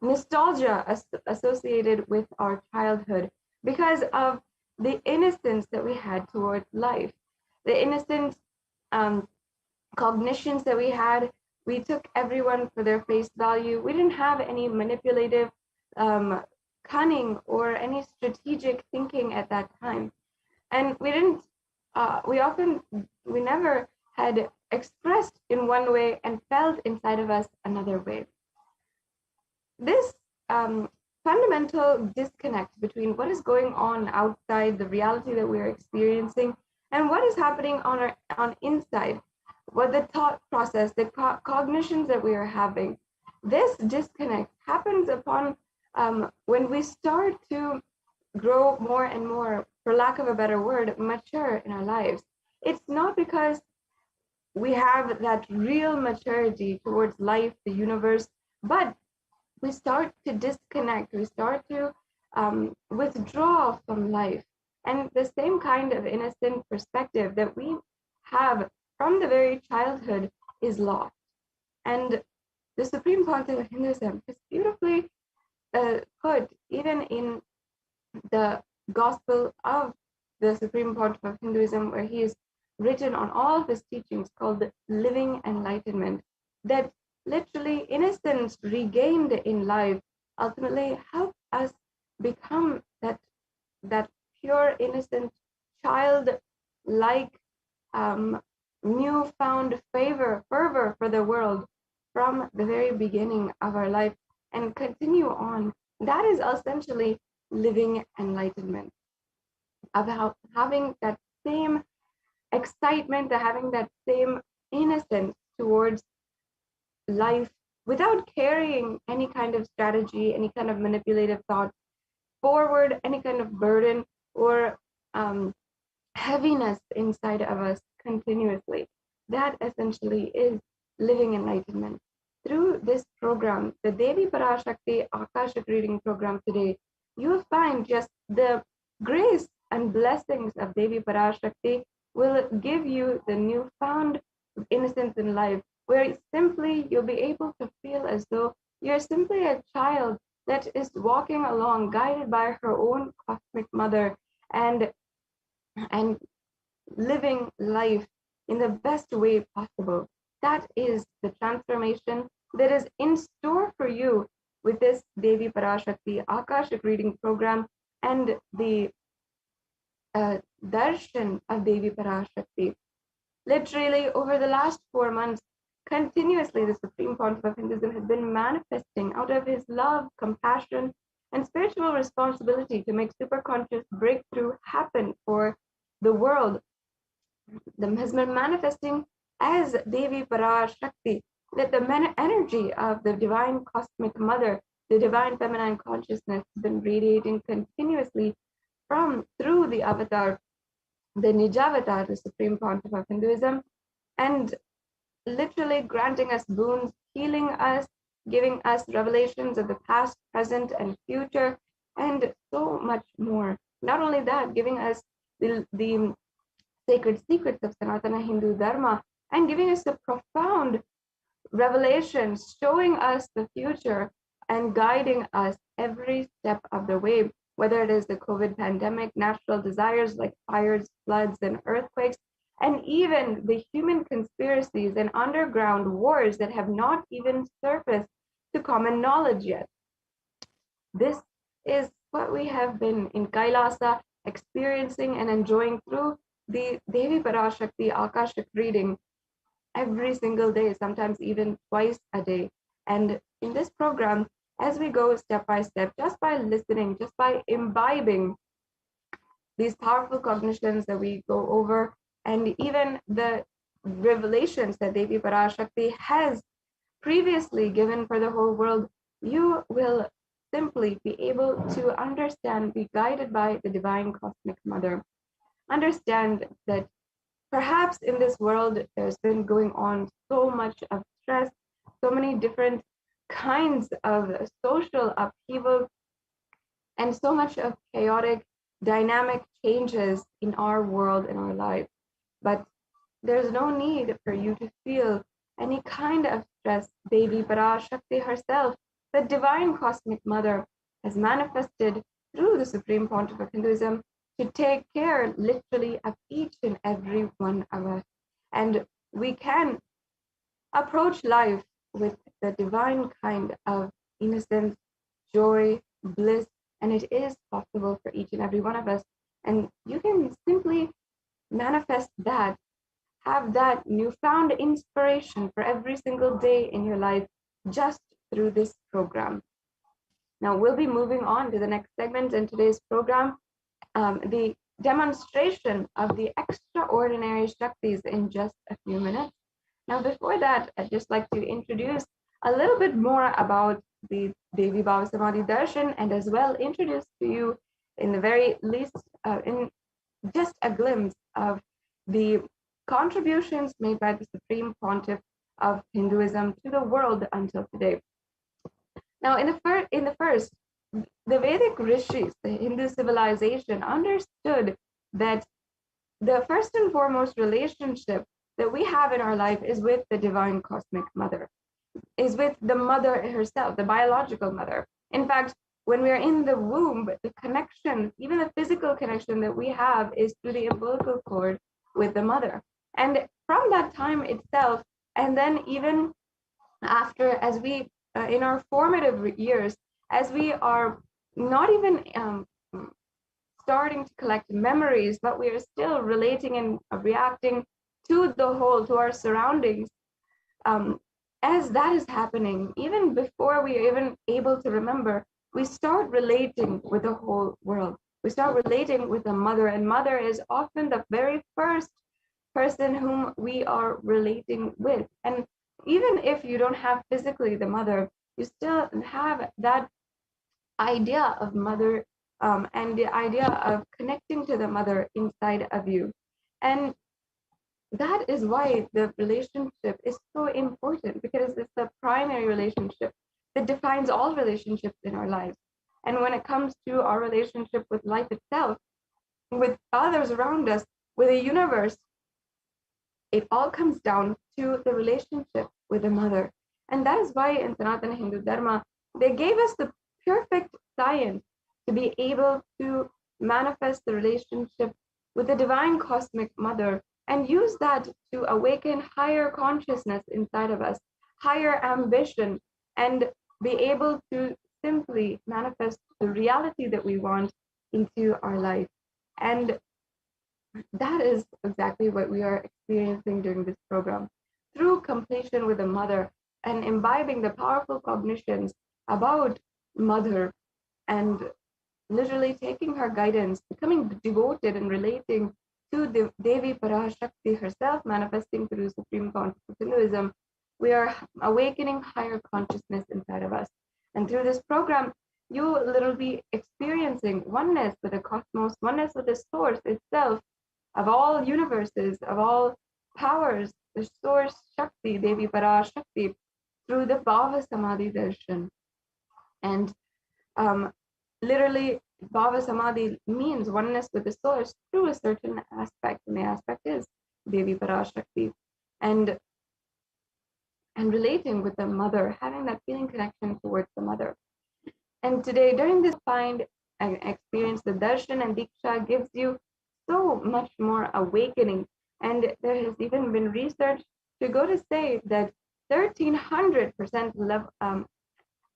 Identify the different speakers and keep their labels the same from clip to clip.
Speaker 1: nostalgia associated with our childhood because of the innocence that we had towards life, the innocent um, cognitions that we had. We took everyone for their face value. We didn't have any manipulative um, cunning or any strategic thinking at that time. And we didn't, we never had expressed in one way and felt inside of us another way. This fundamental disconnect between what is going on outside the reality that we're experiencing and what is happening on inside, what the thought process, the cognitions that we are having, this disconnect happens upon when we start to grow more and more, for lack of a better word, mature in our lives. It's not because we have that real maturity towards life, the universe, but we start to disconnect, we start to withdraw from life. And the same kind of innocent perspective that we have from the very childhood is lost. And the Supreme Concept of Hinduism is beautifully put even in the Gospel of the Supreme Pontiff of Hinduism, where he is written on all of his teachings called the Living Enlightenment, that literally innocence regained in life ultimately help us become that pure, innocent, child-like newfound fervor for the world from the very beginning of our life and continue on. That is essentially living enlightenment, about having that same excitement, having that same innocence towards life without carrying any kind of strategy, any kind of manipulative thought forward, any kind of burden or heaviness inside of us continuously. That essentially is living enlightenment. Through this program, the Devi Parashakti Akashic reading program today, you will find just the grace and blessings of Devi Parashakti will give you the newfound innocence in life, where simply you'll be able to feel as though you're simply a child that is walking along, guided by her own cosmic mother, and living life in the best way possible. That is the transformation that is in store for you with this Devi Parashakti Akashic reading program and the darshan of Devi Parashakti. Literally, over the last 4 months, continuously the Supreme Pontiff of Hinduism has been manifesting out of his love, compassion, and spiritual responsibility to make superconscious breakthrough happen for the world. Has been manifesting as Devi Parashakti, that the energy of the divine cosmic mother, the divine feminine consciousness, has been radiating continuously through the avatar, the Nijavatar, the Supreme Pontiff of Hinduism, and literally granting us boons, healing us, giving us revelations of the past, present, and future, and so much more. Not only that, giving us the sacred secrets of Sanatana Hindu Dharma, and giving us the profound revelations, showing us the future and guiding us every step of the way, whether it is the COVID pandemic, natural desires like fires, floods, and earthquakes, and even the human conspiracies and underground wars that have not even surfaced to common knowledge yet. This is what we have been in Kailasa experiencing and enjoying through the Devi Parashakti Akashic reading every single day, sometimes even twice a day. And in this program, as we go step by step, just by listening, just by imbibing these powerful cognitions that we go over, and even the revelations that Devi Parashakti has previously given for the whole world, you will simply be able to understand, be guided by the divine cosmic mother. Understand that perhaps in this world, there's been going on so much of stress, so many different kinds of social upheaval, and so much of chaotic, dynamic changes in our world, in our life. But there's no need for you to feel any kind of stress. Devi Parashakti herself the divine cosmic mother has manifested through the Supreme Pontiff of Hinduism to take care literally of each and every one of us. And we can approach life with the divine kind of innocence, joy, bliss, and it is possible for each and every one of us. And you can simply manifest that, have that newfound inspiration for every single day in your life just through this program. Now, we'll be moving on to the next segment in today's program, the demonstration of the extraordinary Shaktis in just a few minutes. Now, before that, I'd just like to introduce a little bit more about the Devi Bhava Samadhi Darshan, and as well introduce to you, in the very least, in just a glimpse of the contributions made by the Supreme Pontiff of Hinduism to the world until today. Now, in the first, the Vedic rishis, the Hindu civilization, understood that the first and foremost relationship that we have in our life is with the divine cosmic mother, is with the mother herself, the biological mother. In fact, when we are in the womb, the connection, even the physical connection that we have, is through the umbilical cord with the mother. And from that time itself, and then even after, as we, in our formative years, as we are not even starting to collect memories, but we are still relating and reacting to the whole, to our surroundings, as that is happening, even before we are even able to remember, we start relating with the whole world. We start relating with the mother, and mother is often the very first person whom we are relating with. And even if you don't have physically the mother, you still have that idea of mother, and the idea of connecting to the mother inside of you. And that is why the relationship is so important, because it's the primary relationship that defines all relationships in our lives. And when it comes to our relationship with life itself, with others around us, with the universe, it all comes down to the relationship with the mother. And that is why in Sanatana Hindu Dharma, they gave us the perfect science to be able to manifest the relationship with the divine cosmic mother, and use that to awaken higher consciousness inside of us, higher ambition, and be able to simply manifest the reality that we want into our life. And that is exactly what we are experiencing during this program. Through completion with the mother and imbibing the powerful cognitions about mother, and literally taking her guidance, becoming devoted and relating to the Devi Parashakti herself, manifesting through Supreme Pontiff of Hinduism, we are awakening higher consciousness inside of us. And through this program, you will literally be experiencing oneness with the cosmos, oneness with the source itself, of all universes, of all powers, the source Shakti, Devi Parashakti, through the Bhava Samadhi Darshan. And literally, Bhava Samadhi means oneness with the source through a certain aspect, and the aspect is Devi Parashakti. And relating with the mother, having that feeling connection towards the mother. And today, during this find and experience, the darshan and diksha gives you so much more awakening. And there has even been research to go to say that 1300%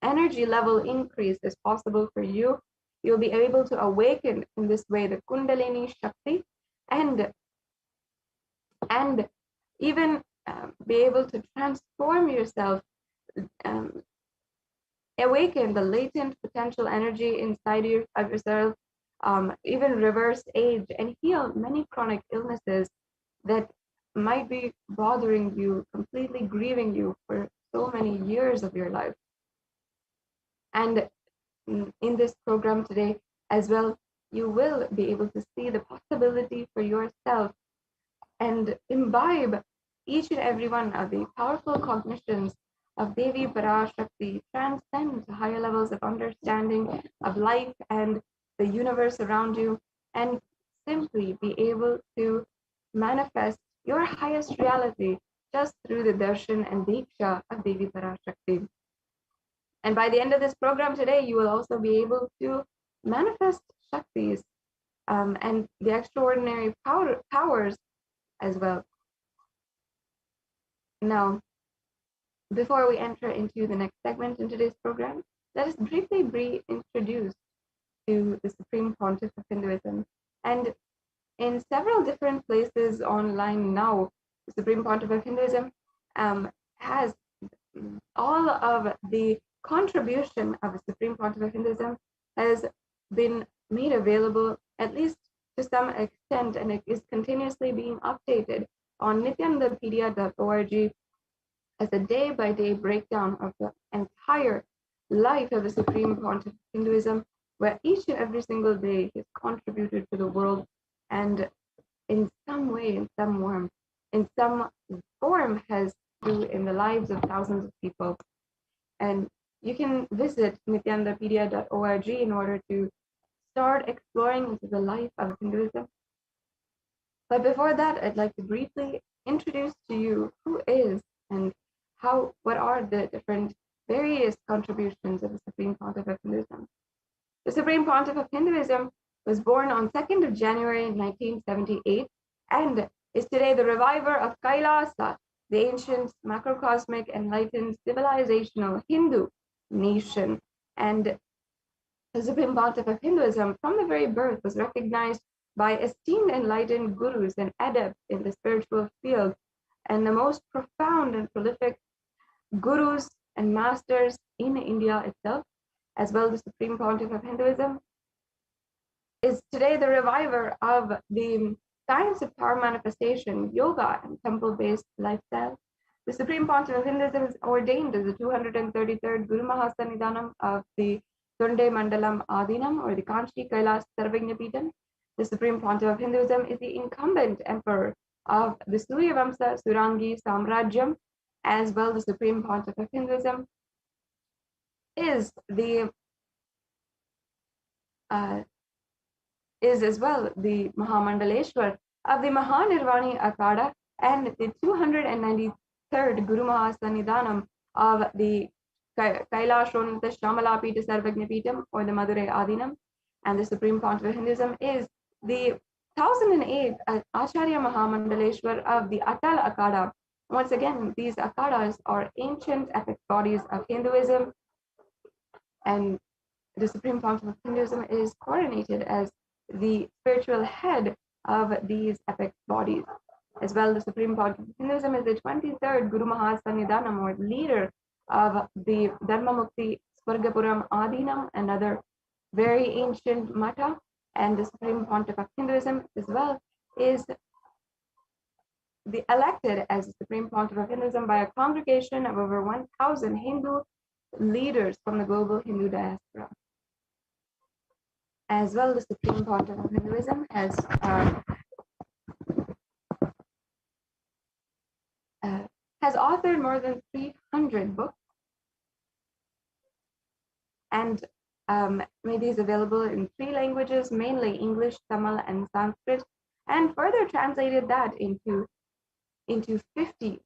Speaker 1: energy level increase is possible for you. You'll be able to awaken in this way the Kundalini Shakti, and even be able to transform yourself, awaken the latent potential energy inside of yourself, even reverse age and heal many chronic illnesses that might be bothering you, completely grieving you for so many years of your life. And in this program today as well, you will be able to see the possibility for yourself and imbibe each and every one of the powerful cognitions of Devi Parashakti, transcend to higher levels of understanding of life and the universe around you, and simply be able to manifest your highest reality just through the darshan and diksha of Devi Parashakti. And by the end of this program today, you will also be able to manifest Shaktis and the extraordinary powers as well. Now, before we enter into the next segment in today's program, let us briefly be introduced to the Supreme Pontiff of Hinduism. And in several different places online now, the Supreme Pontiff of Hinduism has all of the contribution of the Supreme Pontiff of Hinduism has been made available, at least to some extent, and it is continuously being updated on nithyanandapedia.org as a day-by-day breakdown of the entire life of the Supreme Pontiff of Hinduism, where each and every single day he has contributed to the world, and in some way, in some form has through in the lives of thousands of people. And you can visit nithyanandapedia.org in order to start exploring into the life of Hinduism. But before that, I'd like to briefly introduce to you who is and what are the different various contributions of the Supreme Pontiff of Hinduism. The Supreme Pontiff of Hinduism was born on 2nd of January 1978 and is today the reviver of Kailasa, the ancient macrocosmic enlightened civilizational Hindu nation. And the Supreme Pontiff of Hinduism from the very birth was recognized by esteemed enlightened gurus and adepts in the spiritual field, and the most profound and prolific gurus and masters in India itself, as well as the Supreme Pontiff of Hinduism, is today the reviver of the science of power manifestation, yoga, and temple-based lifestyle. The Supreme Pontiff of Hinduism is ordained as the 233rd Guru Mahasannidhanam of the Tunde Mandalam Adinam, or the Kanchi Kailas Sarvagnapitam. The Supreme Pontiff of Hinduism is the incumbent emperor of the Suryavamsa Surangi Samrajyam, as well. The Supreme Pontiff of Hinduism is as well the Mahamandaleshwar of the Mahanirvani Akada and the 293rd Guru Mahasannidhanam of the Kailashonata Shamalapita Sarvagnapitam, or the Madurai Adinam. And the Supreme Pontiff of Hinduism is the 1008th Acharya Mahamandaleshwar of the Atal Akada. Once again, these Akadas are ancient epic bodies of Hinduism, and the Supreme Pontiff of Hinduism is coronated as the spiritual head of these epic bodies. As well, the Supreme Pontiff of Hinduism is the 23rd Guru Mahasannidhanam, or leader of the Dharmamukti Swargapuram Adinam, another very ancient mata. And the Supreme Pontiff of Hinduism as well is elected as the Supreme Pontiff of Hinduism by a congregation of over 1,000 Hindu leaders from the global Hindu diaspora. As well, the Supreme Pontiff of Hinduism has authored more than 300 books and made these available in 3 languages, mainly English, Tamil, and Sanskrit, and further translated that into 50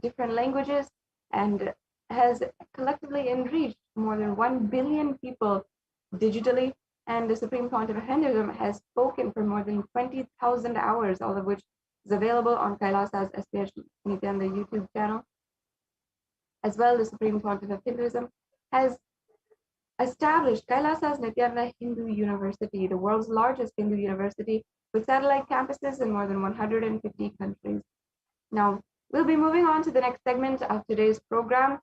Speaker 1: different languages, and has collectively enriched more than 1 billion people digitally. And the Supreme Pontiff of Hinduism has spoken for more than 20,000 hours, all of which is available on Kailasa's HDH Nithyananda YouTube channel. As well, the Supreme Pontiff of Hinduism has established Kailasa's Nithyananda Hindu University, the world's largest Hindu university, with satellite campuses in more than 150 countries. Now, we'll be moving on to the next segment of today's program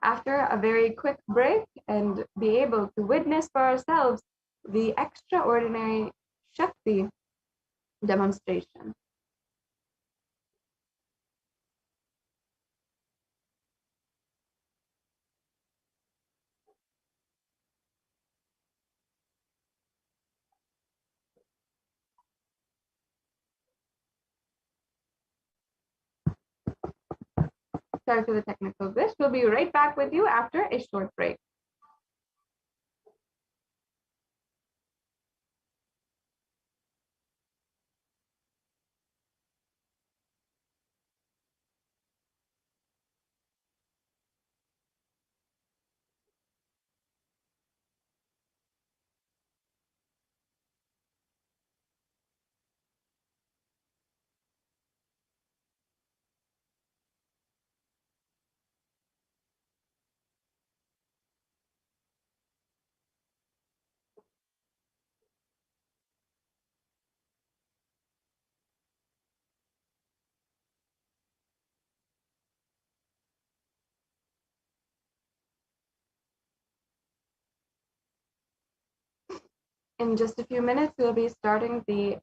Speaker 1: after a very quick break and be able to witness for ourselves the extraordinary Shakti demonstration. Sorry for the technical glitch. We'll be right back with you after a short break. In just a few minutes, we'll be starting the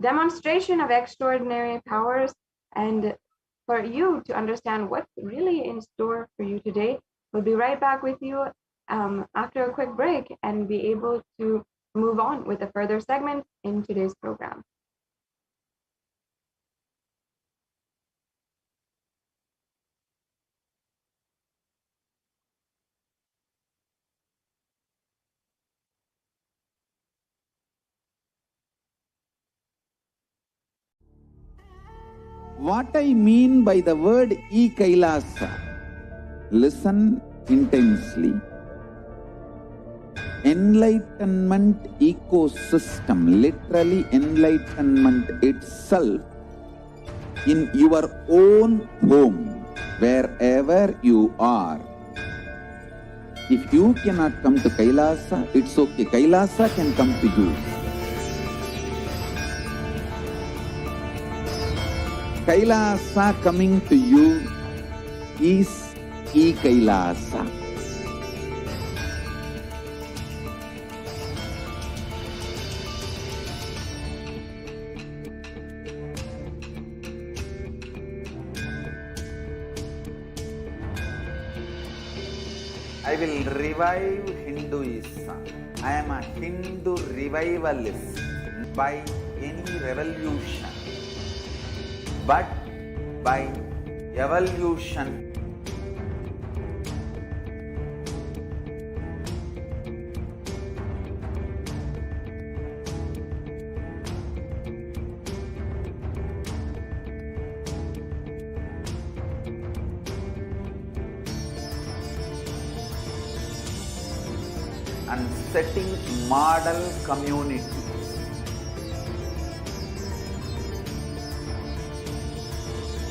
Speaker 1: demonstration of extraordinary powers. And for you to understand what's really in store for you today, we'll be right back with you after a quick break and be able to move on with a further segment in today's program.
Speaker 2: What I mean by the word e-Kailasa, listen intensely. Enlightenment ecosystem, literally enlightenment itself, in your own home, wherever you are. If you cannot come to Kailasa, it's okay. Kailasa can come to you. Kailasa coming to you is e-Kailasa. I will revive Hinduism. I am a Hindu revivalist by any revolution, but by evolution. And setting model community.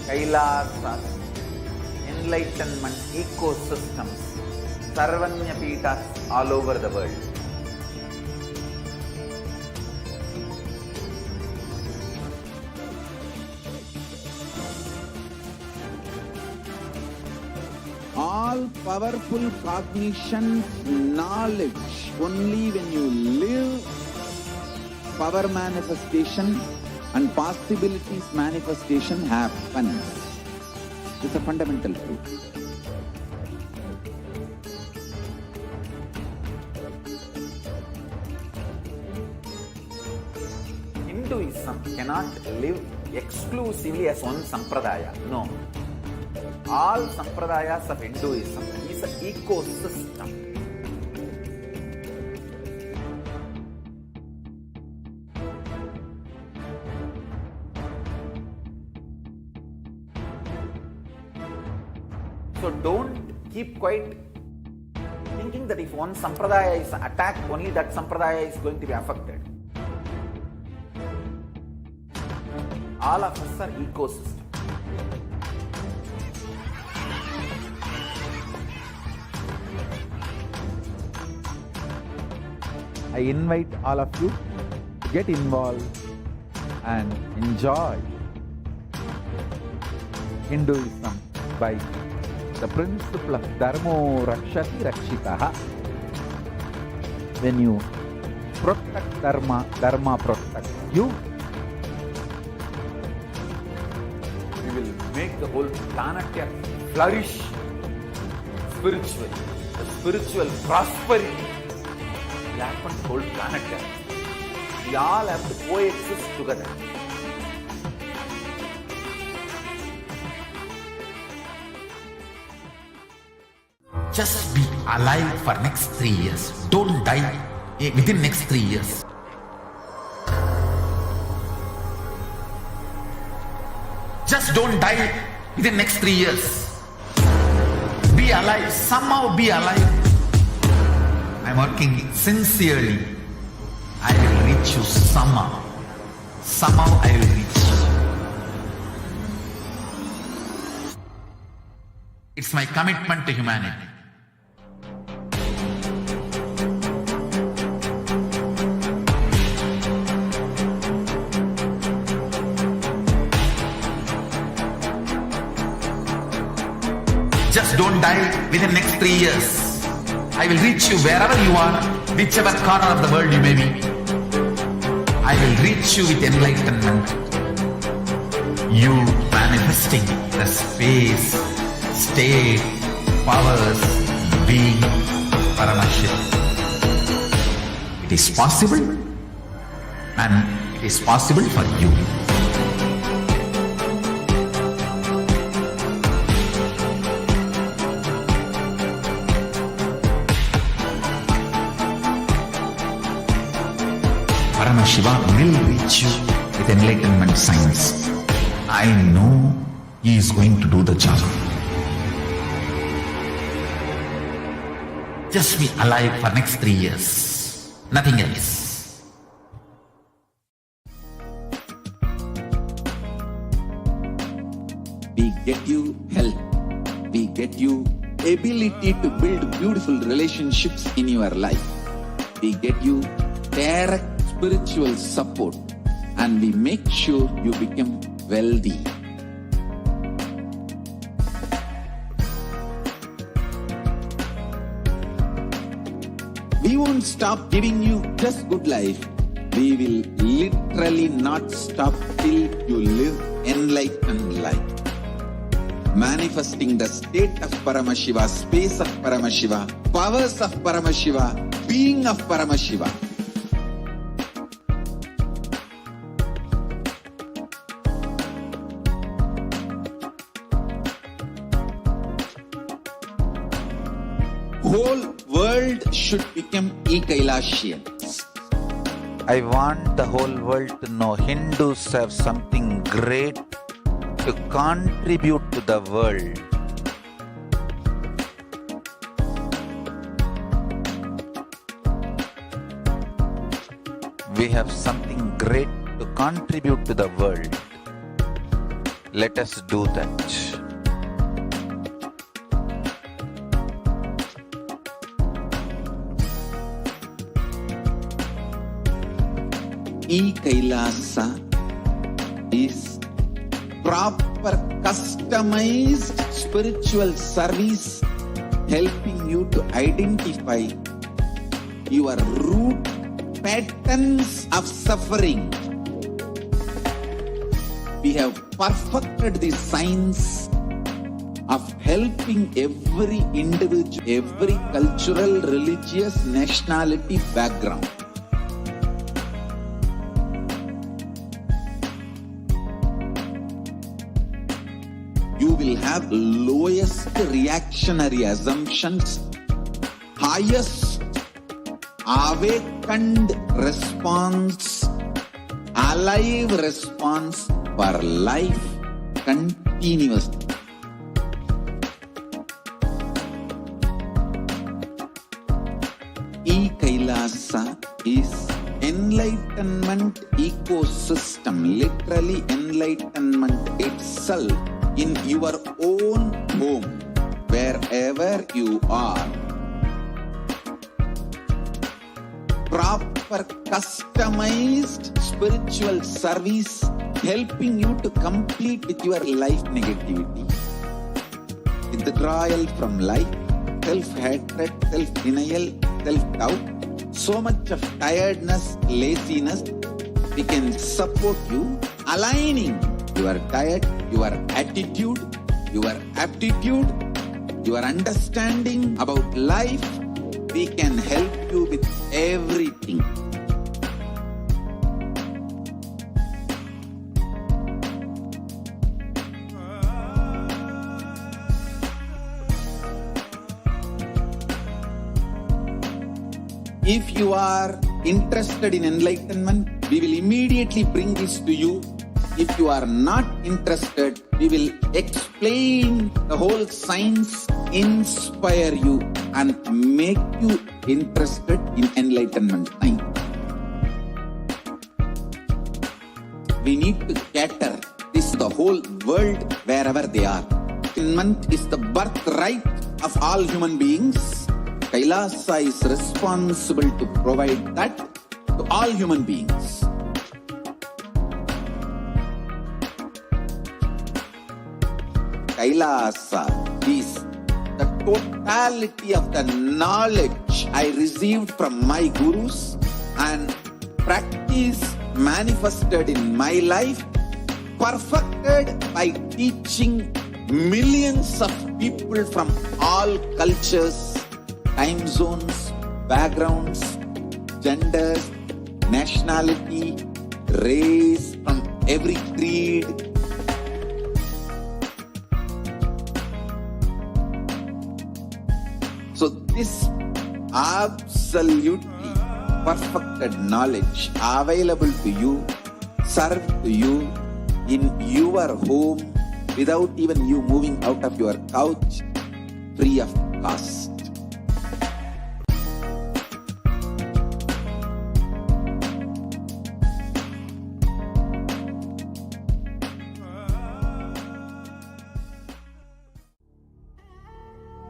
Speaker 2: Kailasas, enlightenment ecosystems, Sarvanya Pitas all over the world. All powerful cognition, knowledge, only when you live, power manifestation and possibilities manifestation happens. It's a fundamental truth. Hinduism cannot live exclusively as one sampradaya. No. All sampradayas of Hinduism is an ecosystem. So don't keep quiet thinking that if one sampradaya is attacked, only that sampradaya is going to be affected. All of us are ecosystems. I invite all of you to get involved and enjoy Hinduism by the principle of Dharmo Rakshati Rakshitaha. When you protect Dharma, Dharma protects you. We will make the whole planet flourish spiritually. The spiritual prosperity will happen to the whole planet. We all have to coexist together.
Speaker 3: Just be alive for next 3 years. Don't die within next 3 years. Just don't die within next 3 years. Be alive. Somehow be alive. I'm working sincerely. I will reach you somehow. Somehow I will reach you. It's my commitment to humanity. Just don't die within next 3 years. I will reach you wherever you are, whichever corner of the world you may be. I will reach you with enlightenment. You manifesting the space, state, powers, being Paramashivam. It is possible, and it is possible for you. Paramashiva will reach you with enlightenment science. I know he is going to do the job. Just be alive for next 3 years. Nothing else.
Speaker 4: We get you health. We get you ability to build beautiful relationships in your life. We get you direct spiritual support, and we make sure you become wealthy. We won't stop giving you just good life. We will literally not stop till you live enlightened life. Manifesting the state of Paramashiva, space of Paramashiva, powers of Paramashiva, being of Paramashiva. Whole world should become Kailashians.
Speaker 3: I want the whole world to know Hindus have something great to contribute to the world. We have something great to contribute to the world. Let us do that.
Speaker 4: Kailasa is proper customized spiritual service helping you to identify your root patterns of suffering. We have perfected the science of helping every individual, every cultural, religious, nationality background. You will have lowest reactionary assumptions, highest awakened response, alive response for life continuously. Kailasa is enlightenment ecosystem, literally enlightenment itself in your own home, wherever you are. Proper customized spiritual service helping you to complete with your life negativity, withdrawal from life, self-hatred, self-denial, self-doubt, so much of tiredness, laziness. We can support you aligning your diet, your attitude, your aptitude, your understanding about life. We can help you with everything. If you are interested in enlightenment, we will immediately bring this to you. If you are not interested, we will explain the whole science, inspire you, and make you interested in enlightenment time. We need to cater this to the whole world wherever they are. Enlightenment is the birthright of all human beings. Kailasa is responsible to provide that to all human beings. Kailasa is the totality of the knowledge I received from my gurus and practice manifested in my life, perfected by teaching millions of people from all cultures, time zones, backgrounds, genders, nationality, race, from every creed. So this absolutely perfected knowledge available to you, served to you in your home without even you moving out of your couch, free of cost.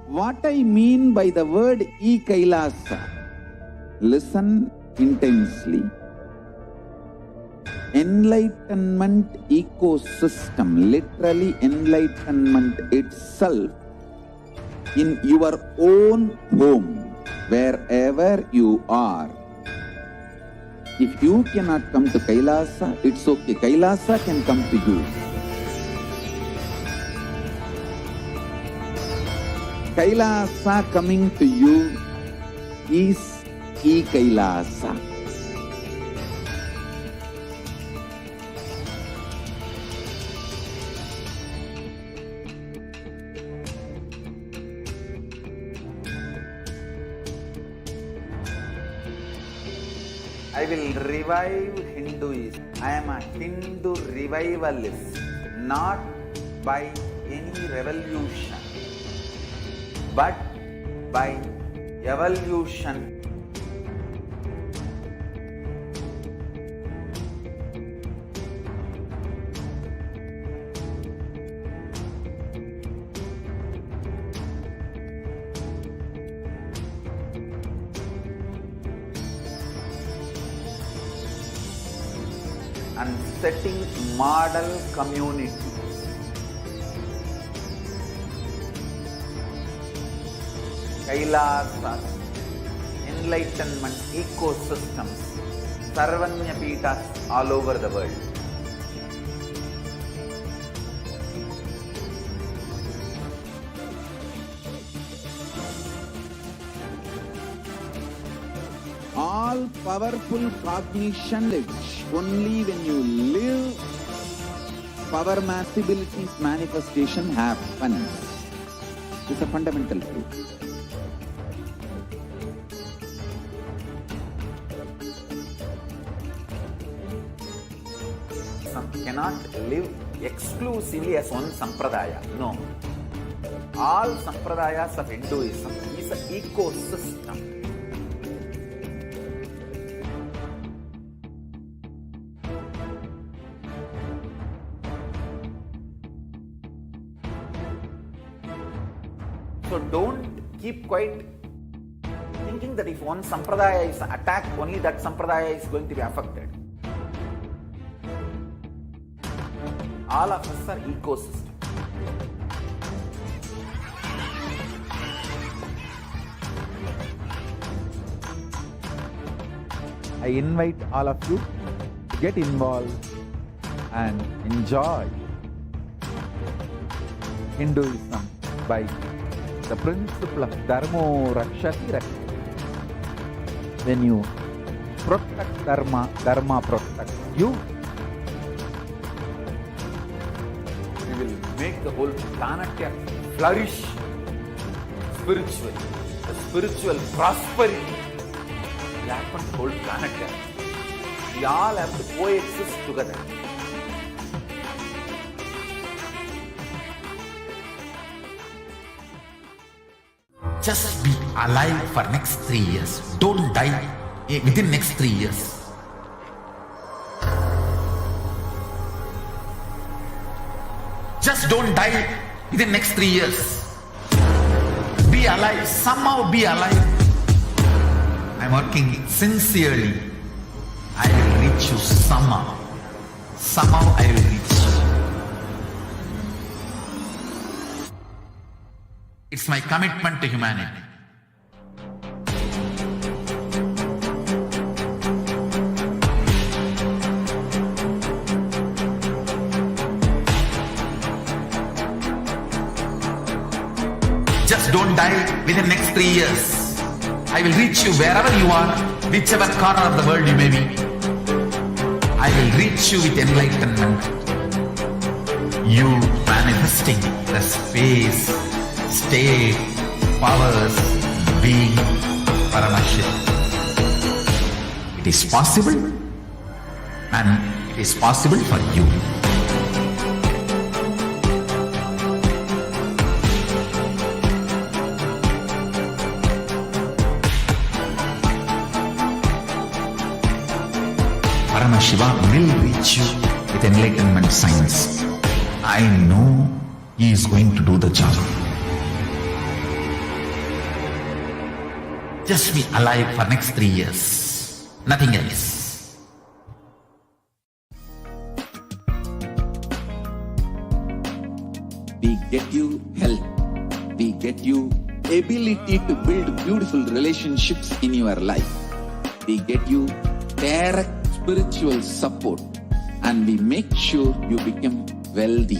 Speaker 4: What I mean by the word e-Kailasa, listen intensely. Enlightenment ecosystem, literally enlightenment itself, in your own home, wherever you are. If you cannot come to Kailasa, it's okay. Kailasa can come to you. Kailasa coming to you is e-Kailasa.
Speaker 2: I will revive Hinduism. I am a Hindu revivalist, not by any revolution, but by evolution. And setting model community. Kailasas, enlightenment ecosystems, Sarvanya Pitas all over the world.
Speaker 4: All powerful cognition lives only when you live, power massibility's manifestation happens. It's a fundamental truth.
Speaker 2: Some cannot live exclusively as one sampradaya. No. All sampradayas of Hinduism is an ecosystem. So don't keep quiet thinking that if one sampradaya is attacked, only that sampradaya is going to be affected. All of us are ecosystem.
Speaker 5: I invite all of you to get involved and enjoy Hinduism by the principle of Dharmo Rakshati Rakshati. When you protect Dharma, Dharma protects you.
Speaker 2: We will make the whole planet flourish spiritually. The spiritual prosperity will happen to the whole planet. We all have to coexist together.
Speaker 3: Just be alive for next 3 years. Don't die within next 3 years. Just don't die within next 3 years. Be alive. Somehow be alive. I'm working sincerely. I will reach you somehow. Somehow I will reach you. It's my commitment to humanity. die within next 3 years. I will reach you wherever you are, whichever corner of the world you may be. I will reach you with enlightenment. You manifesting the space, state, powers, being Paramashivoham. It is possible, and it is possible for you. Paramashiva will reach you with enlightenment science. I know he is going to do the job. Just be alive for next 3 years. Nothing else.
Speaker 4: We get you health. We get you ability to build beautiful relationships in your life. We get you direct spiritual support, and we make sure you become wealthy.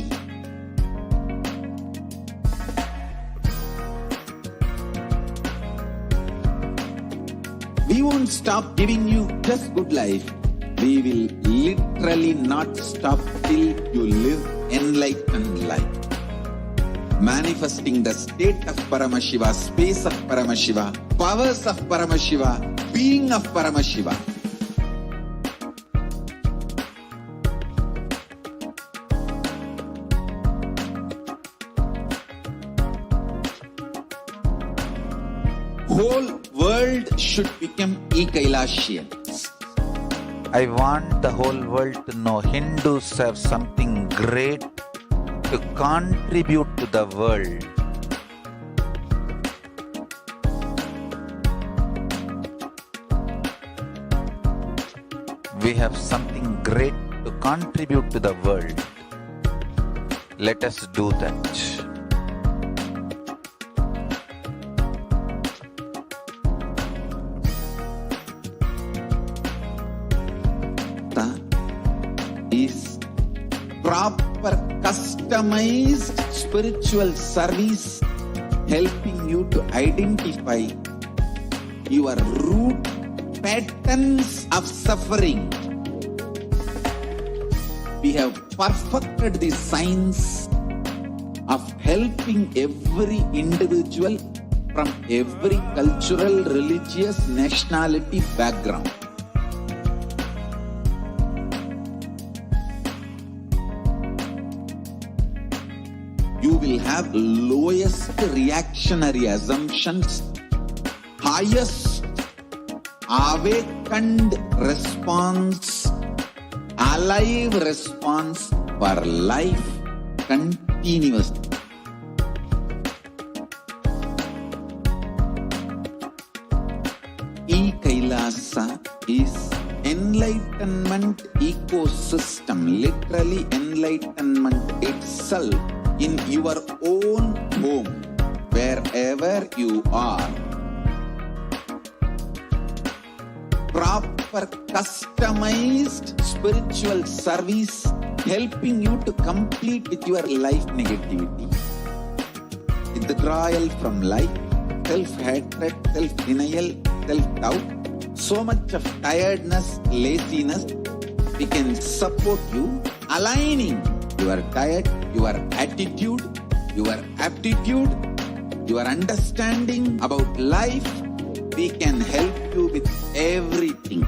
Speaker 4: We won't stop giving you just good life. We will literally not stop till you live enlightened life. Manifesting the state of Paramashiva, space of Paramashiva, powers of Paramashiva, being of Paramashiva. Whole world should become Kailashians.
Speaker 5: I want the whole world to know Hindus have something great to contribute to the world. We have something great to contribute to the world. Let us do that.
Speaker 4: Is proper customized spiritual service helping you to identify your root patterns of suffering. We have perfected the science of helping every individual from every cultural, religious, nationality background. You will have lowest reactionary assumptions, highest awakened response, alive response for life continuously. E-Kailasa is enlightenment ecosystem, literally enlightenment itself in your own home, wherever you are. Proper customized spiritual service helping you to complete with your life negativity. Withdrawal from life, self-hatred, self-denial, self-doubt, so much of tiredness, laziness. We can support you aligning your diet, your attitude, your aptitude, your understanding about life. We can help you with everything.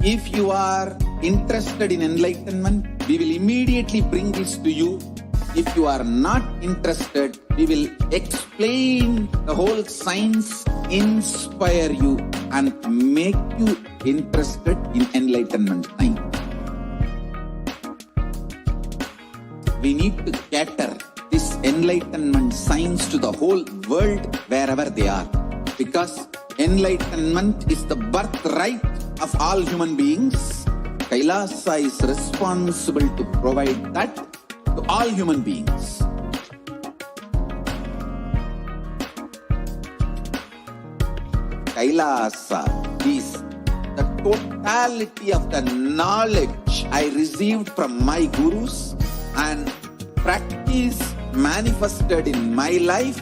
Speaker 4: If you are interested in enlightenment, we will immediately bring this to you. If you are not interested, we will explain the whole science, inspire you, and make you interested in enlightenment science. We need to cater this enlightenment science to the whole world wherever they are, because enlightenment is the birthright of all human beings. Kailasa is responsible to provide that to all human beings. Kailasa is the totality of the knowledge I received from my gurus and practice manifested in my life,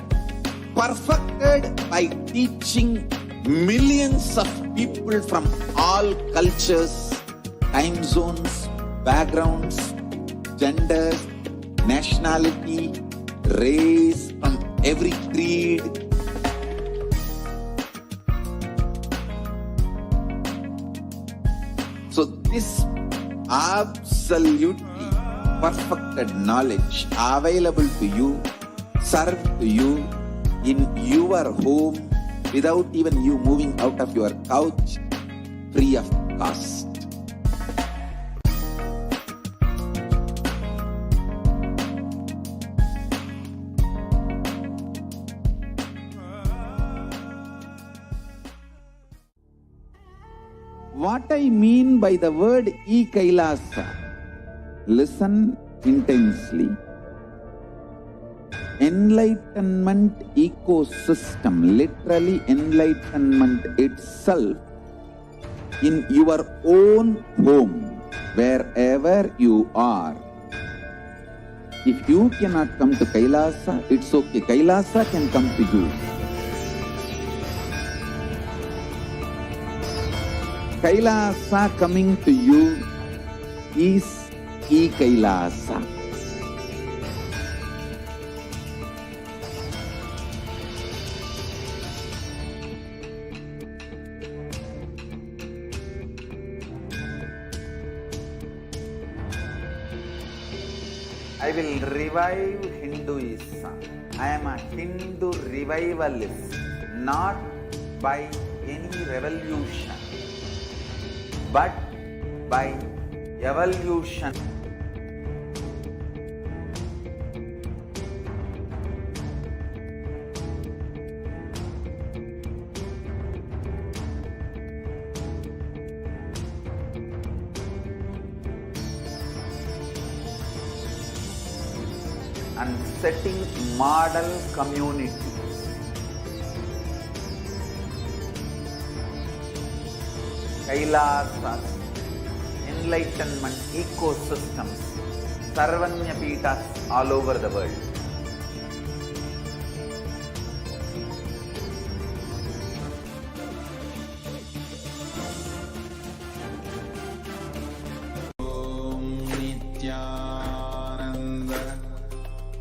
Speaker 4: perfected by teaching millions of people from all cultures, time zones, backgrounds, genders, nationality, race, from every creed. So this absolutely perfected knowledge available to you, served to you in your home without even you moving out of your couch, free of cost. What I mean by the word e-Kailasa, listen intensely. Enlightenment ecosystem, literally enlightenment itself, in your own home, wherever you are. If you cannot come to Kailasa, it's okay. Kailasa can come to you. Kailasa coming to you is e-Kailasa.
Speaker 5: I will revive Hinduism. I am a Hindu revivalist, not by any revolution, but by evolution. And setting model communities. Kailasas, enlightenment ecosystems, Sarvanya Pitas all over the world.
Speaker 3: Nithyananda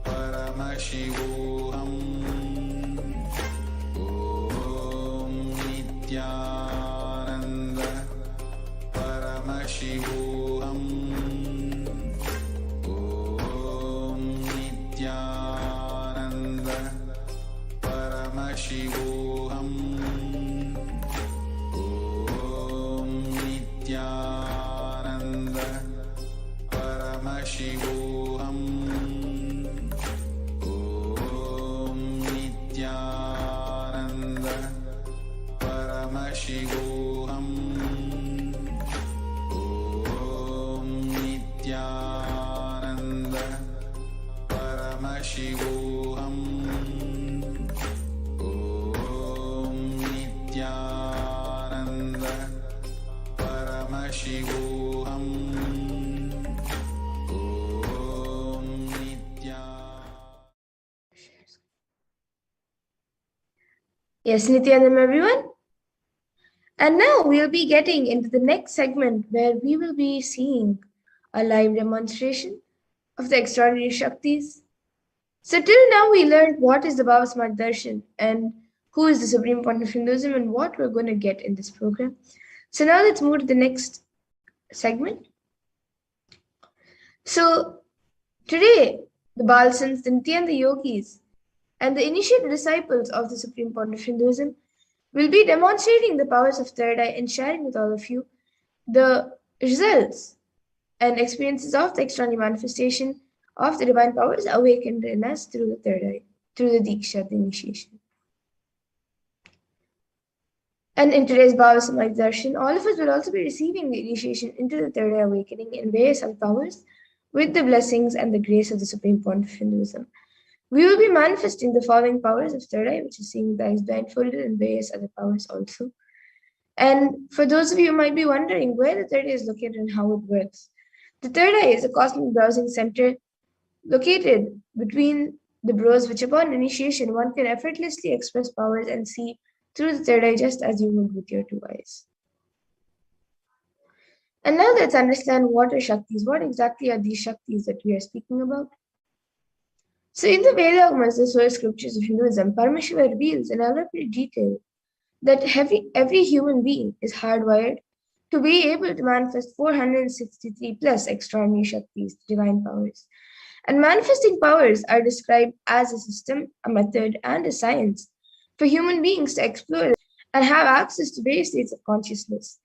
Speaker 3: Paramashivoham. Om Nithyananda Paramashivoham. Om Nithyananda Paramashivoham. Om Nithyananda Paramashivoham. Om Nithyananda Paramashivoham. Om Nithyananda Paramashivoham. Om Nithyananda Paramashivoham. Om
Speaker 6: Yes, Nithyanandam, everyone. And now we'll be getting into the next segment where we will be seeing a live demonstration of the extraordinary Shaktis. So till now we learned what is the Baba Smart Darshan and who is the Supreme Point of Hinduism and what we're going to get in this program. So now let's move to the next segment. So today, the Balsans, the Nithyananda Yogis, and the initiated disciples of the Supreme Point of Hinduism will be demonstrating the powers of third eye and sharing with all of you the results and experiences of the extraordinary manifestation of the divine powers awakened in us through the third eye, through the Diksha, the initiation. And in today's Baba Samaj Darshan, all of us will also be receiving the initiation into the third eye awakening in various powers with the blessings and the grace of the Supreme Point of Hinduism. We will be manifesting the following powers of third eye, which is seeing the eyes blindfolded, and various other powers also. And for those of you who might be wondering where the third eye is located and how it works, the third eye is a cosmic browsing center located between the brows, which upon initiation one can effortlessly express powers and see through the third eye just as you would with your two eyes. And now let's understand what are Shaktis. What exactly are these Shaktis that we are speaking about? So in the Vedas, the source scriptures of Hinduism, Paramashiva reveals in elaborate detail that every human being is hardwired to be able to manifest 463 plus extraordinary Shaktis, divine powers. And manifesting powers are described as a system, a method, and a science for human beings to explore and have access to various states of consciousness.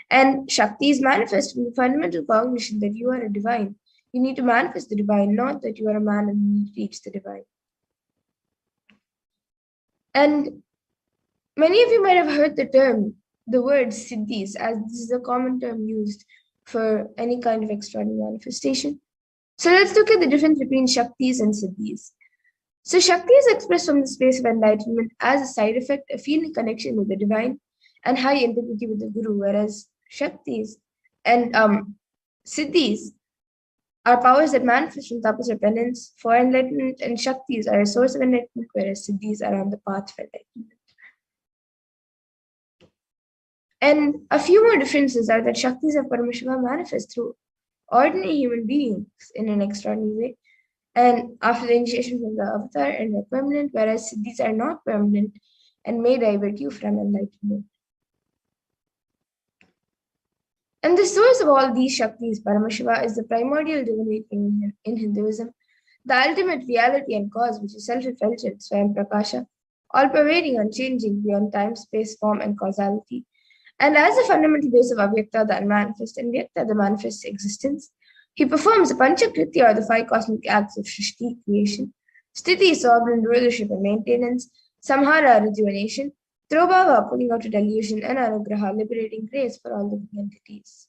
Speaker 6: And Shaktis manifest from the fundamental cognition that you are a divine. You need to manifest the divine, not that you are a man and you need to reach the divine. And many of you might have heard the word siddhis, as this is a common term used for any kind of extraordinary manifestation. So let's look at the difference between Shaktis and siddhis. So Shakti is expressed from the space of enlightenment as a side effect, a feeling connection with the divine and high integrity with the Guru, whereas Shaktis and siddhis are powers that manifest from tapas or penance for enlightenment, and Shaktis are a source of enlightenment, whereas siddhis are on the path for enlightenment. And a few more differences are that Shaktis of Paramashivoham manifest through ordinary human beings in an extraordinary way, and after the initiation from the avatar and are permanent, whereas siddhis are not permanent and may divert you from enlightenment. And the source of all these Shaktis, Paramashiva, is the primordial divinity in Hinduism, the ultimate reality and cause, which is self-effulgent, Swayam Prakasha, all-pervading, unchanging, beyond time, space, form, and causality. And as the fundamental base of Avyakta, the unmanifest, and Vyakta, the manifest existence, he performs the Panchakritya, or the 5 cosmic acts of Shrishti, creation, Sthiti, sovereign rulership and maintenance, Samhara, rejuvenation, Trobhava, pulling out a delusion, and Anugraha, liberating grace for all living entities.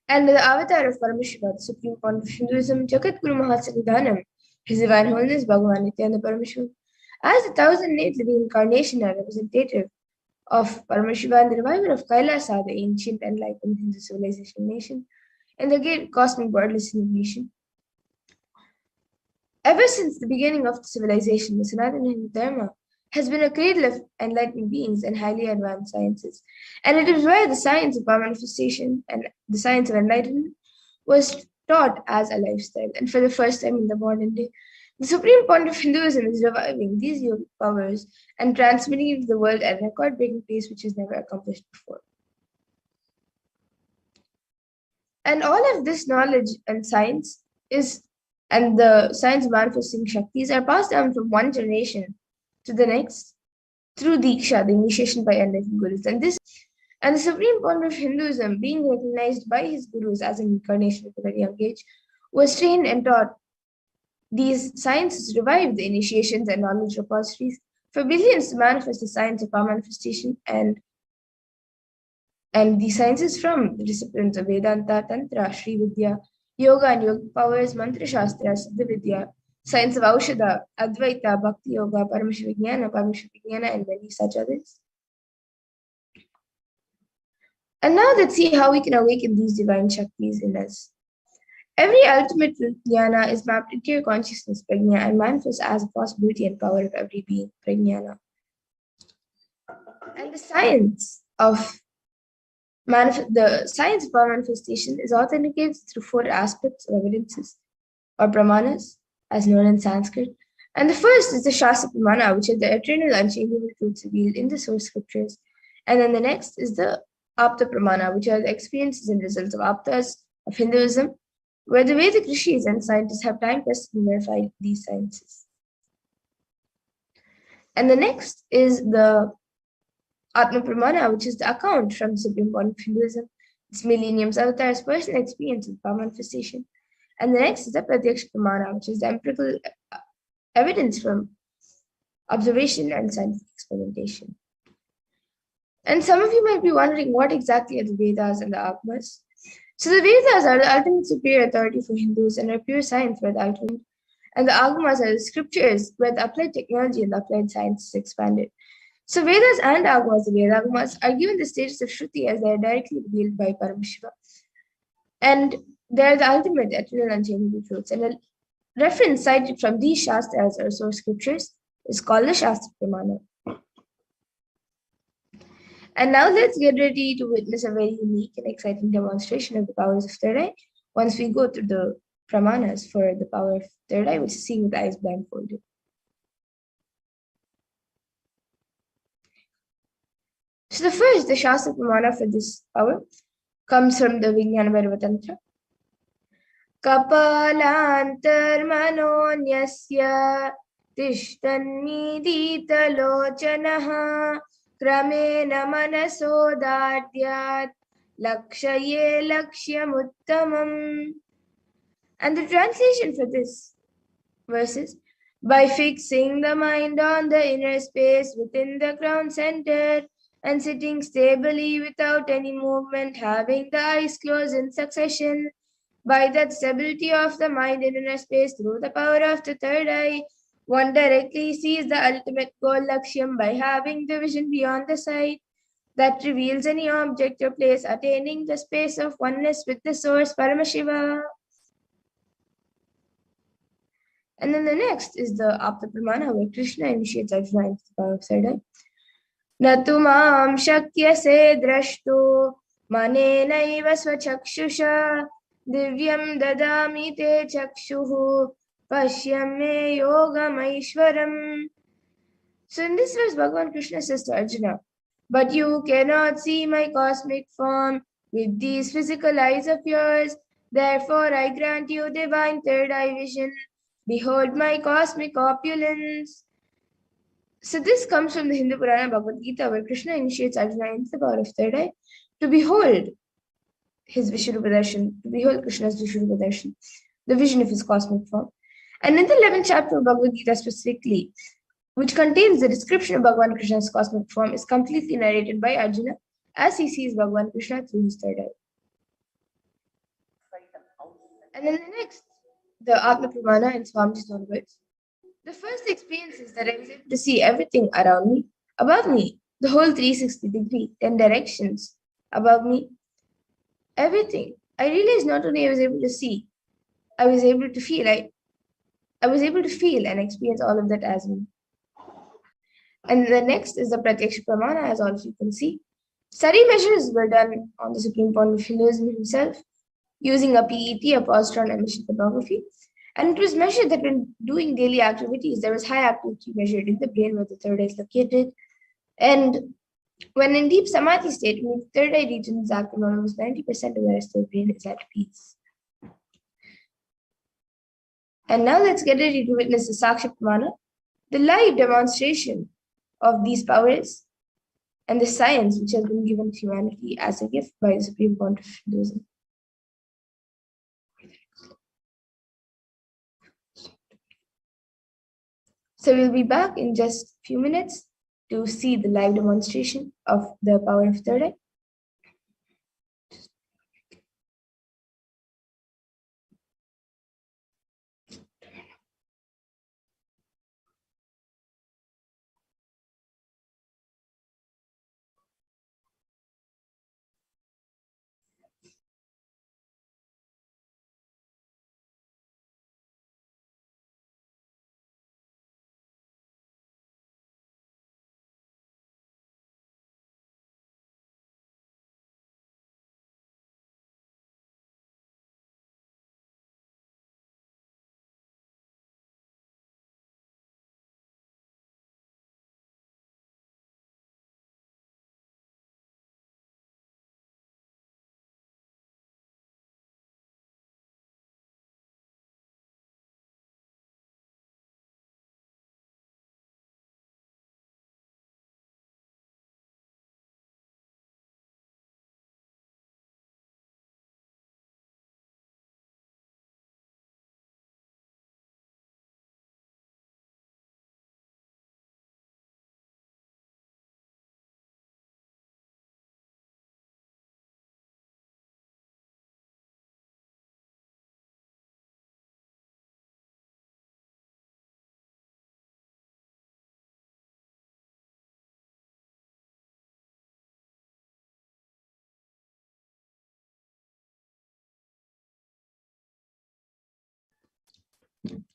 Speaker 6: And the avatar of Paramashiva, the supreme point of Hinduism, Jagat Guru Mahasannidhanam, His Divine Holiness Bhagavan Nithyananda Paramashivam, as the 1,008 living incarnation and representative of Paramashiva and the revival of Kailasa, the ancient enlightened Hindu civilization nation, and the great cosmic wordless nation. Ever since the beginning of the civilization, the Sanatana Hindu Dharma has been a cradle of enlightened beings and highly advanced sciences. And it is where the science of power manifestation and the science of enlightenment was taught as a lifestyle. And for the first time in the modern day, the supreme point of Hinduism is reviving these yogic powers and transmitting it to the world at a record-breaking pace which is never accomplished before. And all of this knowledge and science and the science of manifesting Shaktis are passed down from one generation to the next through Diksha, the initiation by enlightened Gurus. And the supreme point of Hinduism, being recognized by his Gurus as an incarnation at a very young age, was trained and taught. These sciences revived the initiations and knowledge repositories for billions to manifest the science of power manifestation and these sciences from the disciplines of Vedanta, Tantra, Sri Vidya, Yoga and Yogic powers, Mantra Shastra, Siddha Vidya, science of Aushadha, Advaita, Bhakti Yoga, Paramashivoham, and many such others. And now let's see how we can awaken these divine Shaktis in us. Every ultimate jnana is mapped into your consciousness, prajna, and manifests as a possibility and power of every being, prajnana. And the science of power manifestation is authenticated through 4 aspects or evidences, or pramanas, as known in Sanskrit. And the first is the Shastra Pramana, which are the eternal unchangeable truths revealed in the source scriptures. And then the next is the Apta Pramana, which are the experiences and results of Aptas of Hinduism, where the Vedic rishis and scientists have time tested and verified these sciences. And the next is the Atma Pramana, which is the account from the supreme point of Hinduism, its millennium's avatar's personal experience of power manifestation. And the next is the Pratyaksha Pramana, which is the empirical evidence from observation and scientific experimentation. And some of you might be wondering what exactly are the Vedas and the Atmas. So the Vedas are the ultimate superior authority for Hindus and are pure science for the ultimate. And the Agamas are the scriptures where the applied technology and the applied science is expanded. So Vedas and Agamas, the Vedagamas, are given the status of Shruti as they are directly revealed by Paramashiva. And they are the ultimate eternal unchangeable truths. And a reference cited from these Shastras or source scriptures is called the Shastra Pramana. And now let's get ready to witness a very unique and exciting demonstration of the powers of third eye once we go through the Pramanas for the power of third eye, which is seeing with eyes blindfolded. So the Shastra Pramana for this power comes from the Vijnana Bhairava Tantra. Kapalantarmanonyasya tishtanniditalochanaha kramena manasodadyat lakshaye lakshyamuttamam. And the translation for this verse is, by fixing the mind on the inner space within the crown center and sitting stably without any movement, having the eyes closed in succession, by that stability of the mind in inner space through the power of the third eye, one directly sees the ultimate goal Lakshyam by having the vision beyond the sight that reveals any object or place, attaining the space of oneness with the source Paramashiva. And then the next is the Apta Pramana, where Krishna initiates Arjuna into the power of third eye. Natu mam shakyase drashtu manenaiva swachakshusha divyam dadami te chakshuhu pashyam me yogam aishwaram. So in this verse, Bhagavan Krishna says to Arjuna, but you cannot see my cosmic form with these physical eyes of yours. Therefore, I grant you divine third eye vision. Behold my cosmic opulence. So this comes from the Hindu Purana Bhagavad Gita, where Krishna initiates Arjuna into the power of third eye to behold his Vishwarupa Darshan, to behold Krishna's Vishwarupa Darshan, the vision of his cosmic form. And in the 11th chapter of Bhagavad Gita specifically, which contains the description of Bhagavan Krishna's cosmic form, is completely narrated by Arjuna as he sees Bhagavan Krishna through his third eye. And then the next, the Atma Pramana in Swamiji's own words. The first experience is that I was able to see everything around me, above me, the whole 360 degree, 10 directions above me, everything. I realized not only I was able to see, I was able to feel. I was able to feel and experience all of that as me. And the next is the Pratyaksha Pramana, as all of you can see. Study measures were done on the Supreme Point of Hinduism himself, using a PET, a positron emission tomography. And it was measured that when doing daily activities, there was high activity measured in the brain where the third eye is located. And when in deep samadhi state, when the third eye region is active, almost 90% of the rest of the brain is at peace. And now let's get ready to witness the Saksha Pramana, the live demonstration of these powers and the science which has been given to humanity as a gift by the Supreme Point of Hinduism. So we'll be back in just a few minutes to see the live demonstration of the power of third eye.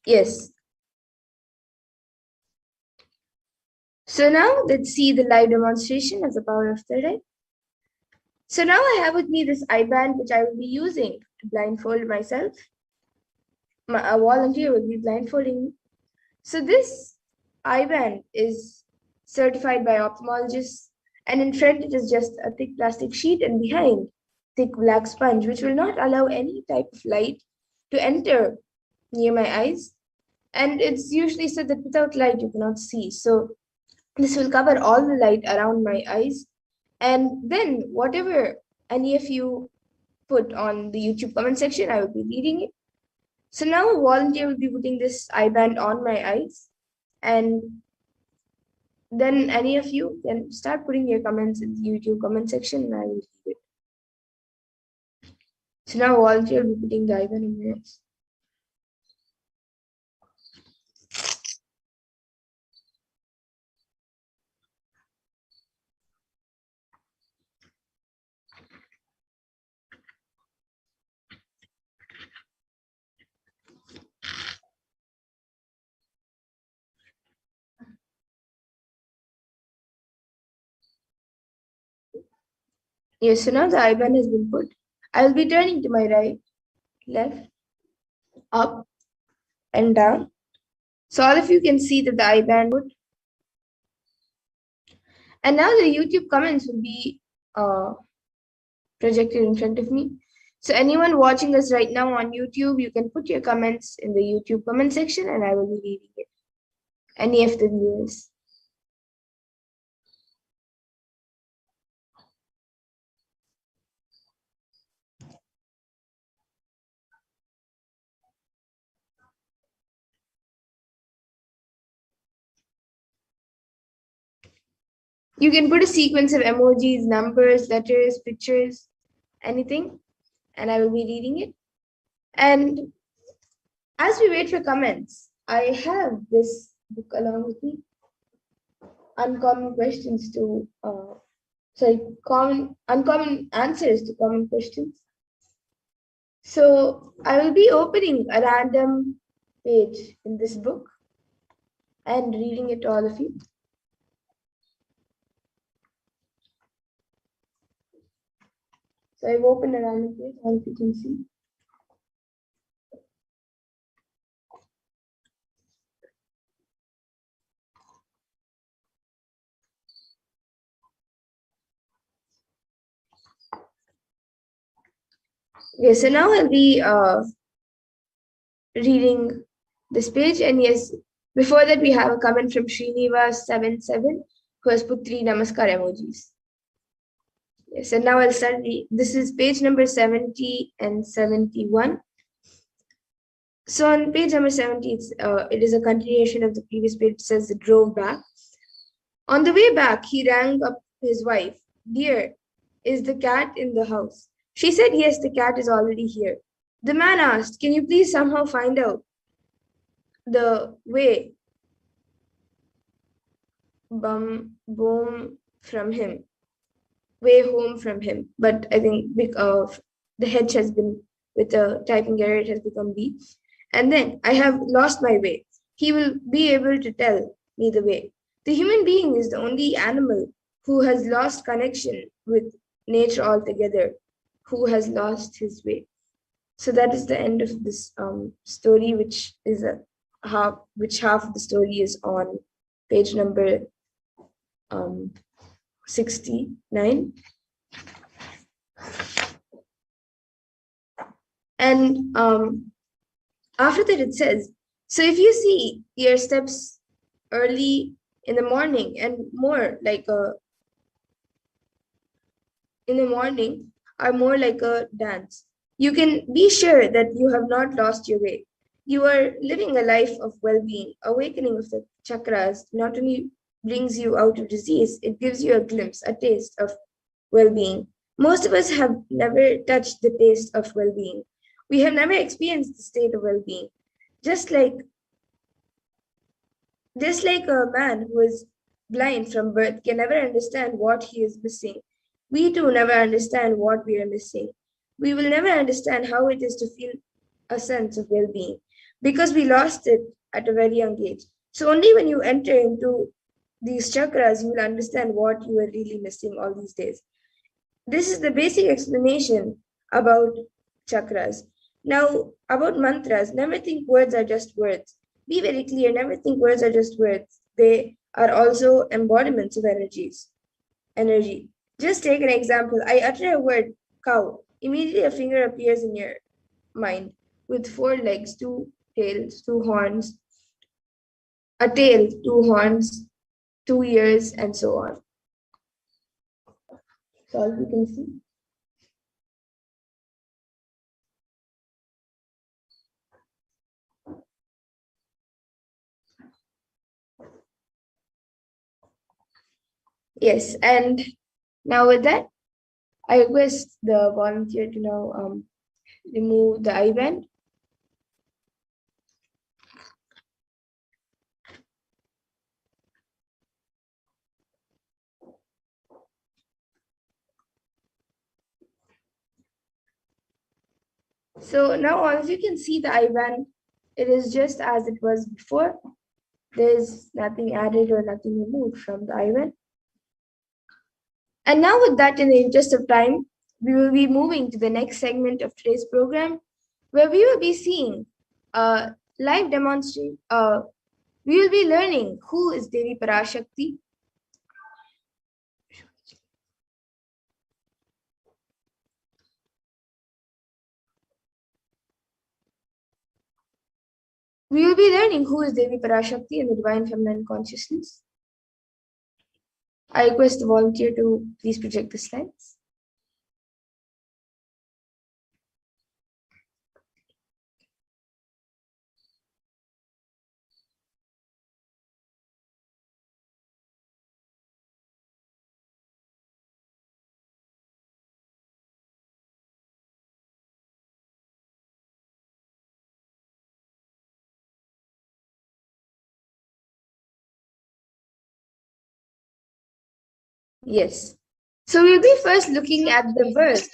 Speaker 6: Yes. So now let's see the live demonstration of the power of the red. So now I have with me this eye band which I will be using to blindfold myself. A volunteer will be blindfolding me. So this eye band is certified by ophthalmologists, and in front it is just a thick plastic sheet, and behind thick black sponge which will not allow any type of light to enter near my eyes. And it's usually said that without light you cannot see. So this will cover all the light around my eyes. And then whatever any of you put on the YouTube comment section, I will be reading it. So now a volunteer will be putting this eye band on my eyes, and then any of you can start putting your comments in the YouTube comment section and I will read it. So now a volunteer will be putting the eye band on my eyes. Yes, so now the eye band has been put. I will be turning to my right, left, up, and down. So all of you can see that the eye band put. And now the YouTube comments will be projected in front of me. So anyone watching us right now on YouTube, you can put your comments in the YouTube comment section and I will be reading it. Any of the viewers. You can put a sequence of emojis, numbers, letters, pictures, anything, and I will be reading it. And as we wait for comments, I have this book along with me, Uncommon Questions to, Uncommon Answers to Common Questions. So I will be opening a random page in this book and reading it to all of you. So I've opened a random page, all of you can see. Okay, so now I'll be reading this page, and yes, before that we have a comment from Srinivas77 who has put 3 namaskar emojis. Yes, and now I'll start. This is page number 70 and 71. So on page number 70, it is a continuation of the previous page. It says it drove back. On the way back, he rang up his wife. Dear, is the cat in the house? She said, yes, the cat is already here. The man asked, can you please somehow find out the way home from him? But I think because the H has been, with the typing error, it has become B. And then, I have lost my way. He will be able to tell me the way. The human being is the only animal who has lost connection with nature altogether, who has lost his way. So that is the end of this story, which is half of the story is on page number 69. And after that it says, so if you see your steps early in the morning and more like in the morning are more like a dance, you can be sure that you have not lost your way. You are living a life of well-being. Awakening of the chakras not only brings you out of disease, it gives you a glimpse, a taste of well-being. Most of us have never touched the taste of well-being. We have never experienced the state of well-being. Just like a man who is blind from birth can never understand what he is missing, we too never understand what we are missing. We will never understand how it is to feel a sense of well-being. because we lost it at a very young age. So only when you enter into these chakras, you will understand what you were really missing all these days. This is the basic explanation about chakras. Now, about mantras, never think words are just words. Be very clear, never think words are just words. They are also embodiments of energy. Just take an example. I utter a word, cow. Immediately a finger appears in your mind with 4 legs, 2 tails, 2 horns, a tail, 2 horns, 2 ears, and so on. So all you can see. Yes, and now with that, I request the volunteer to now remove the eye band. So now as you can see the eye band, it is just as it was before. There is nothing added or nothing removed from the eye band. And now with that, in the interest of time, we will be moving to the next segment of today's program, where we will be seeing a live demonstration. We will be learning who is Devi Parashakti. We will be learning who is Devi Parashakti and the Divine Feminine Consciousness. I request the volunteer to please project the slides. Yes. So we'll be first looking at the verse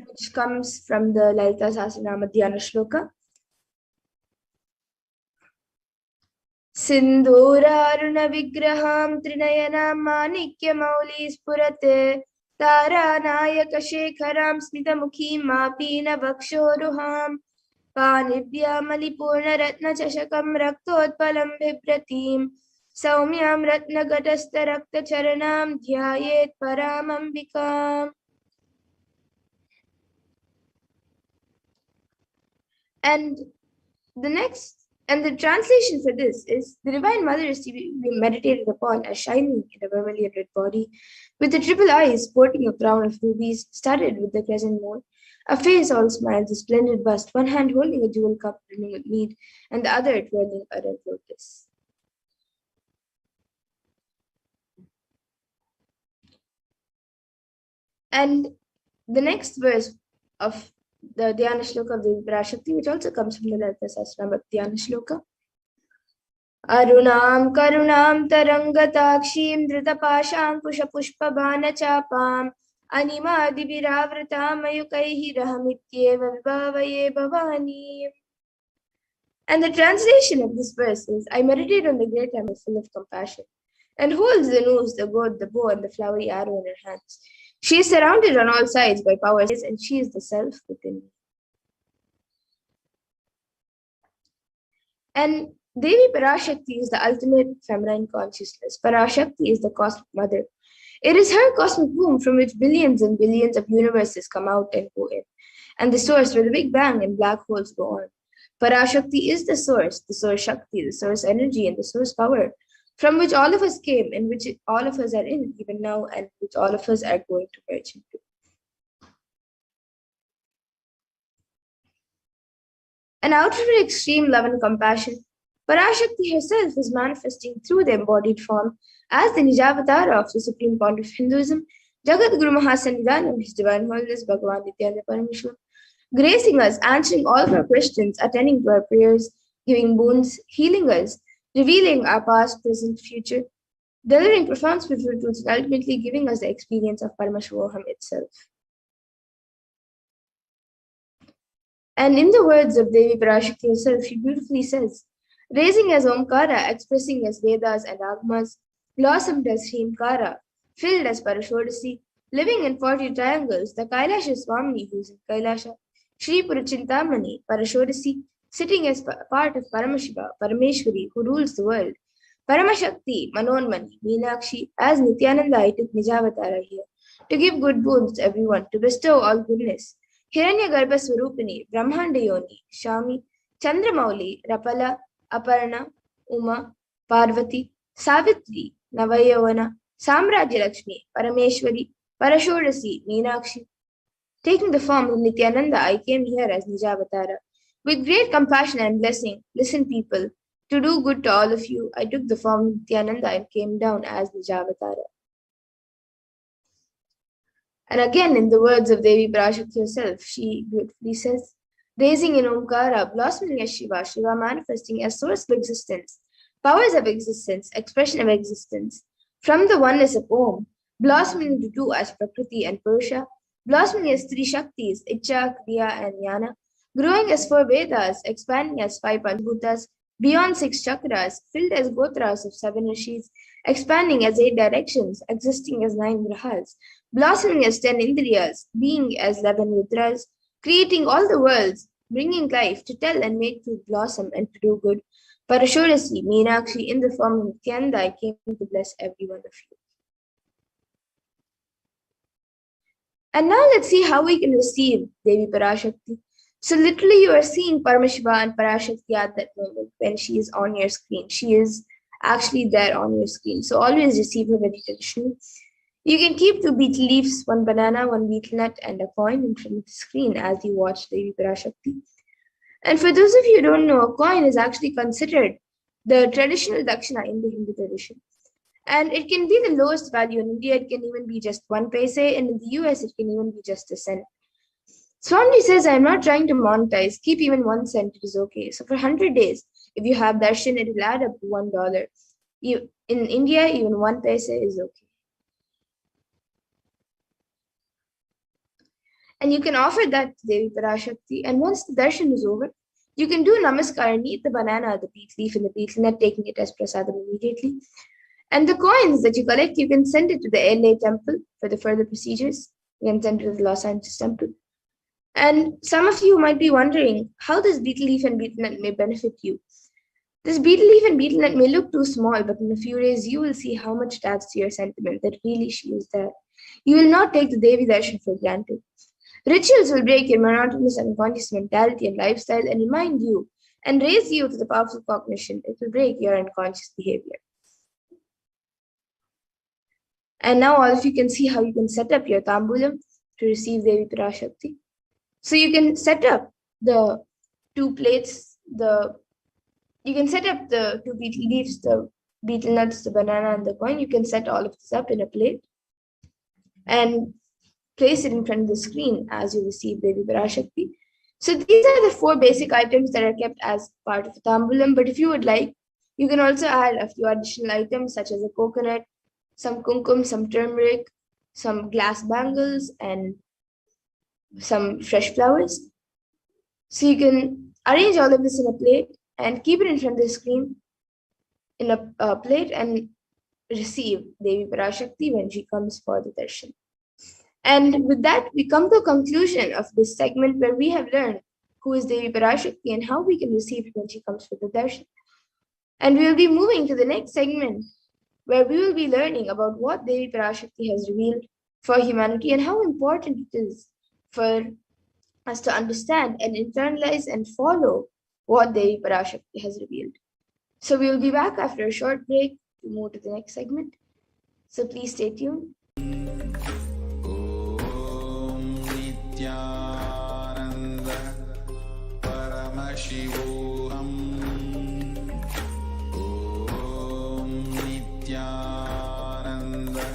Speaker 6: which comes from the Lalita Sahasranama Dhyana Shloka. Sindhuraruna vigraham trinayanam manikya mauli spurate taranayaka shekharam smitamukhim mapina vakshoruham panibhyam malipurna ratna chashakam raktotpalam bibratim Saumyam Ratnagatasta Rakta Charanam Dhyayet Paramambikam. And the translation for this is the Divine Mother is to be meditated upon as shining in a vermilion red body, with the triple eyes sporting a crown of rubies studded with the crescent moon, a face all smiles, a splendid bust, one hand holding a jewel cup brimming with mead, and the other twirling a red lotus. And the next verse of the Dhyana Shloka of the Parashakti, which also comes from the Lalita Sahasranama Dhyana Shloka. Arunam karunam tarangatakshim dhritapashankusha pushpa bhana chapam animadibhiravratam ayukaihi rahamityeva vibhavaye bhavani. And the translation of this verse is, I meditate on the great Emma full of compassion, and holds the noose, the gourd, the bow, and the flowery arrow in her hands. She is surrounded on all sides by powers, and she is the self within me. And Devi Parashakti is the ultimate feminine consciousness. Parashakti is the cosmic mother. It is her cosmic womb from which billions and billions of universes come out and go in, and the source where the Big Bang and black holes go on. Parashakti is the source Shakti, the source energy, and the source power, from which all of us came, and which all of us are in even now, and which all of us are going to merge into. And out of her extreme love and compassion, Parashakti herself is manifesting through the embodied form as the Nijavatara of the Supreme Point of Hinduism, Jagat Guru Mahasannidhanam, His Divine Holiness Bhagavan Nithyananda Paramashivam, gracing us, answering all of our questions, attending to our prayers, giving boons, healing us, revealing our past, present, future, delivering profound spiritual truths, and ultimately giving us the experience of Paramashivoham itself. And in the words of Devi Parashakti herself, she beautifully says, raising as Omkara, expressing as Vedas and Agmas, blossomed as Hrimkara, filled as Parashodasi, living in 40 triangles, the Kailasha Swami who is in Kailasha, Sri Purachintamani, Parashodasi, sitting as part of Paramashiva, Parameshwari, who rules the world, Paramashakti, Manonmani, Meenakshi, as Nithyananda, I took Nijavatara here, to give good boons to everyone, to bestow all goodness. Hiranyagarbha Swarupini, Brahmanda Yoni, Shami, Chandramauli, Rapala, Aparna, Uma, Parvati, Savitri, Navayavana, Samrajya Lakshmi, Parameshwari, Parashodasi, Meenakshi. Taking the form of Nithyananda, I came here as Nijavatara. With great compassion and blessing, listen people, to do good to all of you, I took the form of Nithyananda and came down as Nijavatara. And again, in the words of Devi Parashakti herself, she beautifully says, raising in Omkara, blossoming as Shiva, Shiva manifesting as source of existence, powers of existence, expression of existence, from the oneness of Om, blossoming into two as Prakriti and Purusha, blossoming as three Shaktis, Icha, Kriya, and Jnana, growing as four Vedas, expanding as five Panchbhutas, beyond six chakras, filled as Gotras of seven Rishis, expanding as 8 directions, existing as 9 grahas, blossoming as 10 Indriyas, being as 11 Rudras, creating all the worlds, bringing life to tell and make food blossom and to do good. Parashodasi, Meenakshi, in the form of Nithyananda, I came to bless every one of you. And now let's see how we can receive Devi Parashakti. So literally you are seeing Paramashiva and Parashakti at that moment when she is on your screen. She is actually there on your screen. So always receive her very traditionally. You can keep 2 betel leaves, 1 banana, 1 betel nut, and a coin in front of the screen as you watch Devi Parashakti. And for those of you who don't know, a coin is actually considered the traditional dakshina in the Hindu tradition. And it can be the lowest value. In India, it can even be just 1 paise, and in the US, it can even be just a cent. Swami says, I'm not trying to monetize. Keep even 1 cent, it is okay. So for 100 days, if you have darshan, it will add up to $1. In India, even 1 paise is okay. And you can offer that to Devi Parashakti. And once the darshan is over, you can do namaskar and eat the banana, the betel leaf, and the betel nut, taking it as prasadam immediately. And the coins that you collect, you can send it to the LA temple for the further procedures. You can send it to the Los Angeles temple. And some of you might be wondering how this betel leaf and betel nut may benefit you. This betel leaf and betel nut may look too small, but in a few days you will see how much it adds to your sentiment that really she is there. You will not take the Devi darshan for granted. Rituals will break your monotonous and unconscious mentality and lifestyle and remind you and raise you to the powerful cognition. It will break your unconscious behavior. And now all of you can see how you can set up your tambulam to receive Devi Parashakti. So you can set up the 2 plates, you can set up the 2 betel leaves, the betel nuts, the banana, and the coin. You can set all of this up in a plate and place it in front of the screen as you receive Devi Parashakti. So these are the 4 basic items that are kept as part of the tambulam. But if you would like, you can also add a few additional items such as a coconut, some kumkum, some turmeric, some glass bangles, and some fresh flowers. So you can arrange all of this in a plate and keep it in front of the screen in a plate and receive Devi Parashakti when she comes for the darshan. And with that, we come to a conclusion of this segment where we have learned who is Devi Parashakti and how we can receive it when she comes for the darshan. And we will be moving to the next segment where we will be learning about what Devi Parashakti has revealed for humanity and how important it is for us to understand and internalize and follow what Devi Parashakti has revealed. So we will be back after a short break to move to the next segment. So please stay tuned.
Speaker 3: Nithyananda Paramashivoham. Om Nithyananda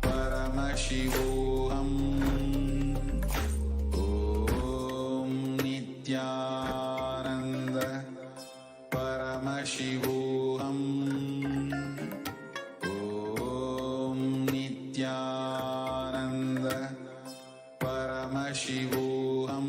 Speaker 3: Paramashivoham. Om Nithyananda Paramashivoham. Om Nithyananda Paramashivoham.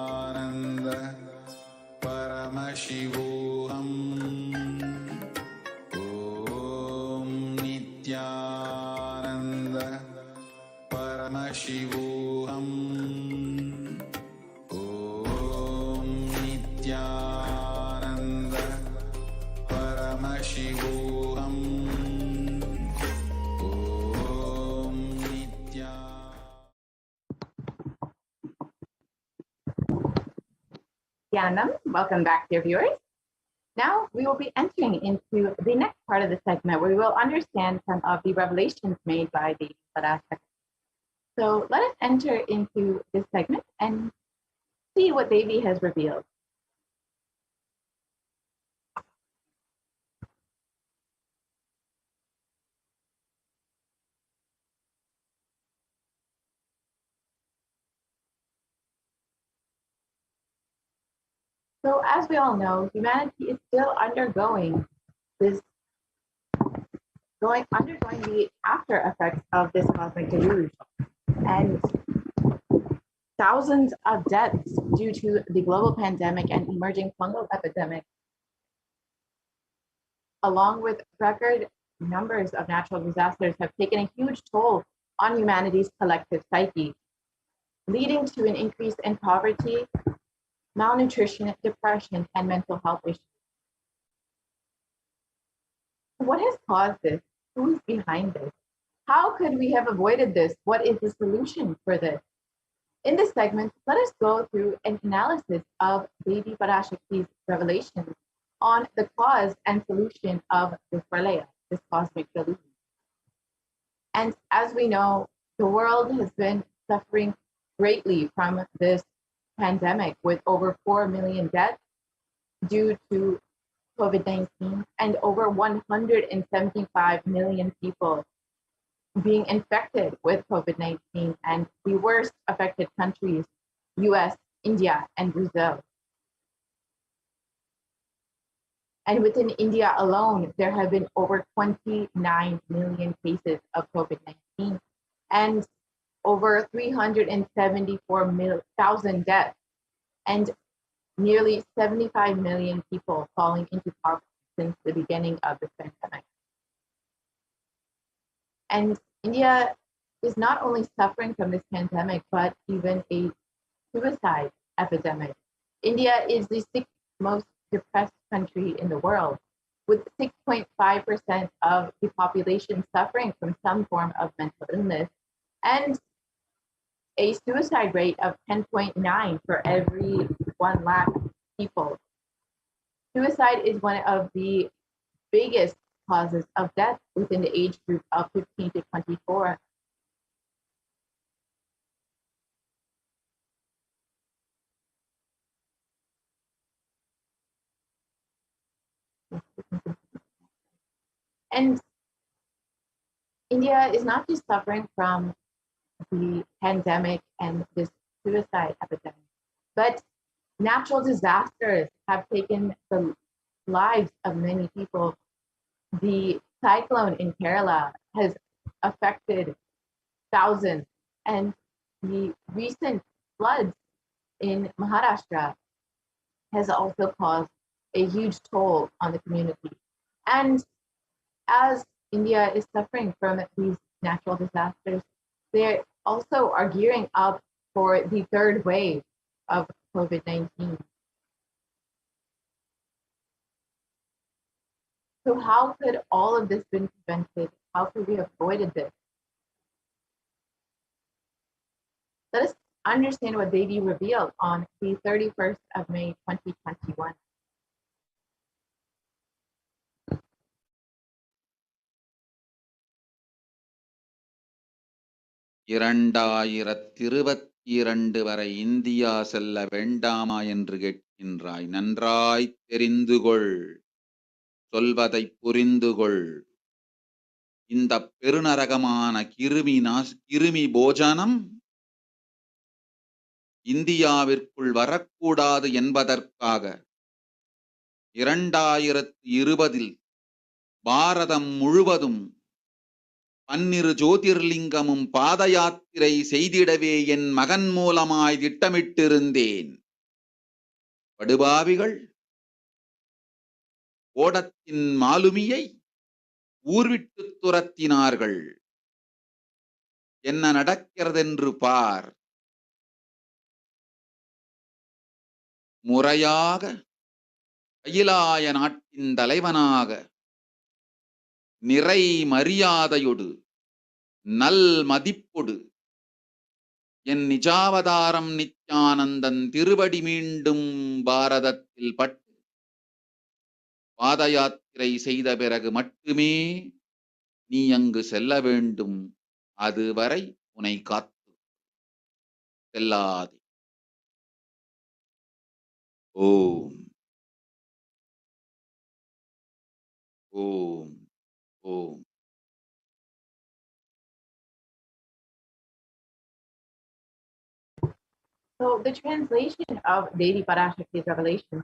Speaker 4: Paramashivoham. Om Nithyananda Paramashivoham. Om
Speaker 7: Nithyanandam, welcome back, dear viewers. Now we will be entering into the next part of the segment where we will understand some of the revelations made by the Parashakti. So let us enter into this segment and see what Devi has revealed. So as we all know, humanity is still undergoing the after effects of this cosmic deluge, and thousands of deaths due to the global pandemic and emerging fungal epidemic, along with record numbers of natural disasters, have taken a huge toll on humanity's collective psyche, leading to an increase in poverty, malnutrition, depression, and mental health issues. What has caused this? Who's behind this? How could we have avoided this? What is the solution for this? In this segment, let us go through an analysis of Devi Parashakti's revelations on the cause and solution of this pralaya, this cosmic deluge. And as we know, the world has been suffering greatly from this pandemic, with over 4 million deaths due to COVID-19 and over 175 million people being infected with COVID-19, and the worst affected countries, US, India, and Brazil. And within India alone, there have been over 29 million cases of COVID-19 and over 374,000 deaths, and nearly 75 million people falling into poverty since the beginning of this pandemic. And India is not only suffering from this pandemic, but even a suicide epidemic. India is the sixth most depressed country in the world, with 6.5% of the population suffering from some form of mental illness, and a suicide rate of 10.9 for every 1 lakh people. Suicide is one of the biggest causes of death within the age group of 15 to 24. And India is not just suffering from the pandemic and this suicide epidemic, but natural disasters have taken the lives of many people. The cyclone in Kerala has affected thousands, and the recent floods in Maharashtra has also caused a huge toll on the community. And as India is suffering from these natural disasters, they also are gearing up for the third wave of COVID-19. So how could all of this been prevented? How could we have avoided this? Let us understand what Devi revealed on the 31st of May, 2021.
Speaker 4: வரை India செல்ல வேண்டாமா என்று கேட்கின்றாய். நன்றாய் தெரிந்து கொள், சொல்வதை புரிந்து கொள். இந்த பெருநரகமான கிருமி போஜனம் இந்தியாவிற்குள் வரக்கூடாது என்பதற்காக 2020 பாரதம் முழுவதும் 12 ஜோதிர்லிங்கமும் பாத யாத்திரை செய்திடவே என் மகன் மூலமாய் திட்டமிட்டிருந்தேன். படுபாவிகள் ஓடத்தின் மாலுமியை ஊர்விட்டு துரத்தினார்கள். என்ன நடக்கிறதென்று பார். முறையாக அகிலாய நாட்டின் தலைவனாக நிறை மரியாதையொடு நல் மதிப்பொடு என் நிஜாவதாரம் நித்யானந்தன் திருவடி மீண்டும் பாரதத்தில் பட்டு பாத யாத்திரை செய்த பிறகு மட்டுமே நீ அங்கு செல்ல வேண்டும். அதுவரை உன்னை காத்து செல்லாதே. ஓம் ஓம் ஓம்.
Speaker 7: So the translation of Devi Parashakti's revelation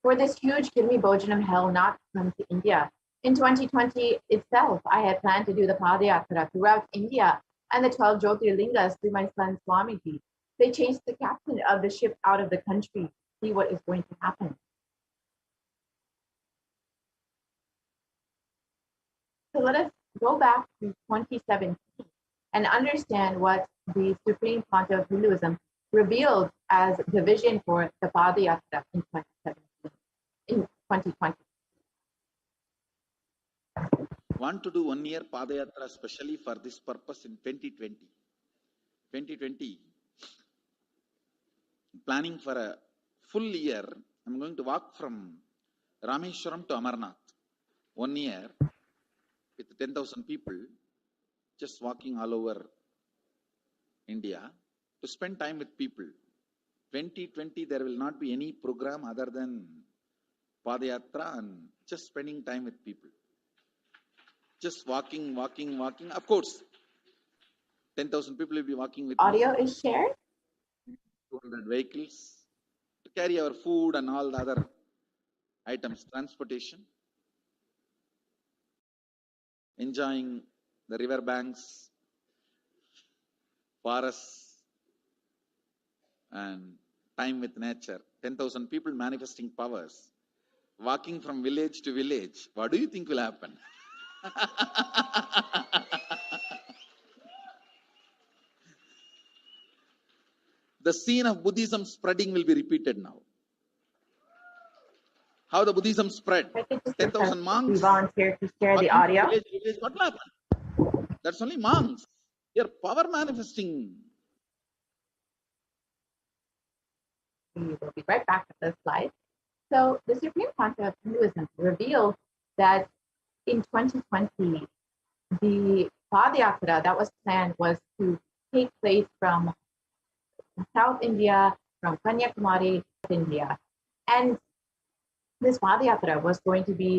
Speaker 7: for this huge Kirmi Bojanam hell not come to India. In 2020 itself, I had planned to do the Padayatra throughout India and the 12 Jyotirlingas through my son Swamiji. They chased the captain of the ship out of the country to see what is going to happen. So let us go back to 2017 and understand what the Supreme Pontiff of Hinduism revealed as the vision for the Padayatra in 2020.
Speaker 4: Want to do 1 year Padayatra specially for this purpose in 2020. 2020, planning for a full year. I'm going to walk from Rameshwaram to Amarnath. 1 year with 10,000 people, just walking all over India to spend time with people. 2020, there will not be any program other than Padayatra and just spending time with people. Just walking. Of course, 10,000 people will be walking with
Speaker 7: Audio
Speaker 4: me.
Speaker 7: is shared.
Speaker 4: 200 vehicles to carry our food and all the other items, transportation. Enjoying the river banks, forests, and time with nature. 10,000 people manifesting powers, walking from village to village. What do you think will happen? The scene of Buddhism spreading will be repeated now. How the Buddhism spread. 10,000 monks.
Speaker 7: We volunteered to share the audio.
Speaker 4: Village, what will happen? That's only monks. Your power manifesting.
Speaker 7: We will be right back at this slide. So the Supreme Pontiff of Hinduism revealed that in 2020, the Padayatra that was planned was to take place from South India, from Kanyakumari, India. And this Padayatra was going to be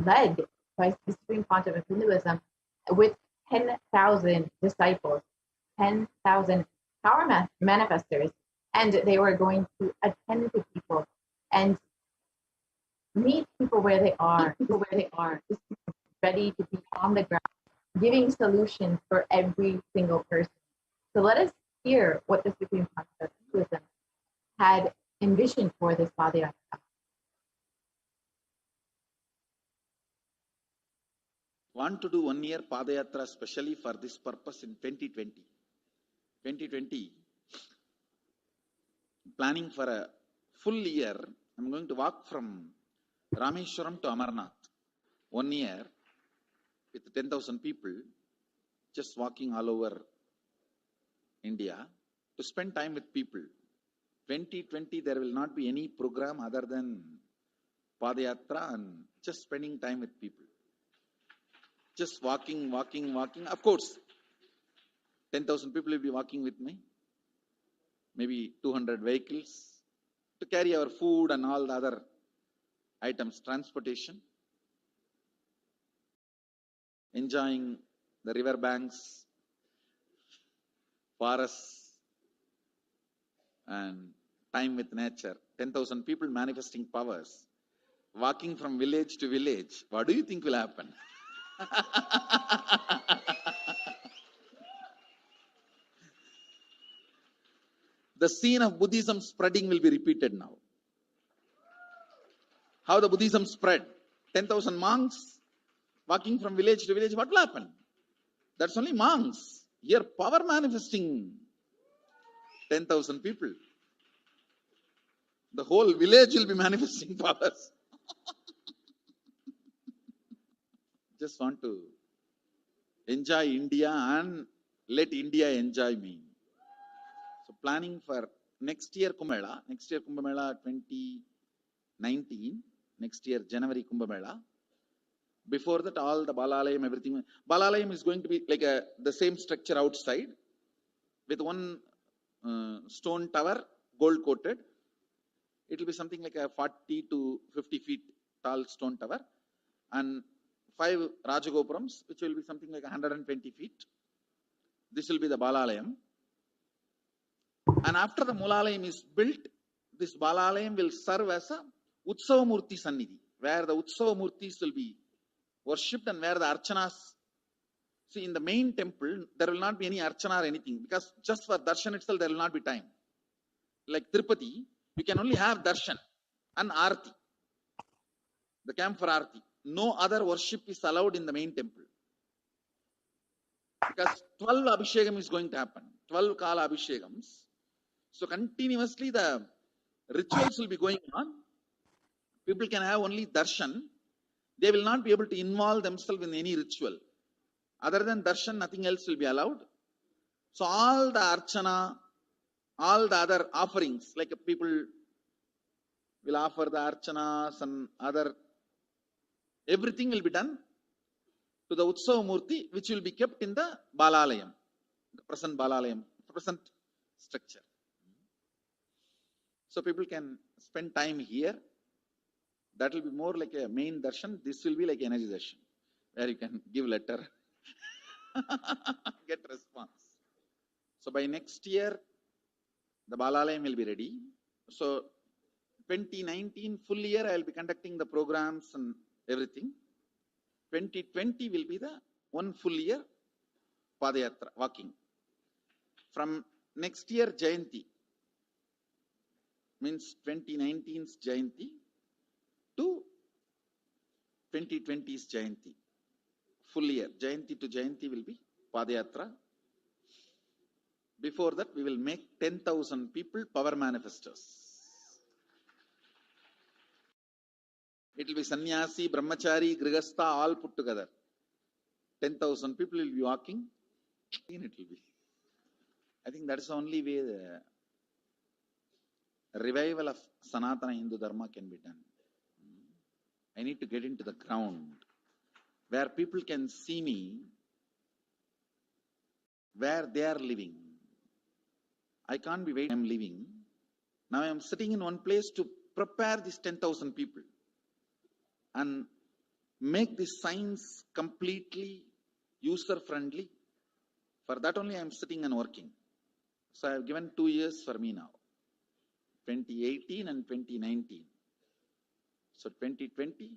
Speaker 7: led by the Supreme Pontiff of Hinduism with 10,000 disciples, 10,000 power manifestors, and they were going to attend to people and meet people where they are, ready to be on the ground, giving solutions for every single person. So let us hear what the Supreme Pontiff of Hinduism had envisioned for this Padayatra.
Speaker 4: Want to do 1 year Padayatra specially for this purpose in 2020. 2020, planning for a full year. I'm going to walk from Rameshwaram to Amarnath. 1 year with 10,000 people, just walking all over India to spend time with people. 2020, there will not be any program other than Padayatra and just spending time with people. Just walking. Of course, 10,000 people will be walking with me. Maybe 200 vehicles to carry our food and all the other items, transportation. Enjoying the river banks, forests, and time with nature. 10,000 people manifesting powers, walking from village to village. What do you think will happen? The scene of Buddhism spreading will be repeated now. How the Buddhism spread. 10,000 monks walking from village to village. What will happen? That's only monks. Here, power manifesting 10,000 people. The whole village will be manifesting powers. Just want to enjoy India and let India enjoy me. So planning for next year Kumbh Mela, 2019, next year January Kumbh Mela. Before that, all the Balalayam, everything. Balalayam is going to be like the same structure outside with one stone tower, gold coated. It will be something like a 40 to 50 feet tall stone tower, and 5 Rajagopurams, which will be something like 120 feet. This will be the Balalayam. And after the Mulalayam is built, this Balalayam will serve as a Utsava Murti Sannidhi, where the Utsava Murtis will be worshipped and where the Archanas. See, in the main temple, there will not be any Archana or anything, because just for Darshan itself, there will not be time. Like Tirupati, you can only have Darshan and Arati, the camp for Arati. No other worship is allowed in the main temple. Because 12 Abhishekam is going to happen, 12 Kala Abhishekams. So continuously the rituals will be going on. People can have only Darshan. They will not be able to involve themselves in any ritual. Other than Darshan, nothing else will be allowed. So all the Archana, all the other offerings, like people will offer the Archanas and other, everything will be done to the Utsava Murti, which will be kept in the Balalayam, the present Balalayam, present structure. So people can spend time here. That will be more like a main darshan. This will be like energy darshan, where you can give letter, get response. So by next year, the Balalayam will be ready. So 2019 full year, I will be conducting the programs and everything. 2020 will be the one full year Padayatra, walking. From next year, Jayanti, means 2019's Jayanti to 2020's Jayanti. Full year, Jayanti to Jayanti will be Padayatra. Before that, we will make 10,000 people power manifestors. It will be sannyasi, brahmachari, grihastha, all put together. 10,000 people will be walking. It will be. I think that is the only way the revival of Sanatana Hindu Dharma can be done. I need to get into the ground where people can see me, where they are living. I can't be waiting, I am living. Now I am sitting in one place to prepare these 10,000 people and make this science completely user-friendly. For that only I am sitting and working. So I have given 2 years for me now, 2018 and 2019. So 2020,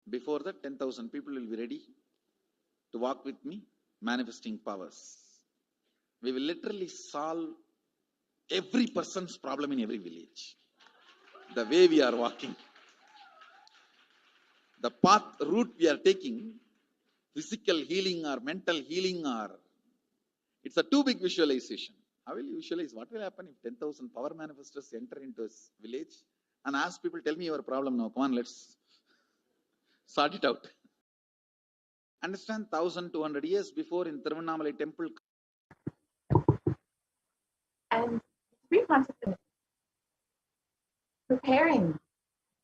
Speaker 4: before that 10,000 people will be ready to walk with me, manifesting powers. We will literally solve every person's problem in every village. The way we are walking, the path, route we are taking, physical healing or mental healing, or it's a too big visualization. How will you visualize? What will happen if 10,000 power manifestors enter into a village and ask people, tell me your problem now, come on, let's sort it out. Understand, 1,200 years before in Tiruvannamalai temple.
Speaker 7: And three concepts of preparing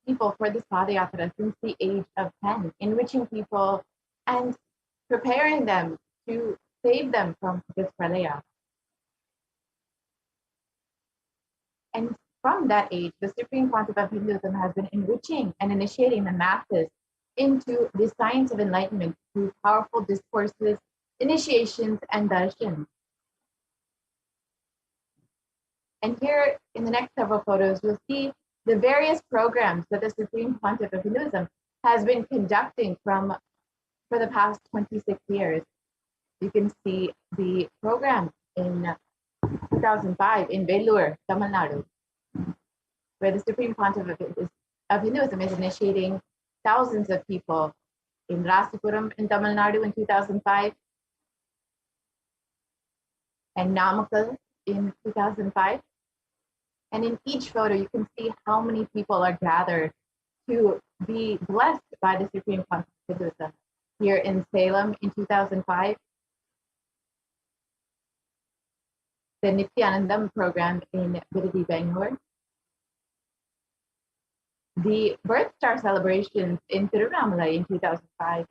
Speaker 7: people for this Padayatra since the age of 10, enriching people and preparing them to save them from this pralaya. And from that age, the supreme concept of Hinduism has been enriching and initiating the masses into the science of enlightenment through powerful discourses, initiations, and darshans. And here in the next several photos, you'll see the various programs that the Supreme Pontiff of Hinduism has been conducting for the past 26 years. You can see the program in 2005 in Vellore, Tamil Nadu, where the Supreme Pontiff of Hinduism is initiating thousands of people in Rasipuram in Tamil Nadu in 2005, and Namakkal in 2005. And in each photo, you can see how many people are gathered to be blessed by the Supreme Consciousness of Hinduism. Here in Salem in 2005, the Nithyananda program in Vidadi, Bangalore, the Birth Star celebrations in Tiruvannamalai in 2005,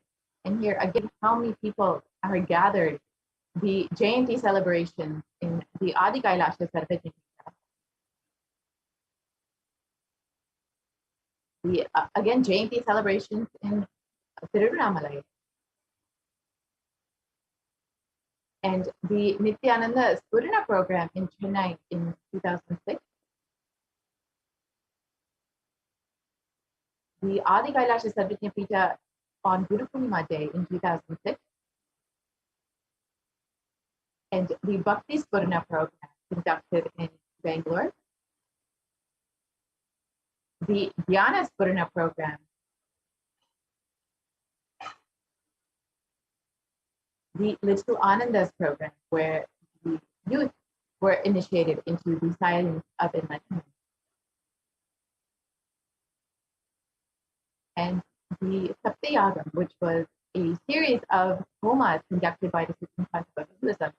Speaker 7: and here again, how many people are gathered, the Jayanti celebrations in the Adi Kailasha Sarvajnika, the again Jayanti celebrations in Tiruvannamalai, and the Nithyananda Spurana program in Chennai in 2006, the Adi Kailasha Sarvajnika on Guru Purnima Day in 2006, and the Bhakti Spurana program conducted in Bangalore, the Dhyana Spurana program, the Little Anandas program, where the youth were initiated into the science of enlightenment, and the Saptayagam, which was a series of homas conducted by the Supreme Pontiff of Hinduism,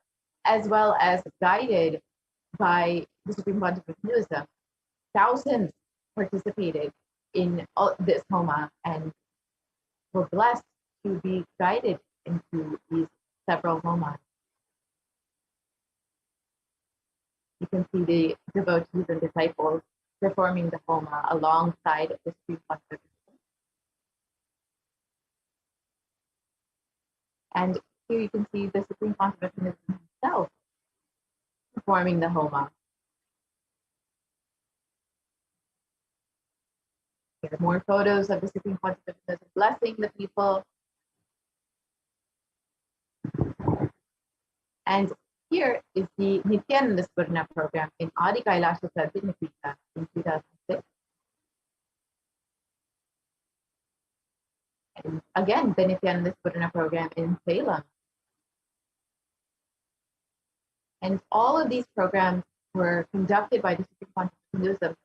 Speaker 7: as well as guided by the Supreme Pontiff of Hinduism. Thousands participated in this homa and were blessed to be guided into these several homas. You can see the devotees and disciples performing the homa alongside the Supreme Pontiff of Hinduism. And here you can see the Supreme Pontiff of Hinduism himself performing the homa. There are more photos of the Supreme Pontiff of Hinduism blessing the people. And here is the Nithyananda Spurana program in Adi Kailasha Sarvajnika in 2006. And again, the Nithyananda Spurana program in Salem. And all of these programs were conducted by the Supreme Pontiff of Hinduism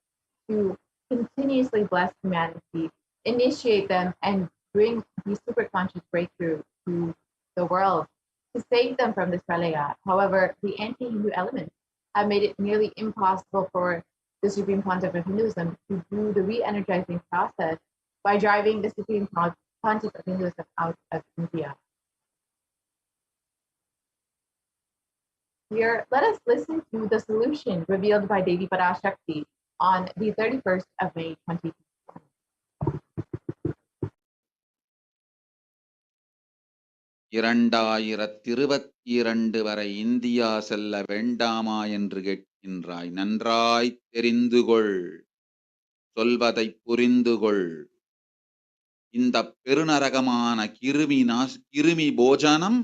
Speaker 7: to continuously bless humanity, initiate them, and bring the superconscious breakthrough to the world to save them from this pralaya. However, the anti-Hindu elements have made it nearly impossible for the Supreme Pontiff of Hinduism to do the re-energizing process by driving the Supreme Pontiff of Hinduism out of India. Here, let us listen to the solution revealed by Devi Parashakti on the 31st of May 2020.
Speaker 4: இரண்டாயிரத்திருபத்திரண்டு வரை India செல்ல வேண்டாமா என்று கேட்கின்றாய். நன்றாய் தெரிந்துகொள், சொல்வதை புரிந்துகொள். இந்த பெருநரகமான கிருமி போஜனம்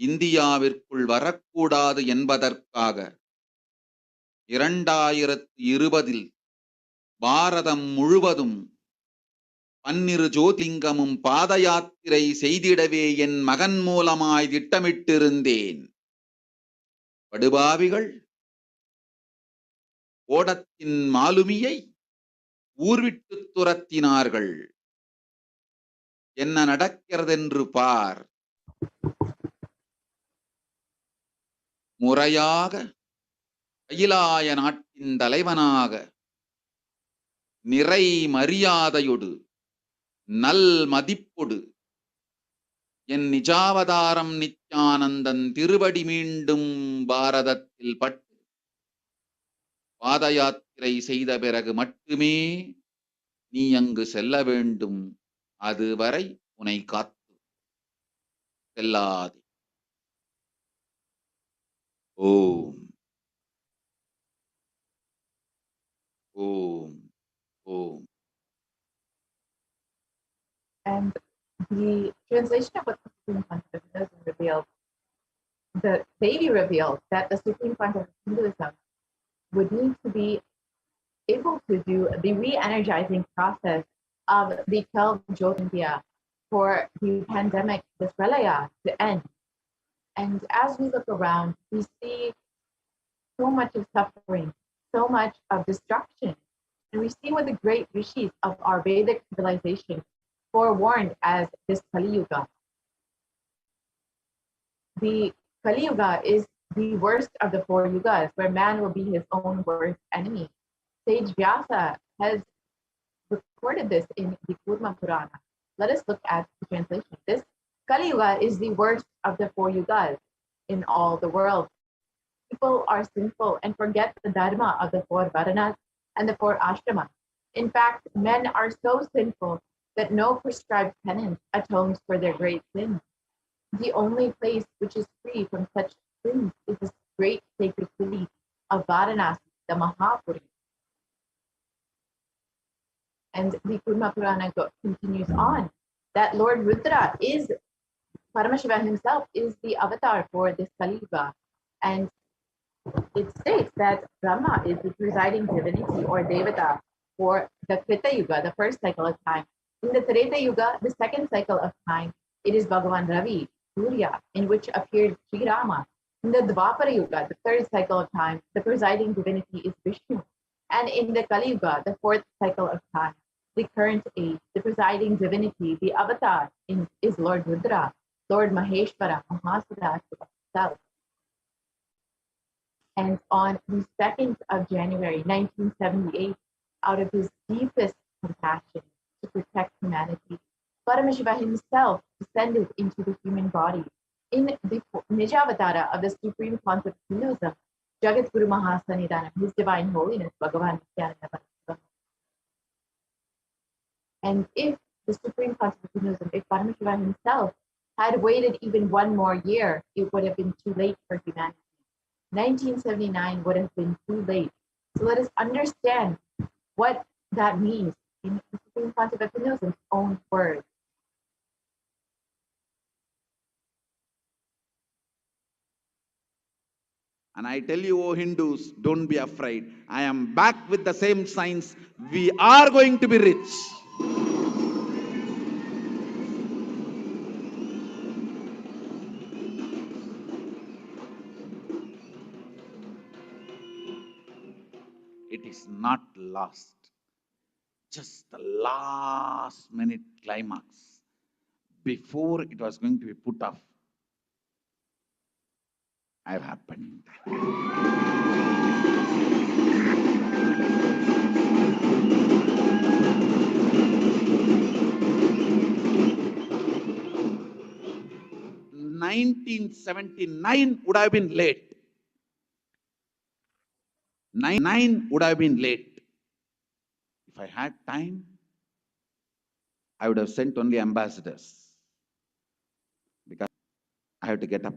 Speaker 4: இந்தியாவிற்குள் வரக்கூடாது என்பதற்காக 2020 பாரதம் முழுவதும் 12 ஜோதிலிங்கமும் பாத யாத்திரை செய்திடவே என் மகன் மூலமாய் திட்டமிட்டிருந்தேன். படுபாவிகள் ஓடத்தின் மாலுமியை ஊர்விட்டு துரத்தினார்கள். என்ன நடக்கிறதென்று பார். முறையாக கைலாய நாட்டின் தலைவனாக நிறை மரியாதையொடு நல் மதிப்பொடு என் நிஜாவதாரம் நித்யானந்தன் திருவடி மீண்டும் பாரதத்தில் பட்டு பாத யாத்திரை செய்த பிறகு மட்டுமே நீ அங்கு செல்ல வேண்டும். அதுவரை உன்னை காத்து செல்லாதே. ஓம் ஓம் ஓம்.
Speaker 7: And the translation of what the Supreme Pontiff of Hinduism revealed, the Devi revealed that the Supreme Pontiff of Hinduism would need to be able to do the re-energizing process of the 12 Jyotirlinga for the pandemic, this pralaya, to end. And as we look around, we see so much of suffering, so much of destruction. And we see what the great rishis of our Vedic civilization forewarned as this Kali Yuga. The Kali Yuga is the worst of the four yugas, where man will be his own worst enemy. Sage Vyasa has recorded this in the Kurma Purana. Let us look at the translation. This Kali Yuga is the worst of the four yugas in all the world. People are sinful and forget the dharma of the four varanas and the four ashramas. In fact, men are so sinful that no prescribed penance atones for their great sins. The only place which is free from such sins is this great sacred city of Varanasi, the Mahapuri. And the Kurma Purana continues on that Lord Rudra is, Paramashiva himself is the avatar for this Kali Yuga. And it states that Brahma is the presiding divinity or Devata for the Krita Yuga, the first cycle of time. In the Treta Yuga, the second cycle of time, it is Bhagavan Ravi, Surya, in which appeared Sri Rama. In the Dvapara Yuga, the third cycle of time, the presiding divinity is Vishnu. And in the Kali Yuga, the fourth cycle of time, the current age, the presiding divinity, the avatar is Lord Rudra, Lord Maheshwara, Mahasada himself. And on the 2nd of January, 1978, out of his deepest compassion to protect humanity, Paramashiva himself descended into the human body in the Nijavatara of the supreme concept of Hinduism, Jagat Guru Mahasanidanam, His Divine Holiness, Bhagavan Nithyananda Paramashivam. And if the supreme concept of Hinduism, if Paramashiva himself had waited even one more year, it would have been too late for humanity. 1979 would have been too late. So let us understand what that means in the supreme concept of Hinduism's own words.
Speaker 4: And I tell you, O Hindus, don't be afraid. I am back with the same signs. We are going to be rich. It is not lost. Just the last minute climax. Before it was going to be put off, have happened. (1979) would have been late. 9 would have been late. If I had time, I would have sent only ambassadors, because I have to get up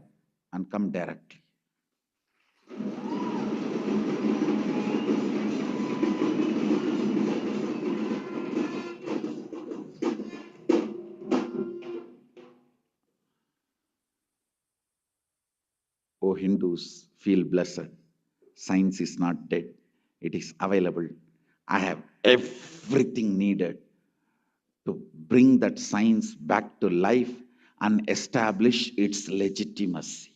Speaker 4: and come directly. O Hindus, feel blessed. Science is not dead. It is available. I have everything needed to bring that science back to life and establish its legitimacy.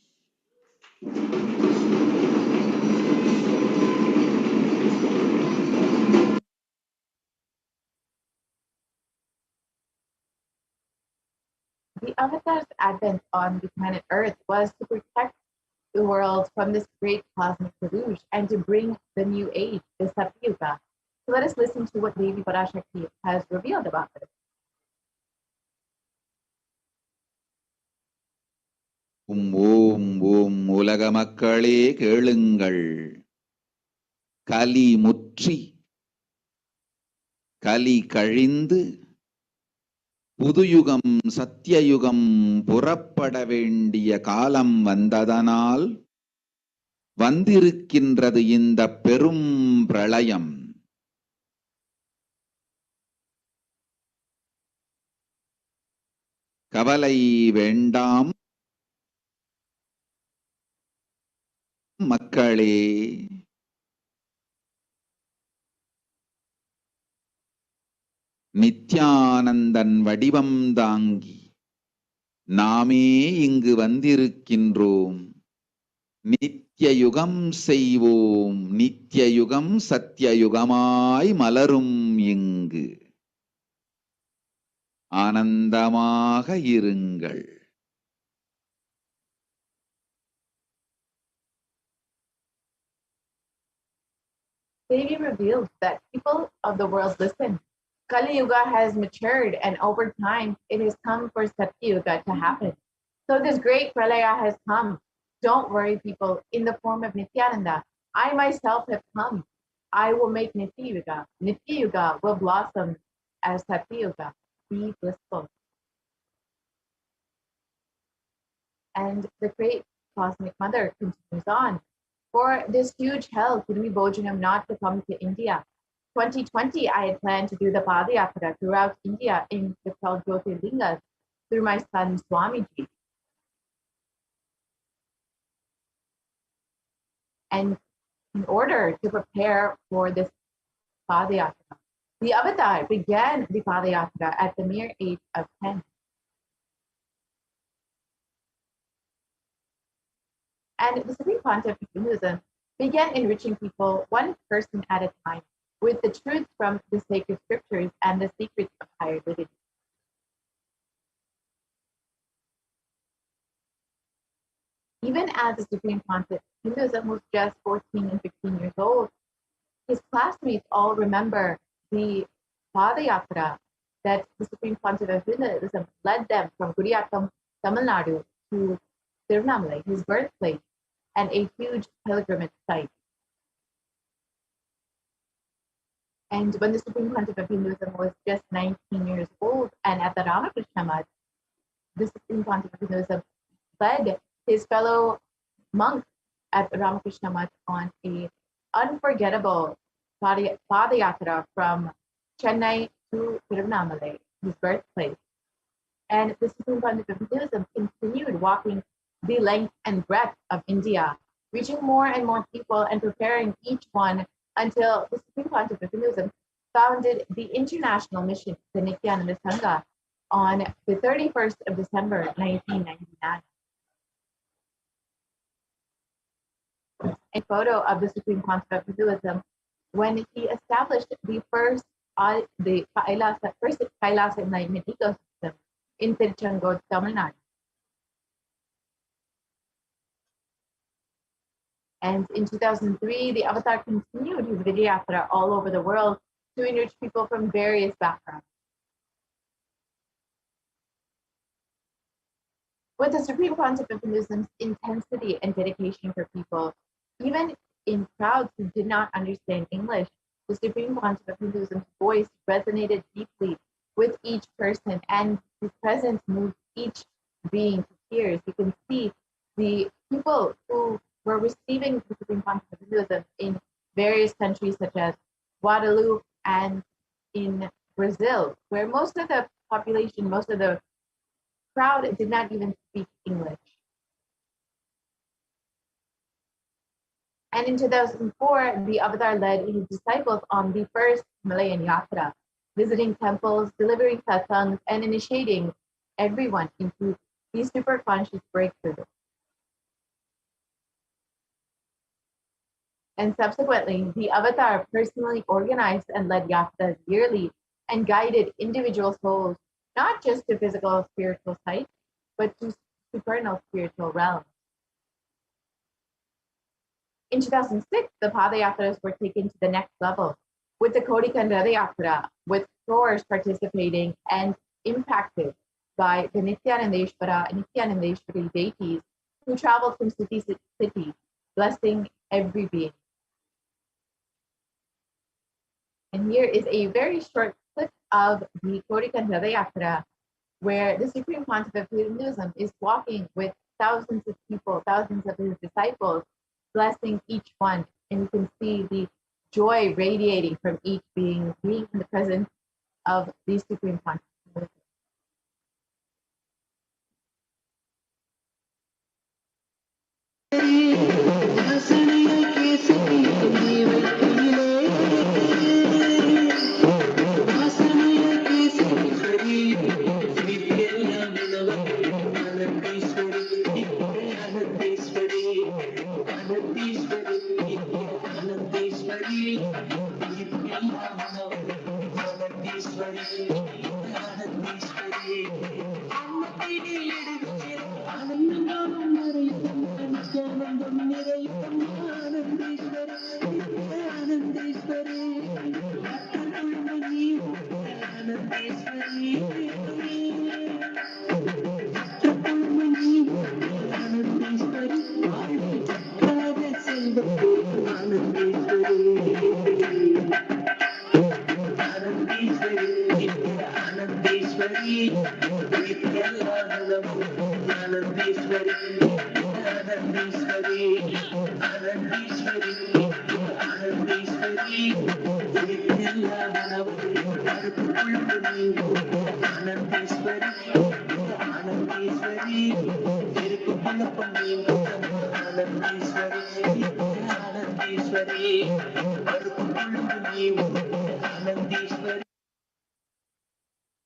Speaker 7: The Avatar's advent on the planet Earth was to protect the world from this great cosmic deluge and to bring the new age, the Satyuga. So let us listen to what Devi Parashakti has revealed about this.
Speaker 4: ஓம் உலக மக்களே கேளுங்கள். கலி முற்றி கலி கழிந்து புதுயுகம் சத்தியயுகம் புறப்பட வேண்டிய காலம் வந்ததனால் வந்திருக்கின்றது இந்த பெரும் பிரளயம். கவலை வேண்டாம் மக்களே. நித்யானந்தன் வடிவம் தாங்கி நாமே இங்கு வந்திருக்கின்றோம். நித்திய யுகம் செய்வோம், நித்திய யுகம் சத்தியயுகமாய் மலரும் இங்கு. ஆனந்தமாக இருங்கள்.
Speaker 7: Devi reveals that people of the world listen. Kali Yuga has matured, and over time it has come for Satya Yuga to happen. So this great pralaya has come. Don't worry, people, in the form of Nithyananda. I myself have come. I will make Nitya Yuga. Nitya Yuga will blossom as Satya Yuga. Be blissful. And the great cosmic mother continues on. For this huge hell, Kudumi Bojanam not to come to India. 2020, I had planned to do the Padayatra throughout India in the 12 Jyotirlingas through my son Swamiji. And in order to prepare for this Padayatra, the avatar began the Padayatra at the mere age of 10. And the Supreme Pontiff of Hinduism began enriching people one person at a time with the truth from the sacred scriptures and the secrets of higher living. Even as the Supreme Pontiff, Hinduism was just 14 and 15 years old. His classmates all remember the Padayatra that the Supreme Pontiff of Hinduism led them from Guriyatam, Tamil Nadu to Tirunamalai, his birthplace, and a huge pilgrimage site. And when the Supreme Pontiff of Hinduism was just 19 years old and at the Ramakrishna Math, the Supreme Pontiff of Hinduism led his fellow monks at Ramakrishna Math on a unforgettable Padayatra from Chennai to Tirunamalai, his birthplace. And the Supreme Pontiff of Hinduism continued walking the length and breadth of India, reaching more and more people and preparing each one until the Supreme Pontiff of Hinduism founded the international mission, the Nithyananda Sangha, on the 31st of December, 1999. A photo of the Supreme Pontiff of Hinduism when he established the first Kailasa enlightenment ecosystem in Tiruchengood, Tamil Nadu. And in 2003, the Avatar continued his Vijayatra all over the world to enrich people from various backgrounds. With the Supreme Pontiff of Hinduism's intensity and dedication for people, even in crowds who did not understand English, the Supreme Pontiff of Hinduism's voice resonated deeply with each person, and his presence moved each being to tears. You can see the people who were receiving the Supreme Pontiff of Hinduism in various countries such as Guadeloupe and in Brazil, where most of the population, most of the crowd did not even speak English. And in 2004, the Avatar led his disciples on the first Malayan Yatra, visiting temples, delivering satsangs, and initiating everyone into the superconscious breakthrough. And subsequently, the Avatar personally organized and led yatras yearly and guided individual souls, not just to physical spiritual sites, but to supernal spiritual realms. In 2006, the Padayatras were taken to the next level, with the Kodikanda Yatra, with tours participating and impacted by the Nithyanandeshwara and Nithyanandeshwari deities who traveled from city to city, blessing every being. And here is a very short clip of the Kodikanda Yatra, where the Supreme Pontiff of Hinduism is walking with thousands of people, thousands of his disciples, blessing each one. And you can see the joy radiating from each being in the presence of the Supreme Pontiff of Hinduism.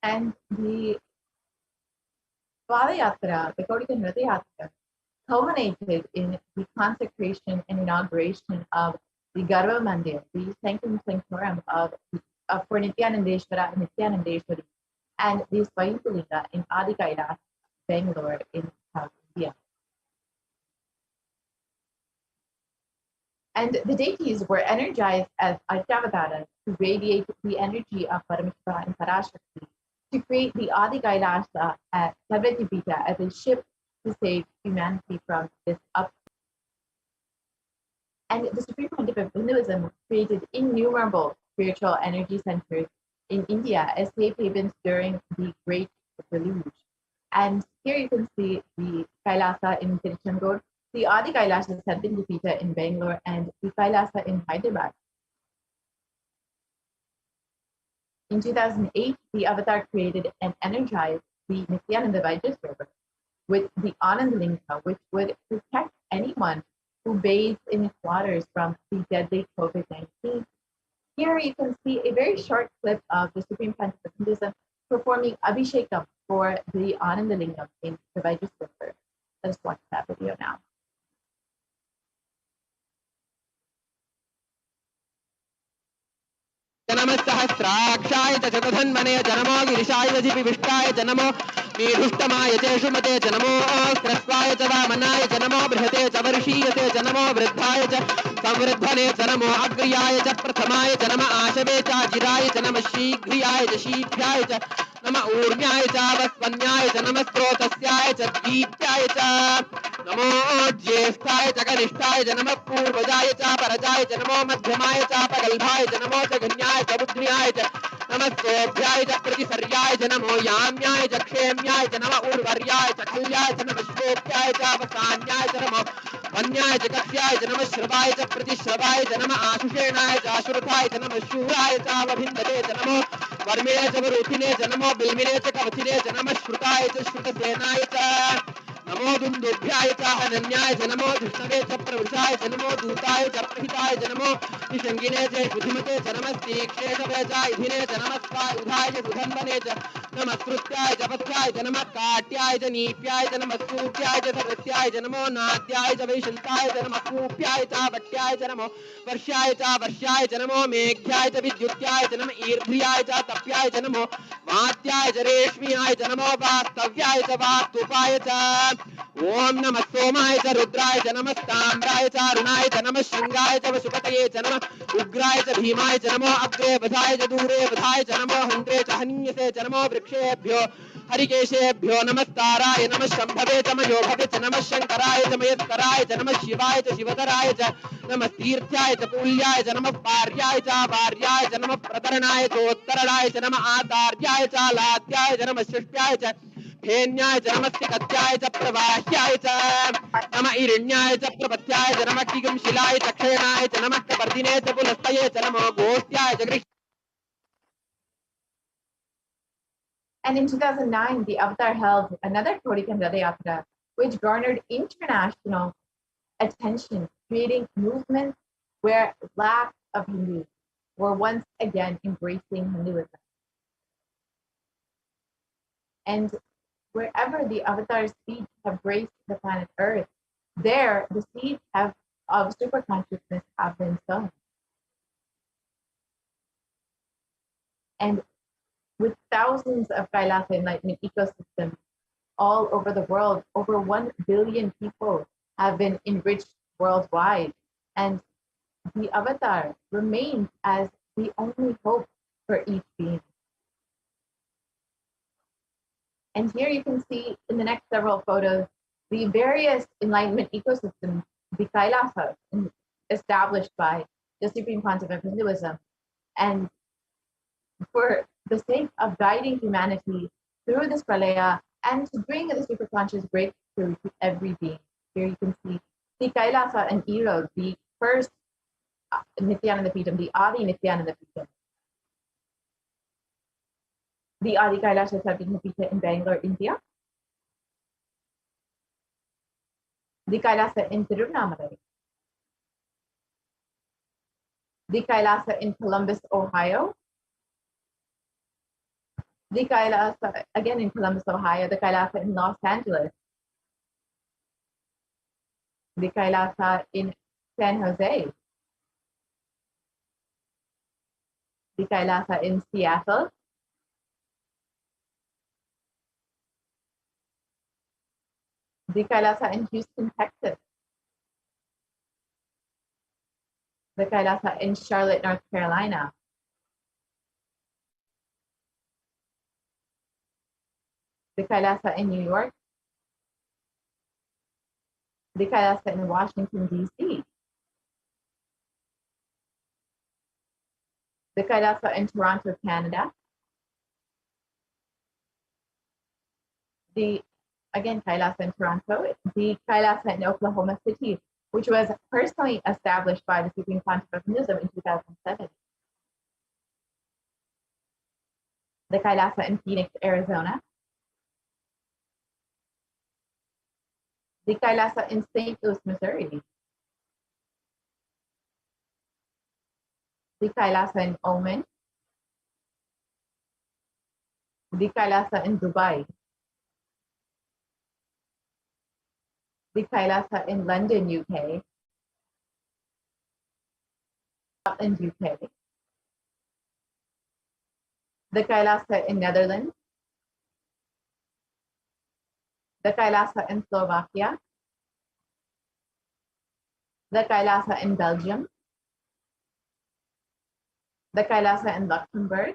Speaker 7: And the Padayatra, the Gauriya Nithyananda, culminated in the consecration and inauguration of the Garva Mandir, the sanctum sanctorum for Nithyanandeshwara and Nithyanandeshwari, and the Swayambhulinga in Adi Kailash, Bangalore in South India. And the deities were energized as Adhyavataras to radiate the energy of Paramashiva and Parashakti to create the Adi Kailasa at Sarvatipita as a ship to save humanity from this up. And the Supreme Pontiff of Hinduism created innumerable spiritual energy centers in India as safe havens during the Great Deluge. And here you can see the Kailasa in Tiruchendur, the Adi Kailasa Sarvatipita in Bangalore, and the Kailasa in Hyderabad. In 2008, the Avatar created and energized the Nithyananda Vaidya with the Anandalinga, which would protect anyone who bathes in its waters from the deadly COVID-19. Here you can see a very short clip of the Supreme Pontiff of Hinduism performing Abhishekam for the Anandalingam in the Vaidya River. Let's watch that video now.
Speaker 8: जनमस्सहस्राक्षाय च शतधन्वने जनमो गिरिशाय विष्टाय जनमो मीढुष्टमाय च शुमते जनमो क्रस्वाय च वामनाय जनमो बृहते च वर्षीयते जनमो वृद्धाय च संवृद्धने जनमो अग्र्याय च प्रथमाय जनम आशवे च जिराय जनम शीघ्रियाय च शीघ्राय च नम ऊर्ण्याय च वस्वन्याय च नम स्रोतस्याय च दीप्याय च नमो ज्येष्ठाय च कनिष्ठाय च नमः पूर्वजाय च परजाय च नमो मध्यमाय च पगल्भाय च नमो च गण्याय च बुद्ध्याय च नमः सोभ्याय च प्रतिसर्याय च नमो याम्याय च क्षेम्याय च नमः उर्वर्याय च खल्याय च नमः श्रोप्याय च वसान्याय च नमो वन्याय च कक्ष्याय च नमः श्रवाय च प्रतिश्रवाय च नमः आशुषेणाय च आशुरथाय च नमः शूराय च अवभिन्दते च नमो वर्मिणे च वरुथिने च नमो बिल्मिने च कवथिने च नमः श्रुताय च श्रुतसेनाय च नमो दुन्दुभ्याय च हनन्याय च नमो धृष्णवे च प्रवृषाय च नमो दूताय च प्रहिताय च नमो निषङ्गिने च बुद्धिमते च नमस्तीक्षेषवे च इधिने च नमस्वायुधाय च सुधन्वने च नमस्कृत्याय च पथ्याय च नमः काट्याय च नीप्याय च नमः सूप्याय च सर्वस्याय च नमो नाद्याय च वैशन्ताय च नमः कूप्याय च वट्याय च नमो वर्ष्याय च नमो मेघ्याय च विद्युत्याय च नमः ईर्ध्याय च तप्याय च नमो वात्याय च रेश्म्याय च नमो वास्तव्याय च वास्तुपाय च ओम नमः सोमाय च रुद्राय च नमः ताम्राय च अरुणाय च नमः शृंगाय च वशुपतये च नमः उग्राय च भीमाय च नमो अग्रे वधाय च दूरे वधाय च नमो हन्त्रे च हन्यसे च नमो वृक्षेभ्यो हरिकेशेभ्यो नमस्ताराय नमः शम्भवे च मयोभवे च नमः शङ्कराय च मयस्कराय च नमः शिवाय च शिवतराय च नमः तीर्थ्याय च पूल्याय च नमः पार्याय च वार्याय च नमः प्रतरणाय च उत्तरणाय च नमः आतार्याय च लात्याय च नमः शिष्याय च फेन्याय च नमस्य कत्याय च प्रवाह्याय च नमः इरण्याय च प्रपत्याय च नमः किगंशिलाय च क्षेणाय च नमः कपर्दिने च पुलस्तये च नमो गोष्ट्याय च
Speaker 7: And in 2009, the Avatar held another Kodikam Yatra, which garnered international attention, creating movements where lakhs of Hindus were once again embracing Hinduism. And wherever the Avatar's feet have graced the planet Earth, there the seeds of super consciousness have been sown. And with thousands of Kailasa enlightenment ecosystems all over the world, over 1 billion people have been enriched worldwide, and the avatar remains as the only hope for each being. And here you can see in the next several photos the various enlightenment ecosystems, the Kailasa, established by the Supreme Pontiff of Hinduism, and for the sake of guiding humanity through this pralaya and to bring the superconscious breakthrough to every being. Here you can see the Kailasa and Erode, the first Nithyananda Peetham, the Adi Nithyananda Peetham. The Adi Kailasa Sadhguru Peetham in Bangalore, India. The Kailasa in Tiruvannamalai. The Kailasa in Columbus, Ohio. The Kailasa, again in Columbus, Ohio, the Kailasa in Los Angeles. The Kailasa in San Jose. The Kailasa in Seattle. The Kailasa in Houston, Texas. The Kailasa in Charlotte, North Carolina. The Kailasa in New York. The Kailasa in Washington, D.C. The Kailasa in Toronto, Canada. The, again, Kailasa in Toronto. The Kailasa in Oklahoma City, which was personally established by the Supreme Pontiff of Hinduism in 2007. The Kailasa in Phoenix, Arizona. The Kailasa in St. Louis, Missouri. The Kailasa in Oman. The Kailasa in Dubai. The Kailasa in London, UK. Scotland, UK. The Kailasa in Netherlands. The Kailasa in Slovakia. The Kailasa in Belgium. The Kailasa in Luxembourg.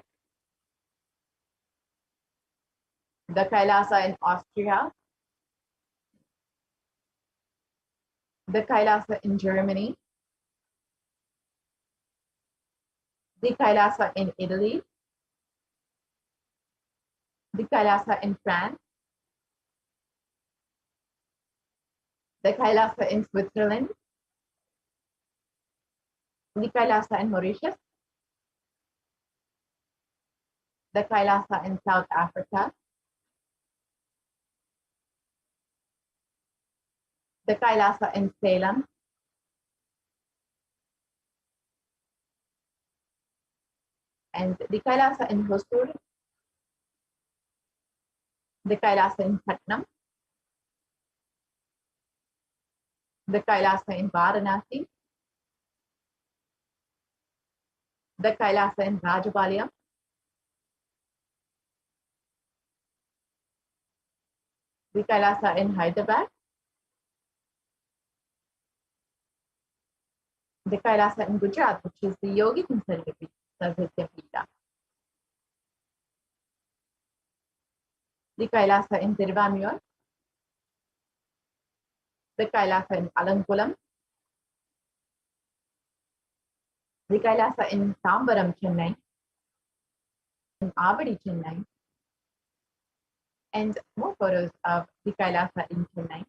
Speaker 7: The Kailasa in Austria. The Kailasa in Germany. The Kailasa in Italy. The Kailasa in France. The Kailasa in Switzerland. The Kailasa in Mauritius. The Kailasa in South Africa. The Kailasa in Salem. And the Kailasa in Hosur. The Kailasa in Patnam. The Kailasa in Varanasi. The Kailasa in Rajapalayam. The Kailasa in Hyderabad. The Kailasa in Gujarat, which is the Yogi Conservative Vidyapita. The Kailasa in Tiruvamur. The Kailasa in Alankulam. The Kailasa in Tambaram, Chennai. In Avadi, Chennai. And more photos of the Kailasa in Chennai.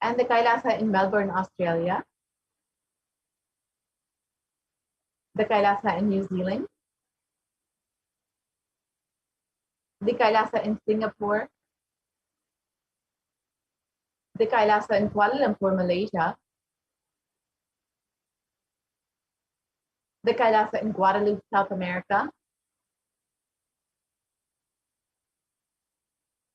Speaker 7: And the Kailasa in Melbourne, Australia. The Kailasa in New Zealand. The Kailasa in Singapore. The Kailasa in Kuala Lumpur, Malaysia. The Kailasa in Guadeloupe, South America.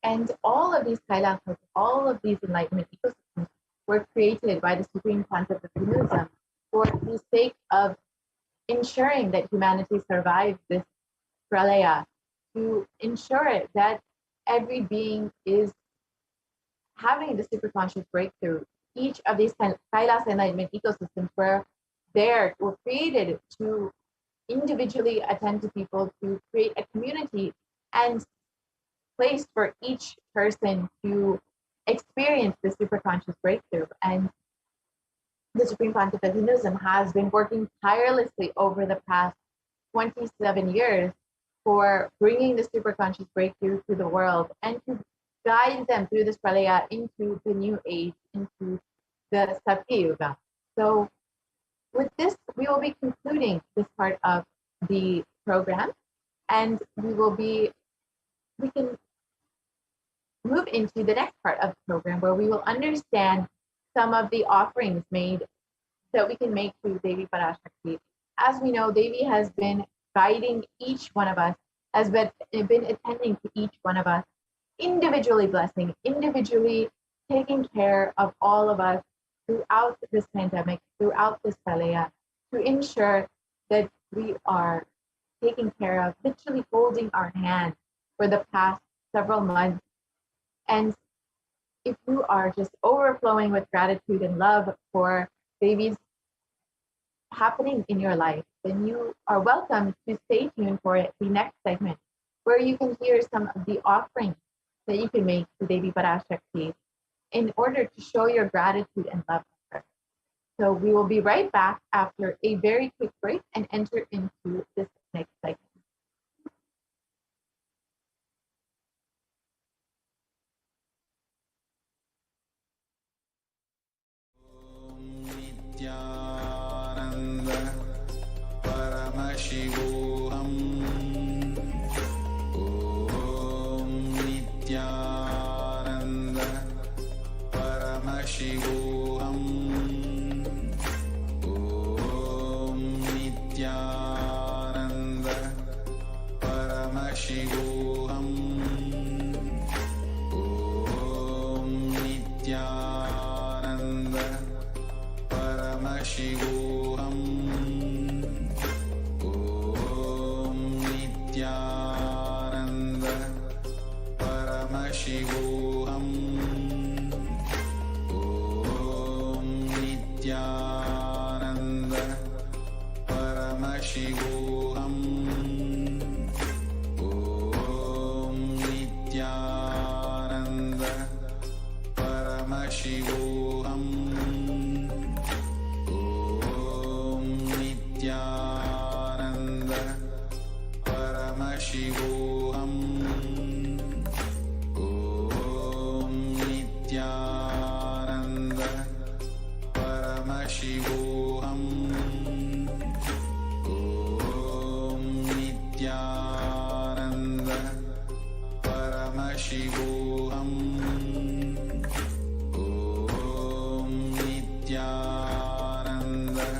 Speaker 7: And all of these Kailasas, all of these enlightenment ecosystems were created by the Supreme Pontiff of Hinduism for the sake of ensuring that humanity survives this pralaya, to ensure that every being is having the superconscious breakthrough, each of these Kailas enlightenment ecosystems were created to individually attend to people, to create a community and place for each person to experience the superconscious breakthrough. And the Supreme Pontificate of Hinduism has been working tirelessly over the past 27 years for bringing the superconscious breakthrough to the world and to guide them through this pralaya into the new age, into the Satya Yuga. So with this, we will be concluding this part of the program, and we can move into the next part of the program where we will understand some of the offerings that we can make to Devi Parashakti. As we know, Devi has been guiding each one of us, has been attending to each one of us, individually blessing, individually taking care of all of us throughout this pandemic, throughout this pralaya, to ensure that we are taken care of, literally holding our hand for the past several months. And if you are just overflowing with gratitude and love for Devi's happening in your life, then you are welcome to stay tuned for the next segment, where you can hear some of the offerings that you can make to Devi Parashakti in order to show your gratitude and love for her. So we will be right back after a very quick break and enter into this next segment.
Speaker 4: Nithyananda Paramashivoham. Om Nithyananda Paramashivoham. Om Nithyananda Paramashivoham. Om Nithyananda Paramashivoham. Om Nithyananda Paramashivoham. Om Nithyananda Paramashivoham. Om Nithyananda Paramashivoham. Om Nithyananda Paramashivoham. Om Nithyananda Paramashivoham. Om Nithyananda Paramashivoham. Om Nithyananda Paramashivoham. Om Nithyananda Paramashivoham. Om Nithyananda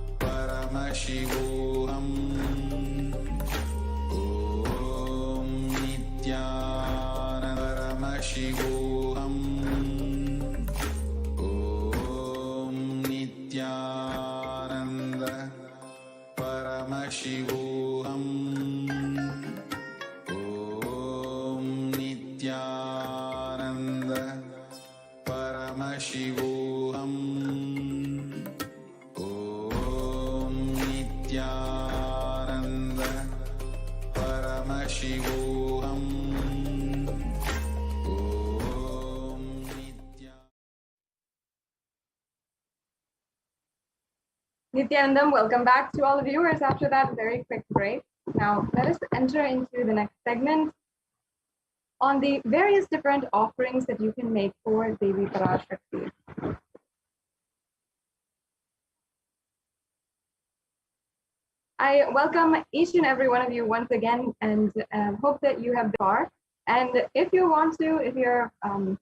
Speaker 4: Paramashivoham. Om Nithyananda Paramashivoham. Om Nithyananda Paramashivoham. Om Nithyananda Paramashivoham. Om Nithyananda Paramashivoham. Om
Speaker 1: Nithyanandam, welcome back to all the viewers after that very quick break. Now, let us enter into the next segment on the various different offerings that you can make for Devi Parashakti. I welcome each and every one of you once again, and hope that you have been far. And if you want to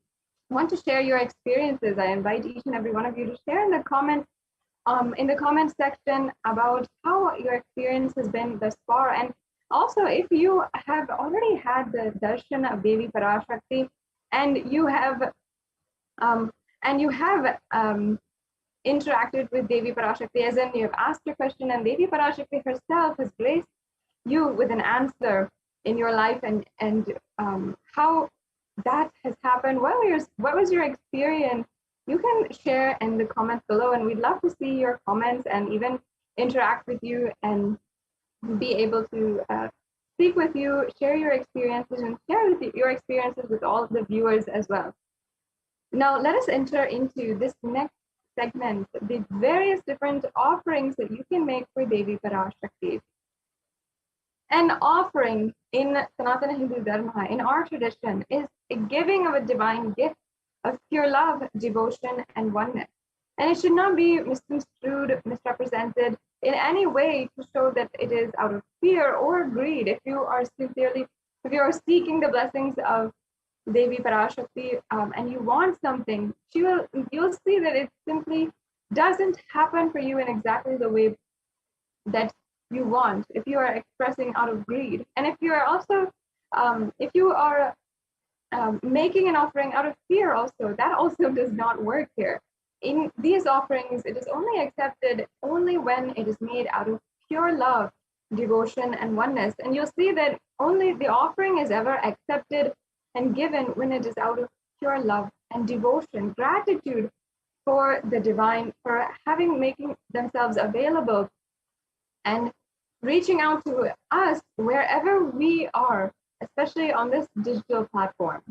Speaker 1: share your experiences, I invite each and every one of you to share in the comments section about how your experience has been thus far. And Also, if you have already had the darshan of Devi Parashakti and you have interacted with Devi Parashakti, as in you've asked a question and Devi Parashakti herself has graced you with an answer in your life, and how that has happened. What was your experience? You can share in the comments below, and we'd love to see your comments and even interact with you and be able to speak with you, share your experiences, and share your experiences with all the viewers as well. Now, let us enter into this next segment, the various different offerings that you can make for Devi Parashakti. An offering in Sanatana Hindu Dharma, in our tradition, is a giving of a divine gift of pure love, devotion, and oneness. And it should not be misconstrued, misrepresented in any way to show that it is out of fear or greed. If you are seeking the blessings of Devi Parashakti and you want something, you'll see that it simply doesn't happen for you in exactly the way that you want if you are expressing out of greed. And if you are also making an offering out of fear, also, that also does not work here. In these offerings, it is only accepted only when it is made out of pure love, devotion, and oneness. And you'll see that only the offering is ever accepted and given when it is out of pure love and devotion, gratitude for the divine, for making themselves available and reaching out to us wherever we are, especially on this digital platform.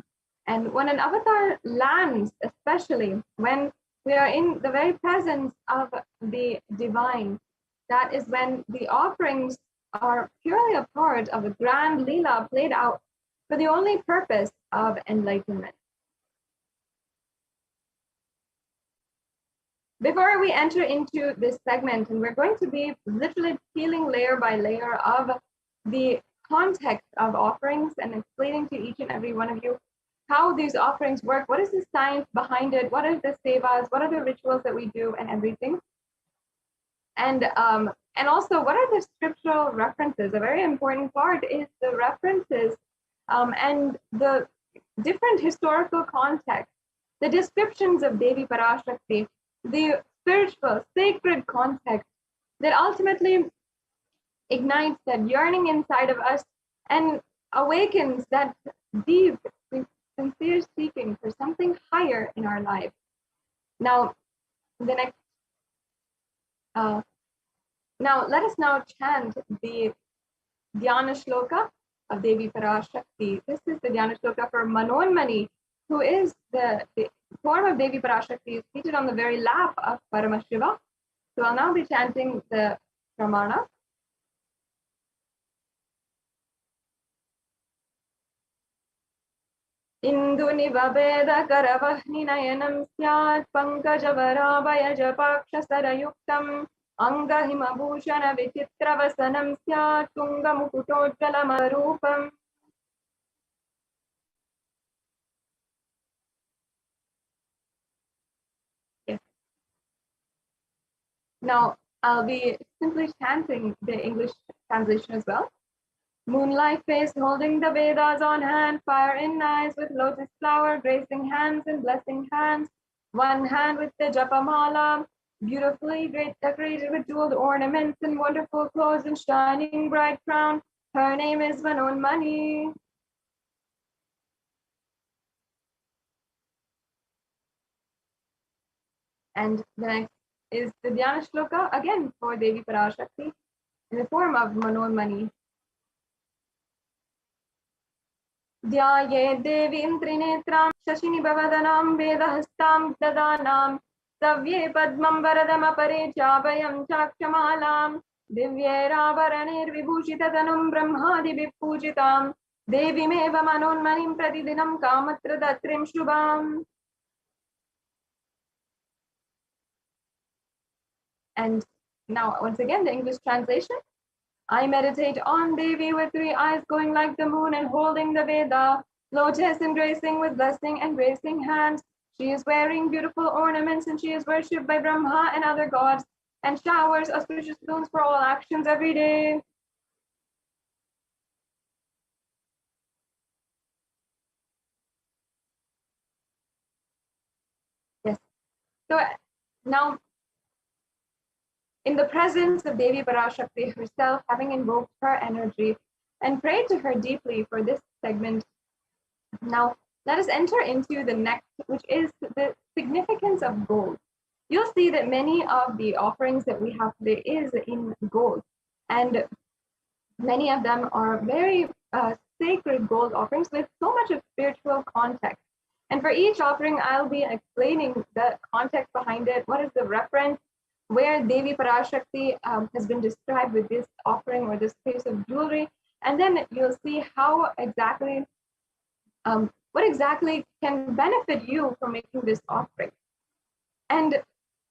Speaker 1: And when an avatar lands, especially when we are in the very presence of the divine, that is when the offerings are purely a part of a grand Leela played out for the only purpose of enlightenment. Before we enter into this segment, and we're going to be literally peeling layer by layer of the context of offerings and explaining to each and every one of you how these offerings work, what is the science behind it, what are the sevas, what are the rituals that we do, and everything. And also, what are the scriptural references? A very important part is the references and the different historical context, the descriptions of Devi Parashakti, the spiritual, sacred context that ultimately ignites that yearning inside of us and awakens that deep, sincere seeking for something higher in our life. Now, let us now chant the Dhyana Shloka of Devi Parashakti. This is the Dhyana Shloka for Manonmani, who is the form of Devi Parashakti, is seated on the very lap of Paramashiva. So I'll now be chanting the Pramana. Indunivabeda karavahni nayanam syat pankajavarabayaj pakshasarayuktam angahimabhushana vichitravasanam syat tungamukutojjalamarupam. Yes. Now I'll be simply chanting the English translation as well. Moonlight face holding the Vedas on hand, fire in eyes with lotus flower, gracing hands and blessing hands. One hand with the Japamala, beautifully decorated with jeweled ornaments and wonderful clothes and shining bright crown. Her name is Manonmani. And the next is the Dhyana Shloka, again for Devi Parashakti, in the form of Manonmani. ध्याये देवीं त्रिनेत्रां शशिनिभवदनां वेदहस्तां ददानां सव्ये पद्मं वरदमपरे चाभयं चाक्षमालां दिव्यैराभरणैर्विभूषिततनुं ब्रह्मादिभिः पूजितां देवीमेव मनोन्मनिं प्रतिदिनं कामत्रदात्रीं शुभाम्. And now once again the English translation. I meditate on Devi with 3 eyes going like the moon and holding the Veda, lotus embracing with blessing and gracing hands. She is wearing beautiful ornaments and she is worshipped by Brahma and other gods and showers auspicious boons for all actions every day. So now, in the presence of Devi Parashakti herself, having invoked her energy and prayed to her deeply for this segment, now let us enter into the next, which is the significance of gold. You'll see that many of the offerings that we have today is in gold, and many of them are very sacred gold offerings with so much of spiritual context. And for each offering, I'll be explaining the context behind it, what is the reference, where Devi Parashakti has been described with this offering or this piece of jewelry, and then you'll see how exactly, what exactly can benefit you from making this offering. And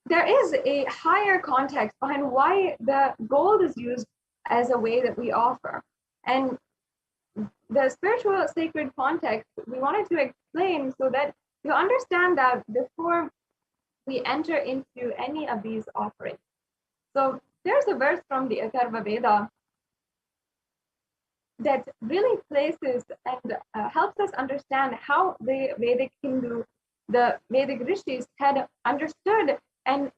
Speaker 1: there is a higher context behind why the gold is used as a way that we offer. And the spiritual sacred context we wanted to explain so that you understand that before we enter into any of these offerings. So there's a verse from the Atharva Veda that really places and helps us understand how the Vedic Hindu, the Vedic rishis had understood and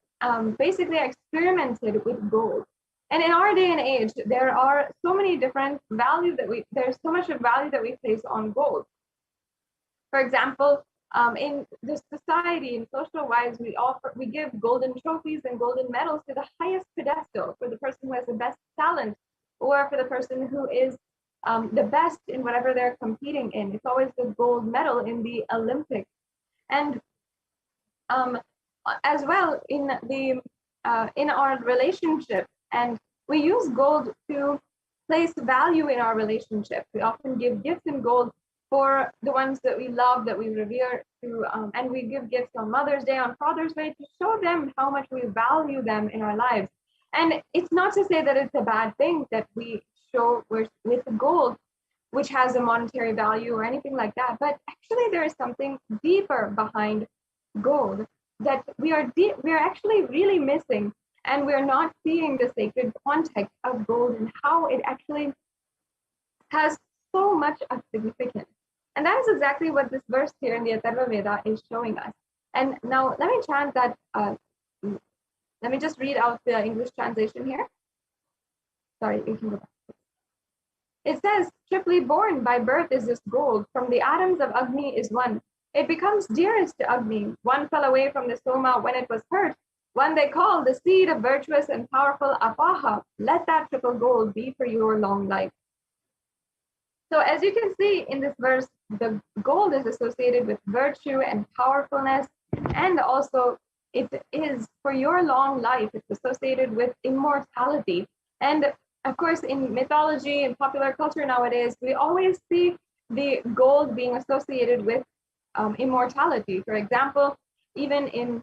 Speaker 1: basically experimented with gold. And in our day and age, there are so many different values there's so much of value that we place on gold. For example, in this society, in social wise, we give golden trophies and golden medals to the highest pedestal for the person who has the best talent, or for the person who is the best in whatever they're competing in. It's always the gold medal in the Olympics. And as well in our relationship, and we use gold to place value in our relationship. We often give gifts in gold for the ones that we love, that we revere, and we give gifts on Mother's Day, on Father's Day, to show them how much we value them in our lives. And it's not to say that it's a bad thing that we show with gold, which has a monetary value or anything like that, but actually there is something deeper behind gold that we are actually really missing, and we're not seeing the sacred context of gold and how it actually has so much of significance. And that is exactly what this verse here in the Atharva Veda is showing us. And now let me chant that, let me just read out the English translation here. Sorry, you can go back. It says, triply born by birth is this gold, from the atoms of Agni is one. It becomes dearest to Agni. One fell away from the Soma when it was hurt. One they call the seed of virtuous and powerful Apaha. Let that triple gold be for your long life. So as you can see in this verse, the gold is associated with virtue and powerfulness, and also it is for your long life. It's associated with immortality. And of course, in mythology and popular culture nowadays, we always see the gold being associated with immortality. For example, even in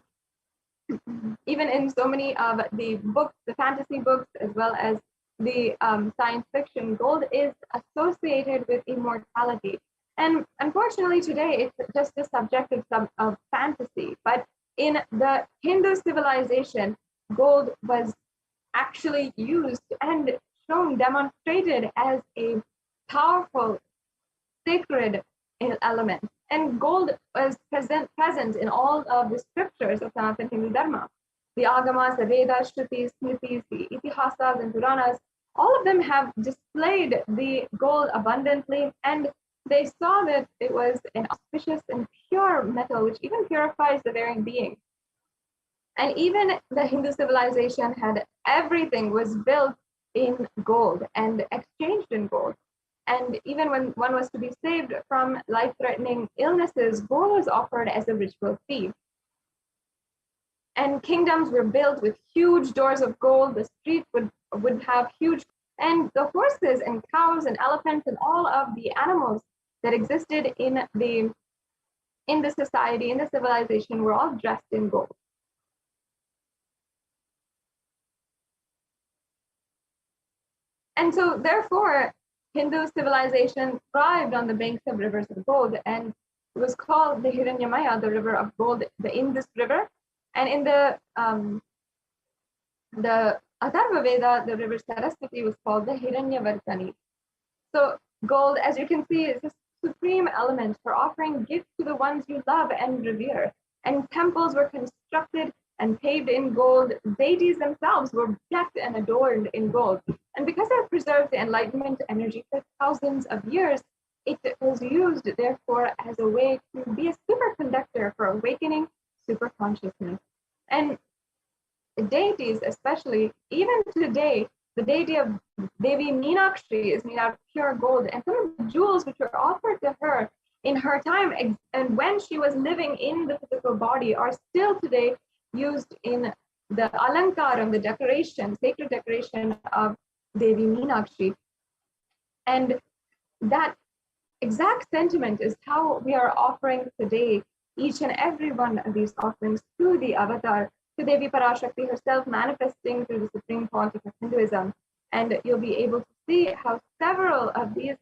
Speaker 1: so many of the books, the fantasy books, as well as the science fiction, gold is associated with immortality. And unfortunately today, it's just a subject of fantasy. But in the Hindu civilization, gold was actually used and shown, demonstrated as a powerful, sacred element. And gold was present in all of the scriptures of Sanatana Hindu Dharma. The Agamas, the Vedas, Shrutis, Smritis, the Itihasas and Puranas, all of them have displayed the gold abundantly, and they saw that it was an auspicious and pure metal, which even purifies the very being. And even the Hindu civilization had everything was built in gold and exchanged in gold. And even when one was to be saved from life-threatening illnesses, gold was offered as a ritual fee. And kingdoms were built with huge doors of gold. The streets would have huge, and the horses and cows and elephants and all of the animals that existed in the society, in the civilization, were all dressed in gold. And so therefore, Hindu civilization thrived on the banks of rivers of gold, and it was called the Hiranyamaya, the river of gold, the Indus River. And in the Atharva Veda, the river Saraswati was called the Hiranyavartani. So gold, as you can see, is a supreme element for offering gifts to the ones you love and revere. And temples were constructed and paved in gold. Deities themselves were decked and adorned in gold. And because they have preserved the enlightenment energy for thousands of years, it was used, therefore, as a way to be a superconductor for awakening super consciousness. And deities, especially, even today, the deity of Devi Meenakshi is made out of pure gold, and some of the jewels which were offered to her in her time and when she was living in the physical body are still today used in the alankaram, the decoration, sacred decoration of Devi Meenakshi. And that exact sentiment is how we are offering today each and every one of these offerings to the avatar, to Devi Parashakti herself manifesting through the supreme pontiff of Hinduism. And you'll be able to see how several of these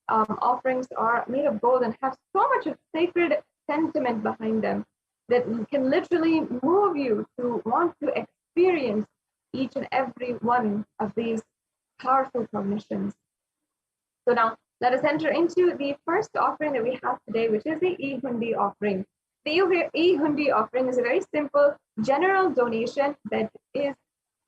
Speaker 1: offerings are made of gold and have so much of sacred sentiment behind them that can literally move you to want to experience each and every one of these powerful permissions. So now let us enter into the first offering that we have today, which is the e-hundi offering. The e-hundi offering is a very simple general donation that is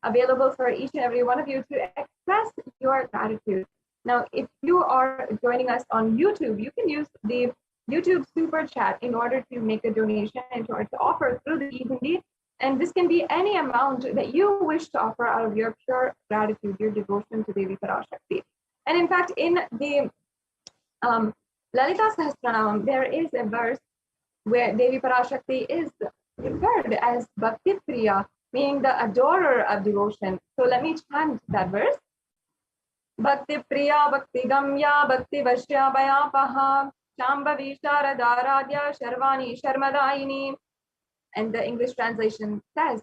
Speaker 1: available for each and every one of you to express your gratitude. Now, if you are joining us on YouTube, you can use the YouTube super chat in order to make a donation and to offer through the e-hundi. And this can be any amount that you wish to offer out of your pure gratitude, your devotion to Devi Parashakti. And in fact, in the Lalita Sahasranamam, there is a verse where Devi Parashakti is referred as Bhakti Priya, meaning the adorer of devotion. So let me chant that verse. Bhakti Priya, Bhakti Gamya, Bhakti Vashya Bhayapaha, Shambhavi Sharadharadya, Sharvani Sharmadayini. And the English translation says,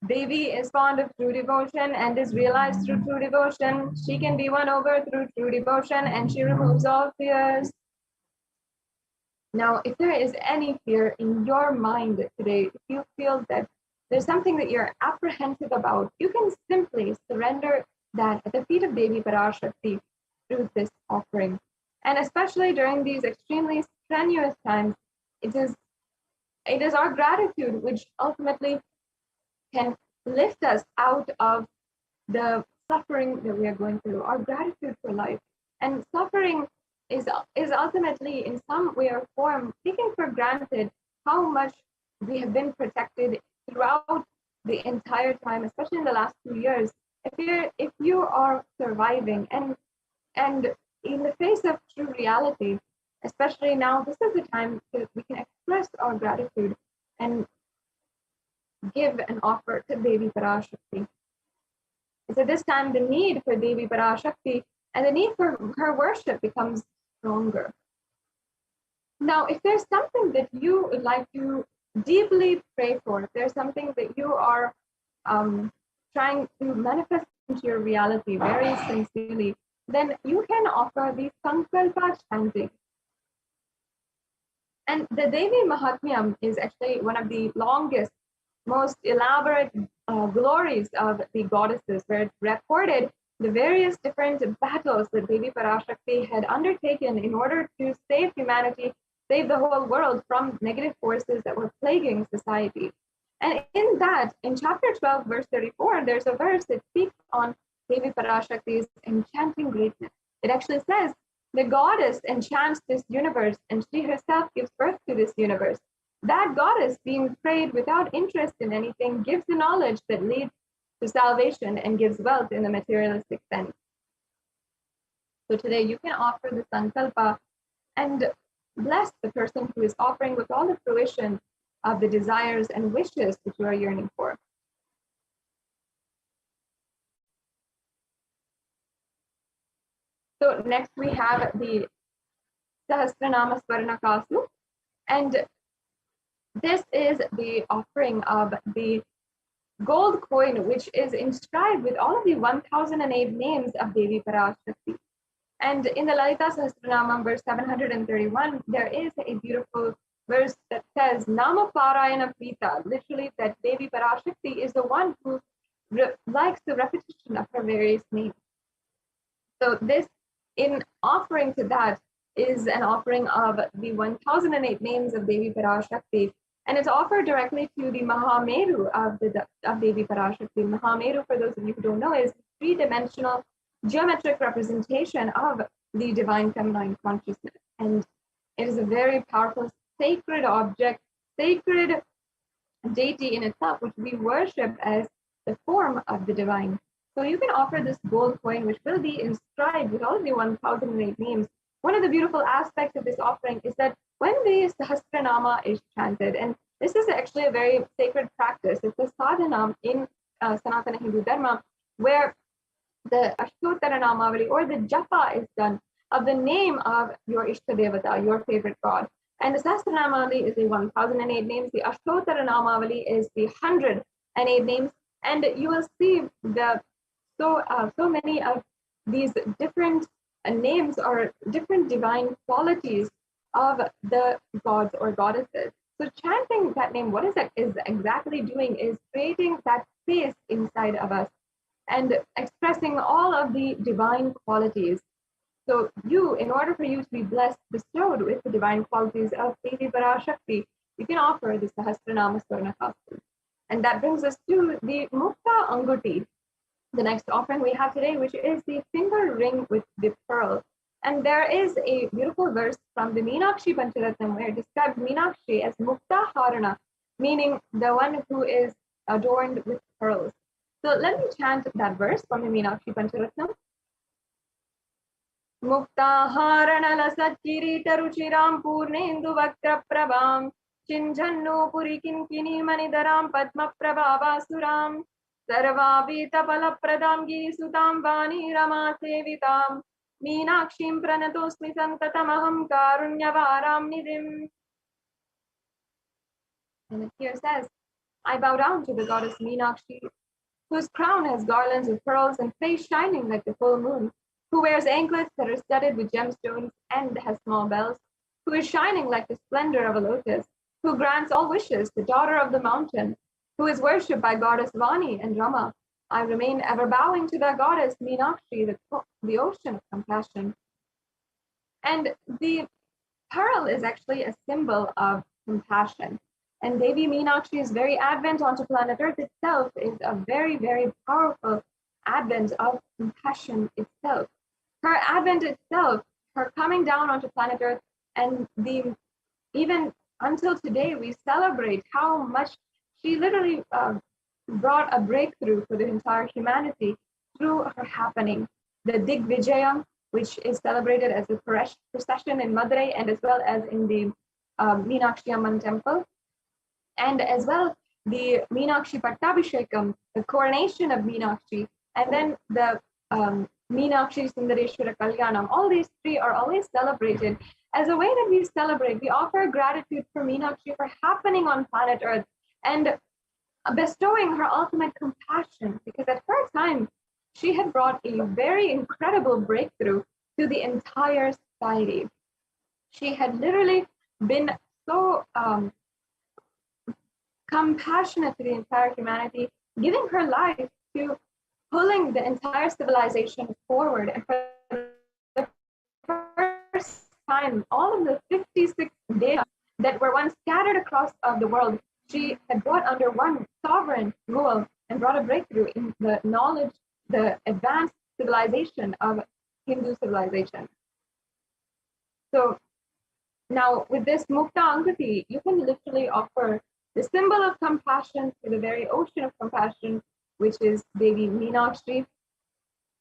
Speaker 1: Devi is fond of true devotion and is realized through true devotion. She can be won over through true devotion and she removes all fears. Now, if there is any fear in your mind today, if you feel that there's something that you're apprehensive about, you can simply surrender that at the feet of Devi Parashakti through this offering. And especially during these extremely strenuous times, it is our gratitude which ultimately can lift us out of the suffering that we are going through, our gratitude for life. And suffering is ultimately, in some way or form, taking for granted how much we have been protected throughout the entire time, especially in the last 2 years. If you are surviving and in the face of true reality, especially now, this is the time that we can express our gratitude and give an offer to Devi Parashakti. So this time, the need for Devi Parashakti and the need for her worship becomes stronger. Now, if there's something that you would like to deeply pray for, if there's something that you are trying to manifest into your reality very sincerely, then you can offer the Sankalpa chanting. And the Devi Mahatmyam is actually one of the longest, most elaborate glories of the goddesses, where it recorded the various different battles that Devi Parashakti had undertaken in order to save humanity, save the whole world from negative forces that were plaguing society. And in that, in chapter 12, verse 34, there's a verse that speaks on Devi Parashakti's enchanting greatness. It actually says, the goddess enchants this universe and she herself gives birth to this universe. That goddess, being prayed without interest in anything, gives the knowledge that leads to salvation and gives wealth in the materialistic sense. So today you can offer the Sankalpa and bless the person who is offering with all the fruition of the desires and wishes that you are yearning for. So next we have the Sahasranama Swarnakasu, and this is the offering of the gold coin, which is inscribed with all of the 1008 names of Devi Parashakti. And in the Lalita Sahasranamam, verse 731, there is a beautiful verse that says, Nama Parayana Prita, literally that Devi Parashakti is the one who likes the repetition of her various names. So this, in offering to that, is an offering of the 1008 names of Devi Parashakti. and it's offered directly to the Mahameru of Devi Parashakti. Mahameru, for those of you who don't know, is three-dimensional geometric representation of the divine feminine consciousness, and it is a very powerful sacred object, sacred deity in itself, which we worship as the form of the divine. So you can offer this gold coin, which will be inscribed with all of the 1008 names. One of the beautiful aspects of this offering is that when the Sahasranama is chanted, and this is actually a very sacred practice, it's a sadhana in Sanatana Hindu Dharma, where the Ashtotara Namavali or the japa is done of the name of your Ishtadevata, your favorite god. And the Sahasranamavali is the 1008 names, the Ashtotara Namavali is the 108 names, and you will see the so many of these different names or different divine qualities of the gods or goddesses. So chanting that name, what is exactly doing is creating that space inside of us and expressing all of the divine qualities. So in order for you to be blessed, bestowed with the divine qualities of Devi Parashakti, you can offer the Sahasranama Swarnakasti. And that brings us to the Mukta Anguti, the next offering we have today, which is the finger ring with the pearl. And there is a beautiful verse from the Meenakshi Pancharatnam where it describes Meenakshi as Mukta Harana, meaning the one who is adorned with pearls. So let me chant that verse from the Meenakshi Pancharatnam. Mukta Harana Lasat Ruchiram Purnendu Vaktra Prabham Chinjannu Purikinkini Manidaram Padma Prabhavasuram Sarvavita Palapradam Gisutam Vani Rama Sevitam Meenakshim Pranatosmi Santatamaham Karunyavaram Nidim. And it here says, I bow down to the goddess Meenakshi, whose crown has garlands of pearls and face shining like the full moon, who wears anklets that are studded with gemstones and has small bells, who is shining like the splendor of a lotus, who grants all wishes, the daughter of the mountain, who is worshipped by goddess Vani and Rama. I remain ever bowing to that goddess Meenakshi, the ocean of compassion. And the pearl is actually a symbol of compassion. And Devi Meenakshi's very advent onto planet Earth itself is a very, very powerful advent of compassion itself. Her advent itself, her coming down onto planet Earth, and even until today, we celebrate how much she literally brought a breakthrough for the entire humanity through her happening. The Digvijayam, which is celebrated as a procession in Madurai and as well as in the Meenakshi Amman temple, and as well the Meenakshi Pattabhishekam, the coronation of Meenakshi, and then the Meenakshi Sundareshwara Kalyanam. All these three are always celebrated as a way that we celebrate. We offer gratitude for Meenakshi for happening on planet Earth and bestowing her ultimate compassion, because at her time, she had brought a very incredible breakthrough to the entire society. She had literally been so compassionate to the entire humanity, giving her life to pulling the entire civilization forward. And for the first time, all of the 56 Devas that were once scattered across the world, she had brought under one sovereign rule and brought a breakthrough in the knowledge, the advanced civilization of Hindu civilization. So now with this Mukta Anguti, you can literally offer the symbol of compassion to the very ocean of compassion, which is Devi Meenakshi.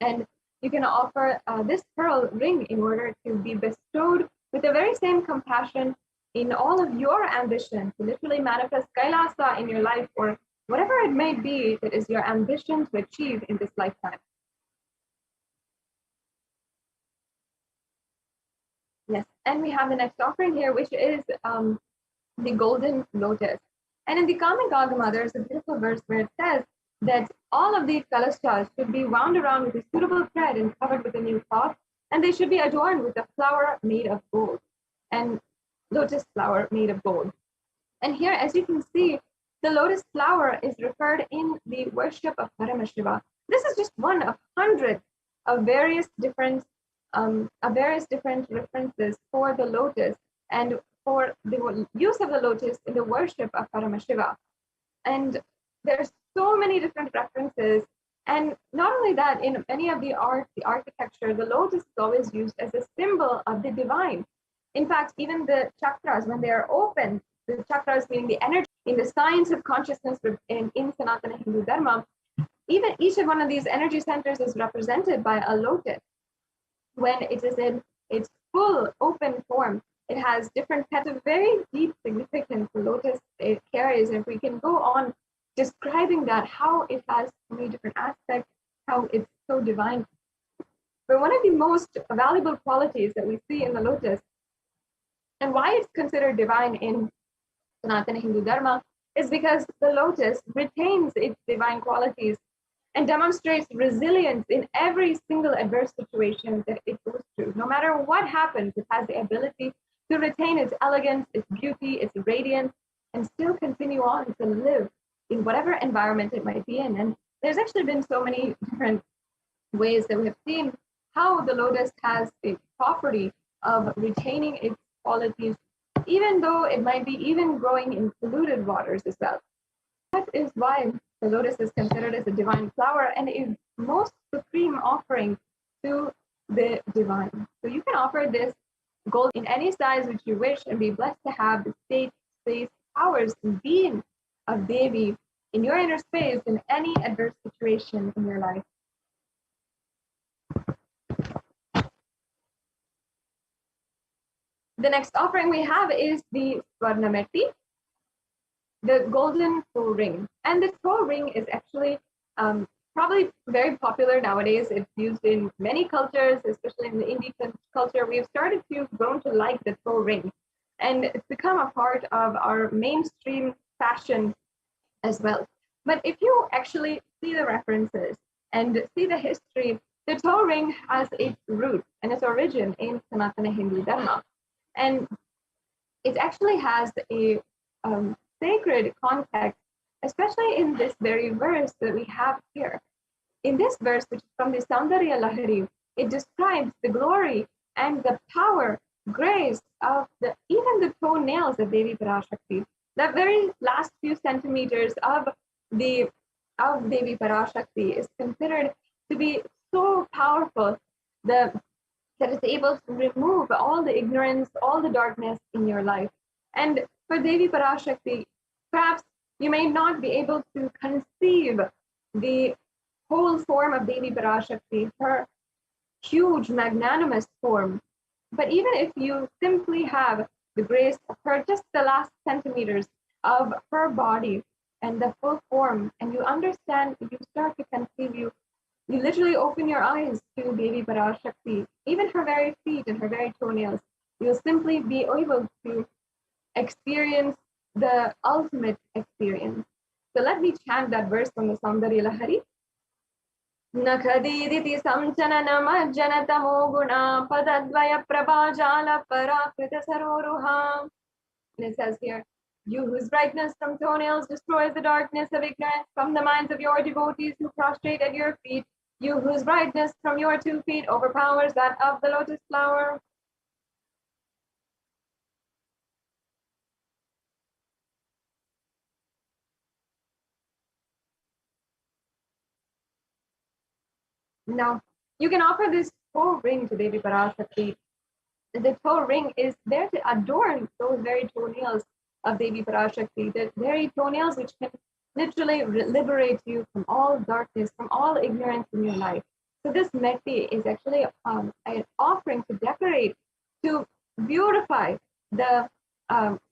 Speaker 1: And you can offer this pearl ring in order to be bestowed with the very same compassion in all of your ambition to literally manifest Kailasa in your life, or whatever it may be that is your ambition to achieve in this lifetime. Yes, and we have the next offering here, which is the golden lotus. And in the Kamik Agama, there's a beautiful verse where it says that all of these kalashas should be wound around with a suitable thread and covered with a new cloth, and they should be adorned with a flower made of gold, and lotus flower made of gold. And here, as you can see, the lotus flower is referred in the worship of Paramashiva. This is just one of hundreds of various different references for the lotus and for the use of the lotus in the worship of Paramashiva. And there's so many different references. And not only that, in many of the art, the architecture, the lotus is always used as a symbol of the divine. In fact, even the chakras, when they are open, the chakras meaning the energy in the science of consciousness in Sanatana Hindu Dharma, even each of one of these energy centers is represented by a lotus. When it is in its full open form, it has different petals of very deep significance the lotus it carries. And if we can go on describing that, how it has so many different aspects, how it's so divine. But one of the most valuable qualities that we see in the lotus, and why it's considered divine in Sanatana Hindu Dharma, is because the lotus retains its divine qualities and demonstrates resilience in every single adverse situation that it goes through. No matter what happens, it has the ability to retain its elegance, its beauty, its radiance, and still continue on to live in whatever environment it might be in. And there's actually been so many different ways that we have seen how the lotus has a property of retaining its qualities, even though it might be even growing in polluted waters as well. That is why the lotus is considered as a divine flower and a most supreme offering to the divine. So you can offer this gold in any size which you wish and be blessed to have the state, space, powers, and being of Devi in your inner space in any adverse situation in your life. The next offering we have is the Swarnameti, the golden toe ring. And this toe ring is actually probably very popular nowadays. It's used in many cultures, especially in the Indian culture. We've started to grow to like the toe ring. And it's become a part of our mainstream fashion as well. But if you actually see the references and see the history, the toe ring has its root and its origin in Sanatana Hindu Dharma. And it actually has a sacred context, especially in this very verse that we have here. In this verse, which is from the Saundarya Lahari, it describes the glory and the power, grace of even the toenails of Devi Parashakti. The very last few centimeters of Devi Parashakti is considered to be so powerful that it's able to remove all the ignorance, all the darkness in your life. And for Devi Parashakti, perhaps you may not be able to conceive the whole form of Devi Parashakti, her huge, magnanimous form. But even if you simply have the grace of her, just the last centimeters of her body and the full form, and you understand, you start to conceive, you literally open your eyes to Devi Parashakti, even her very feet and her very toenails. You'll simply be able to experience the ultimate experience. So let me chant that verse from the Saundarya Lahari. Nakhadiditi samchanana majjanatamo guna padadvaya prabhajala parakrita saroruha. And it says here, you whose brightness from toenails destroys the darkness of ignorance from the minds of your devotees who prostrate at your feet, you whose brightness from your 2 feet overpowers that of the lotus flower. Now, you can offer this toe ring to Devi Parashakti. The toe ring is there to adorn those very toenails of Devi Parashakti, the very toenails which can literally liberate you from all darkness, from all ignorance in your life. So this meti is actually an offering to decorate, to beautify the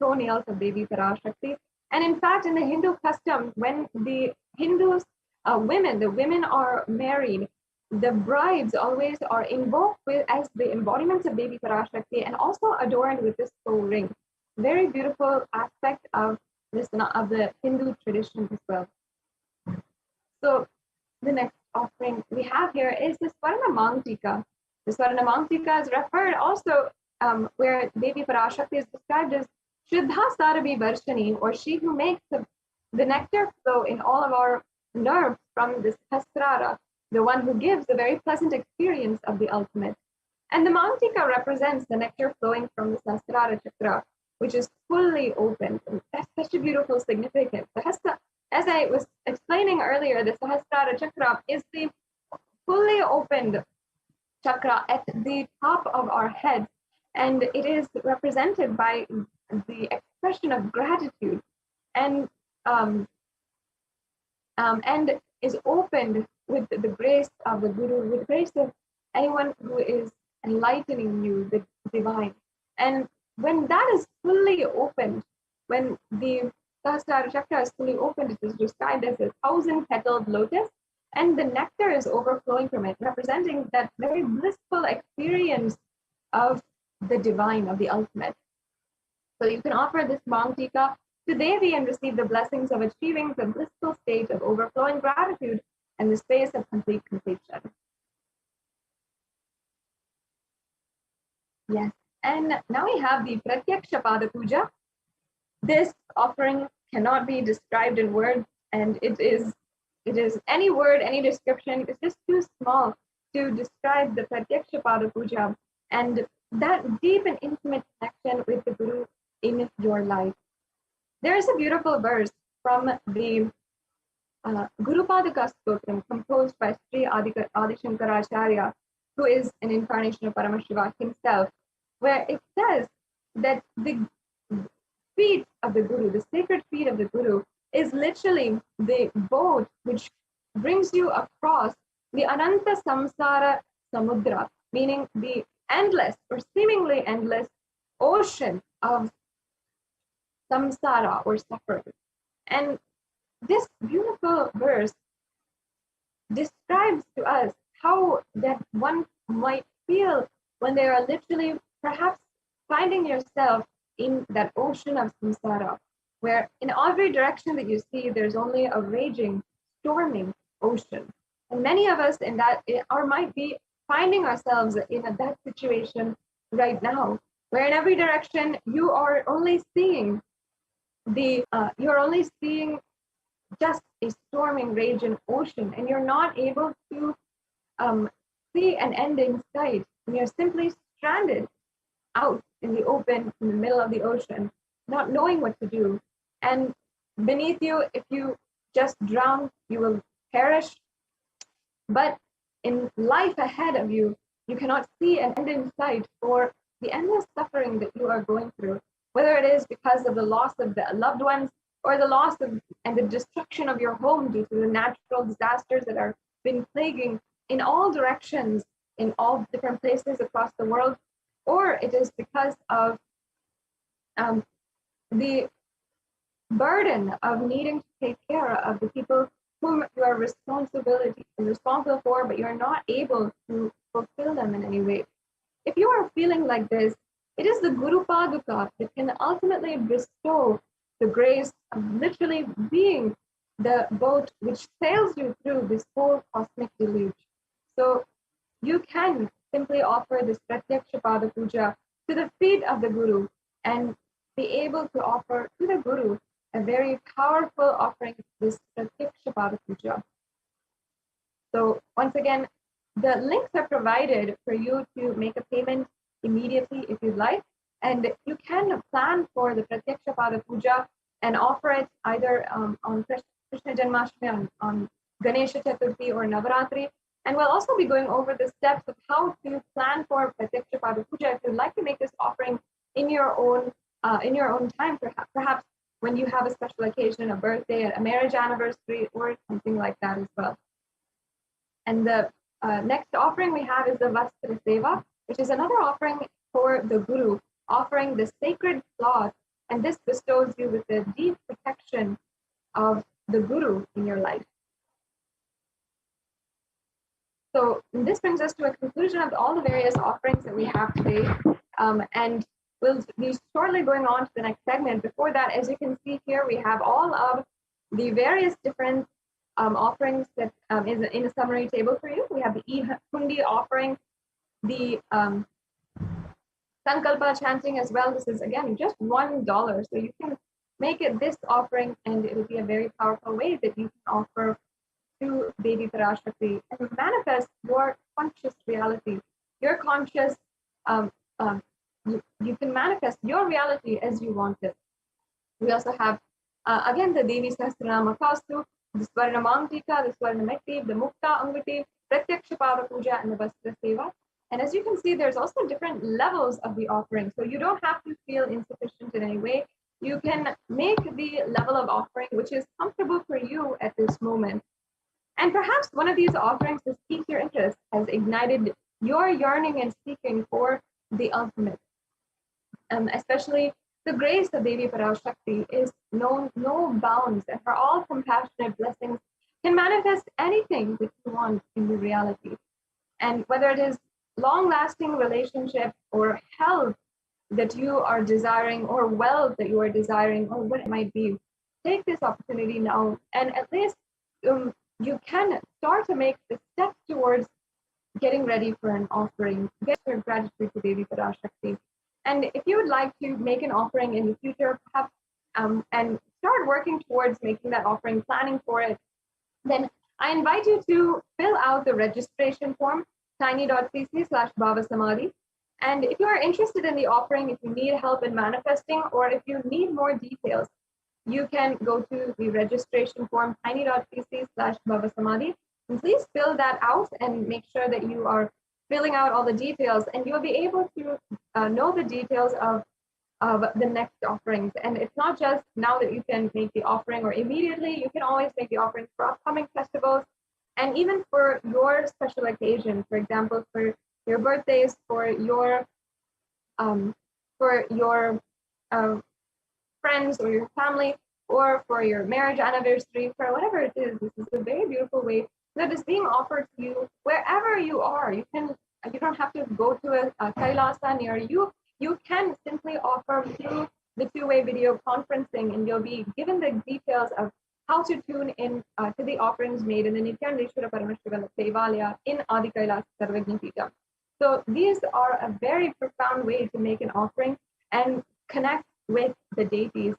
Speaker 1: toenails of Devi Parashakti. And in fact, in the Hindu custom, when the Hindus, the women are married, the brides always are invoked as the embodiments of Devi Parashakti and also adorned with this toe ring. Very beautiful aspect of the Hindu tradition as well. So the next offering we have here is the Swarna Mangtika. The Swarna Mangtika is referred also where Devi Parashakti is described as Shuddha Sarabhi Varshani, or she who makes the nectar flow in all of our nerves from this Hasrara, the one who gives a very pleasant experience of the ultimate. And the Mangtika represents the nectar flowing from the Sahasrara Chakra. which is fully open. That's such a beautiful significance. As I was explaining earlier, the Sahasrara Chakra is the fully opened chakra at the top of our head, and it is represented by the expression of gratitude, and is opened with the grace of the Guru, with the grace of anyone who is enlightening you, the divine. And when that is fully opened, when the Sahasrara Chakra is fully opened, it is described as a 1,000-petaled lotus, and the nectar is overflowing from it, representing that very blissful experience of the divine, of the ultimate. So you can offer this Bhang Tika to Devi and receive the blessings of achieving the blissful state of overflowing gratitude and the space of complete completion. Yes, and now we have the Pratyaksha Pada Puja. This offering cannot be described in words, and it is any word, any description, it's just too small to describe the Pratyaksha Pada Puja and that deep and intimate connection with the Guru in your life. There is a beautiful verse from the Guru Padaka Stotram composed by Sri Adi Shankaracharya, who is an incarnation of Paramashiva himself, where it says that the feet of the Guru, the sacred feet of the Guru, is literally the boat which brings you across the Ananta Samsara Samudra, meaning the endless or seemingly endless ocean of samsara or suffering. And this beautiful verse describes to us how that one might feel when they are literally perhaps finding yourself in that ocean of samsara, where in every direction that you see, there's only a raging, storming ocean. And many of us in that, or might be finding ourselves in that situation right now, where in every direction you are only seeing just a storming, raging ocean, and you're not able to see an end in sight, and you're simply stranded out in the open, in the middle of the ocean, not knowing what to do. And beneath you, if you just drown, you will perish. But in life ahead of you, you cannot see an end in sight for the endless suffering that you are going through, whether it is because of the loss of the loved ones or the loss of and the destruction of your home due to the natural disasters that are been plaguing in all directions, in all different places across the world, or it is because of the burden of needing to take care of the people whom you are responsible for, but you're not able to fulfill them in any way. If you are feeling like this, it is the Guru Paduka that can ultimately bestow the grace of literally being the boat which sails you through this whole cosmic deluge. So you can simply offer this Pratyaksha Pada Puja to the feet of the Guru and be able to offer to the Guru a very powerful offering, this Pratyaksha Pada Puja. So once again, the links are provided for you to make a payment immediately if you'd like, and you can plan for the Pratyaksha Pada Puja and offer it either on Krishna Janmashtami, on Ganesha Chaturthi or Navaratri. And we'll also be going over the steps of how to plan for Pratyaksha Pada Puja if you'd like to make this offering in your own time, perhaps when you have a special occasion, a birthday, a marriage anniversary, or something like that as well. And the next offering we have is the Vastra Seva, which is another offering for the Guru, offering the sacred cloth, and this bestows you with the deep protection of the Guru in your life. So this brings us to a conclusion of all the various offerings that we have today, and we'll be shortly going on to the next segment. Before that, as you can see here, we have all of the various different offerings that is in a summary table for you. We have the E-Hundi offering, the Sankalpa chanting as well. This is again just $1, so you can make it this offering, and it will be a very powerful way that you can offer to Devi Parashakti and manifest your conscious reality, your conscious you can manifest your reality as you want it. We also have, again, the Devi Sahasranama Kastu, the Swarna Mantika, the Swarna Metti, the Mukta Angati, Pratyaksha Pada Puja, and the Vastra Seva. And as you can see, there's also different levels of the offering. So you don't have to feel insufficient in any way. You can make the level of offering which is comfortable for you at this moment. And perhaps one of these offerings has piqued your interest, has ignited your yearning and seeking for the ultimate. Especially the grace of Devi Parashakti is known no bounds, and her all compassionate blessings can manifest anything that you want in your reality. And whether it is long-lasting relationship or health that you are desiring, or wealth that you are desiring, or what it might be, take this opportunity now, and at least you can start to make the step towards getting ready for an offering. Get your gratitude to Devi Parashakti. And if you would like to make an offering in the future, perhaps, and start working towards making that offering, planning for it, then I invite you to fill out the registration form, tiny.cc/bhavasamadhi. And if you are interested in the offering, if you need help in manifesting, or if you need more details, you can go to the registration form, tiny.cc/bhavasamadhi. And please fill that out and make sure that you are filling out all the details, and you'll be able to know the details of the next offerings. And it's not just now that you can make the offering or immediately, you can always make the offerings for upcoming festivals, and even for your special occasion, for example, for your birthdays, for your friends or your family, or for your marriage anniversary, for whatever it is. This is a very beautiful way that is being offered to you wherever you are. You don't have to go to a Kailasa near you. You can simply offer through the two-way video conferencing, and you'll be given the details of how to tune in to the offerings made in the Nithyananda Paramashivam Devalaya in Adi Kailasa Sarvajnapita. So these are a very profound way to make an offering and connect with the deities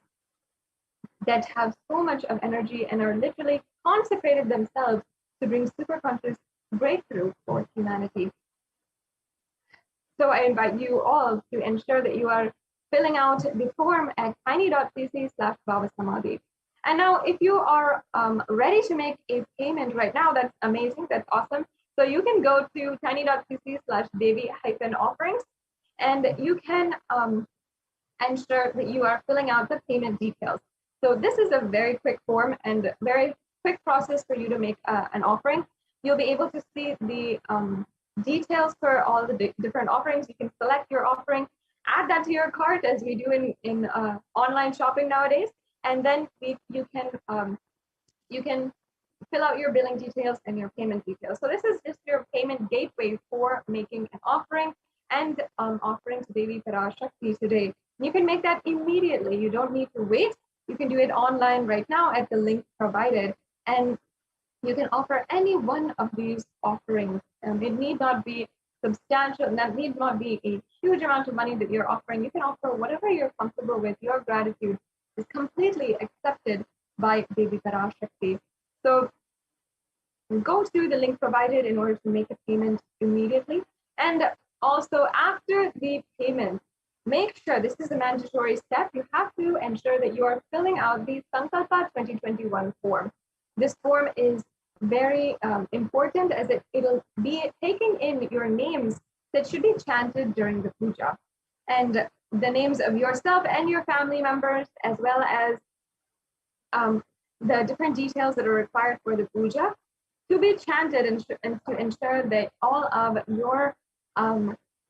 Speaker 1: that have so much of energy and are literally consecrated themselves to bring superconscious breakthrough for humanity. So I invite you all to ensure that you are filling out the form at tiny.cc/bhavasamadhi. And now, if you are ready to make a payment right now, that's amazing, that's awesome. So you can go to tiny.cc/devi-offerings, and you can ensure that you are filling out the payment details. So this is a very quick form and very quick process for you to make an offering. You'll be able to see the details for all the different offerings. You can select your offering, add that to your cart as we do in online shopping nowadays, and then you can fill out your billing details and your payment details. So this is just your payment gateway for making an offering and offering to Devi Parashakti today. You can make that immediately. You don't need to wait. You can do it online right now at the link provided, and you can offer any one of these offerings. It need not be substantial, and that need not be a huge amount of money that you're offering. You can offer whatever you're comfortable with. Your gratitude is completely accepted by Devi Parashakti. So go to the link provided in order to make a payment immediately. And also, after the payment, make sure, this is a mandatory step, you have to ensure that you are filling out the Sankalpa 2021 form. This form is very important, as it'll be taking in your names that should be chanted during the puja, and the names of yourself and your family members, as well as the different details that are required for the puja to be chanted, and to ensure that all of your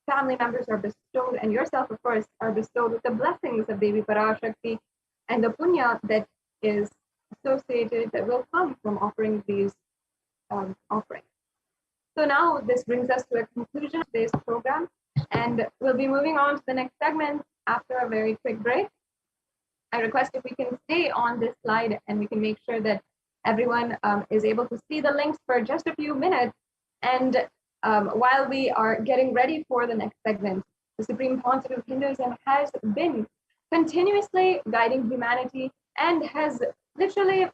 Speaker 1: family members are bestowed, and yourself, of course, are bestowed with the blessings of Devi Parashakti and the punya that is associated, that will come from offering these offerings. So now this brings us to a conclusion of today's program, and we'll be moving on to the next segment after a very quick break. I request if we can stay on this slide, and we can make sure that everyone is able to see the links for just a few minutes. And while we are getting ready for the next segment, the Supreme Council of Hinduism has been continuously guiding humanity and has literally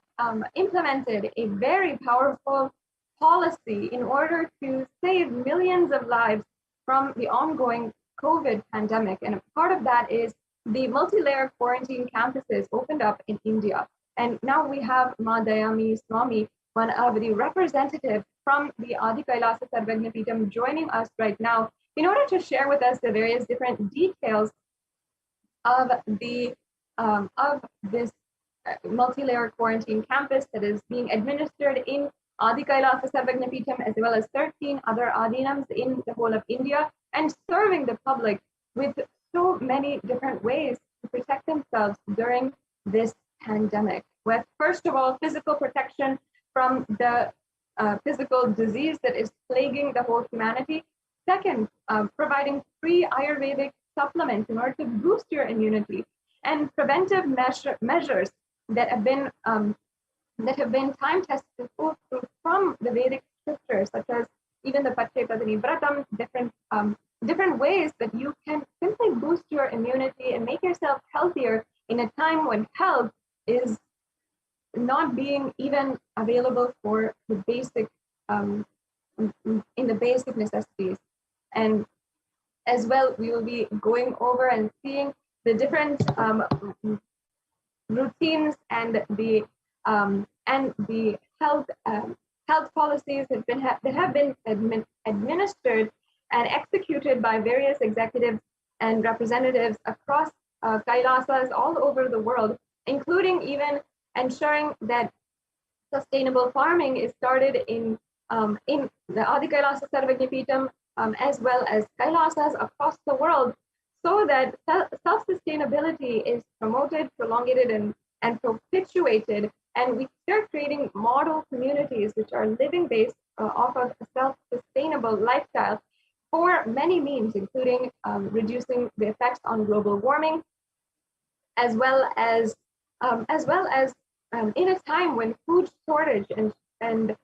Speaker 1: implemented a very powerful policy in order to save millions of lives from the ongoing COVID pandemic. And a part of that is the multi-layer quarantine campuses opened up in India. And now we have Ma Dayami Swami, one of the representatives from the Adi Kailasa Sarvagna Peetham, joining us right now in order to share with us the various different details of this multi-layer quarantine campus that is being administered in Adi Kailasa Sarvagna Peetham, as well as 13 other Adinams in the whole of India, and serving the public with so many different ways to protect themselves during this pandemic. With, first of all, physical protection from the physical disease that is plaguing the whole humanity. Second, providing free Ayurvedic supplements in order to boost your immunity, and preventive measures that have been time tested from the Vedic scriptures, such as even the Pachepadani Vratam, different ways that you can simply boost your immunity and make yourself healthier in a time when health is not being even available for the basic in the basic necessities. And as well, we will be going over and seeing the different routines and the health policies that have been administered and executed by various executives and representatives across Kailasas all over the world, including even ensuring that sustainable farming is started in the Adi Kailasa Sarvagna Peetham, as well as Kailasas across the world, so that self-sustainability is promoted, prolongated, and perpetuated, and we start creating model communities which are living based off of a self-sustainable lifestyle for many means, including reducing the effects on global warming, as well as in a time when food shortage and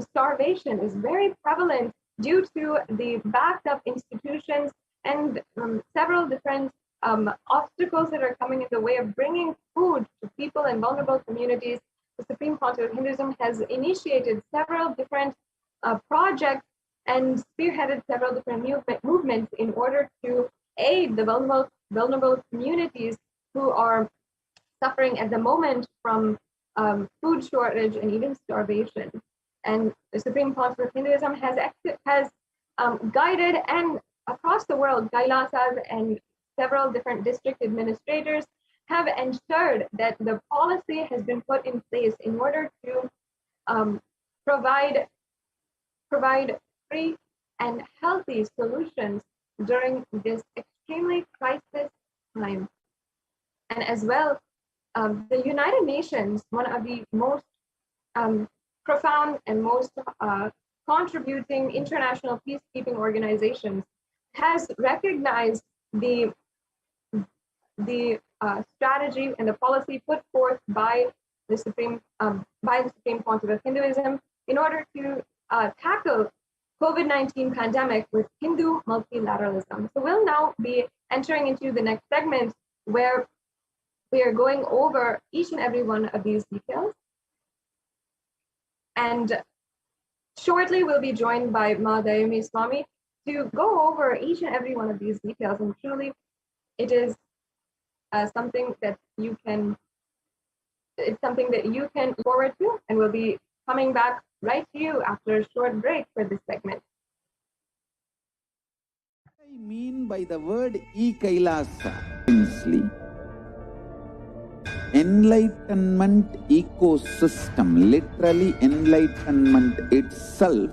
Speaker 1: starvation is very prevalent due to the backed up institutions and several different obstacles that are coming in the way of bringing food to people in vulnerable communities. The Supreme Council of Hinduism has initiated several different projects and spearheaded several different movements in order to aid the vulnerable communities who are suffering at the moment from food shortage and even starvation. And the Supreme Council of Hinduism has guided, and across the world, Kailasas and several different district administrators have ensured that the policy has been put in place in order to provide free and healthy solutions during this extremely crisis time. And as well, the United Nations, one of the most profound and most contributing international peacekeeping organizations, has recognized the strategy and the policy put forth by the Supreme Council of Hinduism in order to tackle COVID-19 pandemic with Hindu multilateralism. So we'll now be entering into the next segment where we are going over each and every one of these details. And shortly we'll be joined by Ma Dayami Swami to go over each and every one of these details. And truly, it is something that you can look forward to, and we'll be coming back right to you after a short break for this segment.
Speaker 4: What I mean by the word e-Kailasa, simply, enlightenment ecosystem, literally enlightenment itself,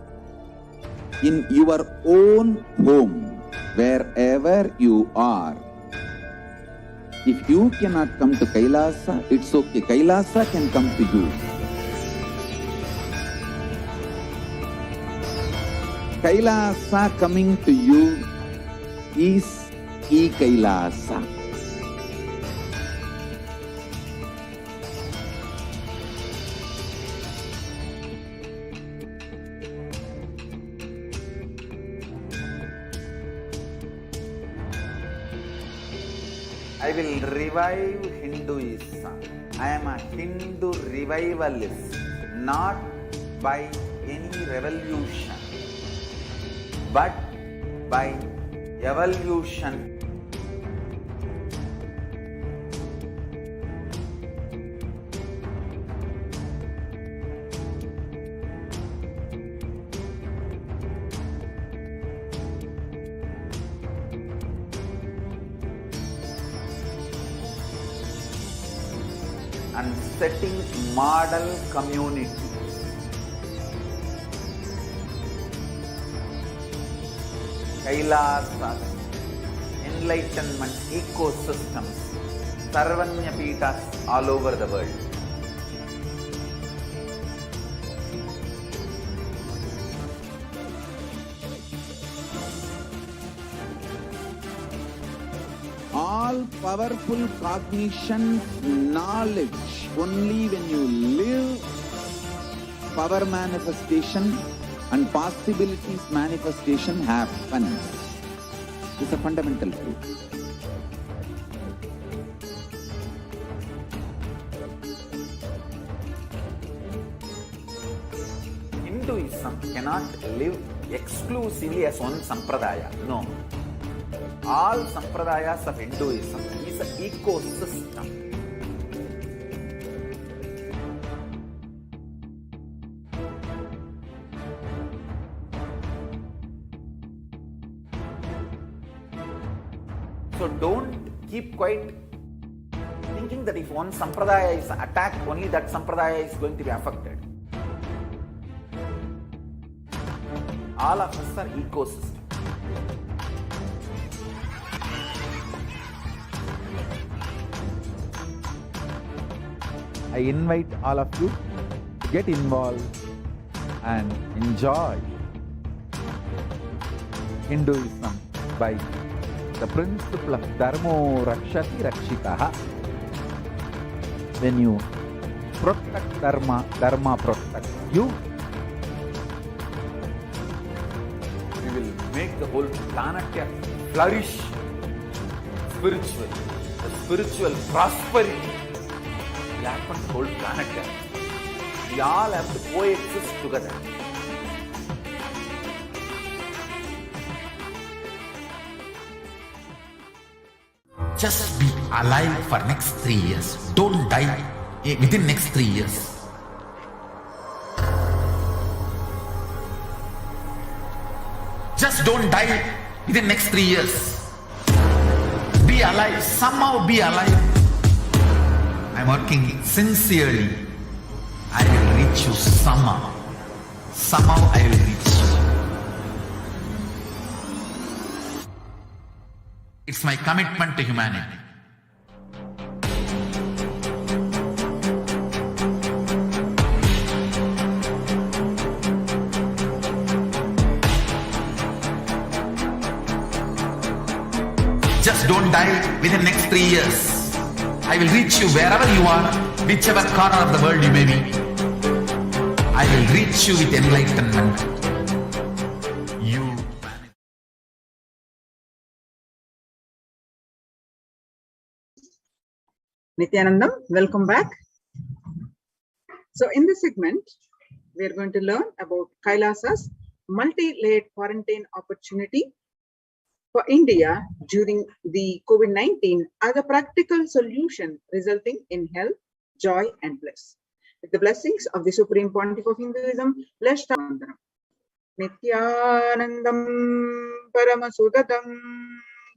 Speaker 4: in your own home, wherever you are. If you cannot come to Kailasa, it's okay. Kailasa can come to you. Kailasa coming to you is e-Kailasa.
Speaker 5: I will revive Hinduism. I am a Hindu revivalist, not by any revolution, but by
Speaker 2: evolution. And setting model community. Kailasas, enlightenment ecosystems, Sarvanya Pitas all over the world.
Speaker 4: All powerful cognition, knowledge, only when you live power manifestation and possibilities manifestation happens. It's a fundamental truth.
Speaker 2: Hinduism cannot live exclusively as one sampradaya. No. All sampradayas of Hinduism is an ecosystem. So don't keep quiet thinking that if one sampradaya is attacked, only that sampradaya is going to be affected. All of us are ecosystems.
Speaker 5: I invite all of you to get involved and enjoy Hinduism by the principle of Dharmo Rakshati Rakshitaha. When you protect Dharma, Dharma protects you.
Speaker 2: We will make the whole planet flourish spiritually. The spiritual prosperity will happen to the whole planet. We all have to coexist together.
Speaker 3: Just be alive for next 3 years. Don't die within next 3 years. Just don't die within next 3 years. Be alive. Somehow be alive. I'm working sincerely. I will reach you somehow. Somehow I will reach you. It's my commitment to humanity. Just don't die within next 3 years. I will reach you wherever you are, whichever corner of the world you may be. I will reach you with enlightenment. You.
Speaker 9: Nithyanandam, welcome back. So in this segment, we are going to learn about Kailasa's multi-layered quarantine opportunity for India during the COVID-19 as a practical solution resulting in health, joy and bliss. With the blessings of the Supreme Pontiff of Hinduism, let's start. Nithyanandam Paramashivoham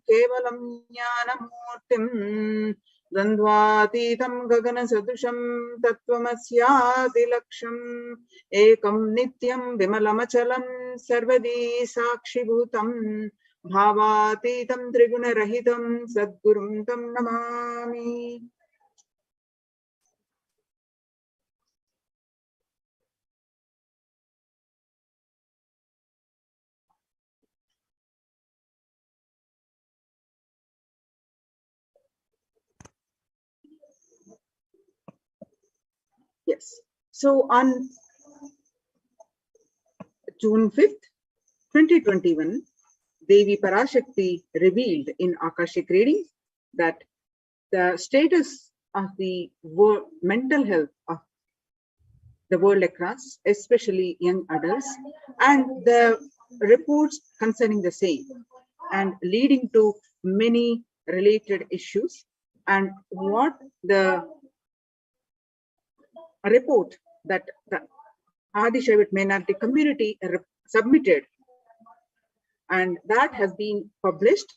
Speaker 9: Kevalam Jnanamurtim Dandvatitam Gagana Sadusham Tattvamasyaadi Laksham Ekam Nityam Vimalamachalam Sarvadi Sakshibhutam Bhavatitam Triguna Rahitam Sadgurum Tam Namami. Yes. So on June 5th, 2021, Devi Parashakti revealed in Akashic readings that the status of the mental health of the world across, especially young adults, and the reports concerning the same and leading to many related issues, and what the report that the Adi Shaivit minority community submitted, and that has been published,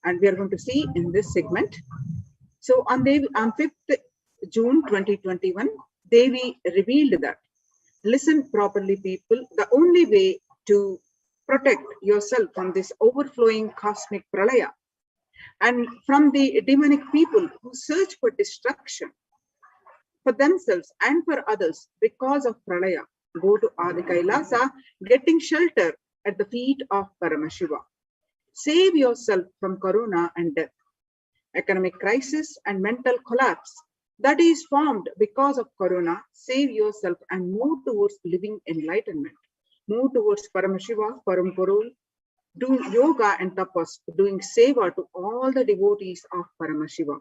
Speaker 9: and we are going to see in this segment. So on 5th June 2021, Devi revealed that, listen properly people, the only way to protect yourself from this overflowing cosmic pralaya and from the demonic people who search for destruction for themselves and for others because of pralaya, go to Adi Kailasa, getting shelter at the feet of Paramashiva. Save yourself from corona and death, economic crisis and mental collapse that is formed because of corona. Save yourself and move towards living enlightenment. Move towards Paramashiva, Parampurul. Do yoga and tapas, doing seva to all the devotees of Paramashiva.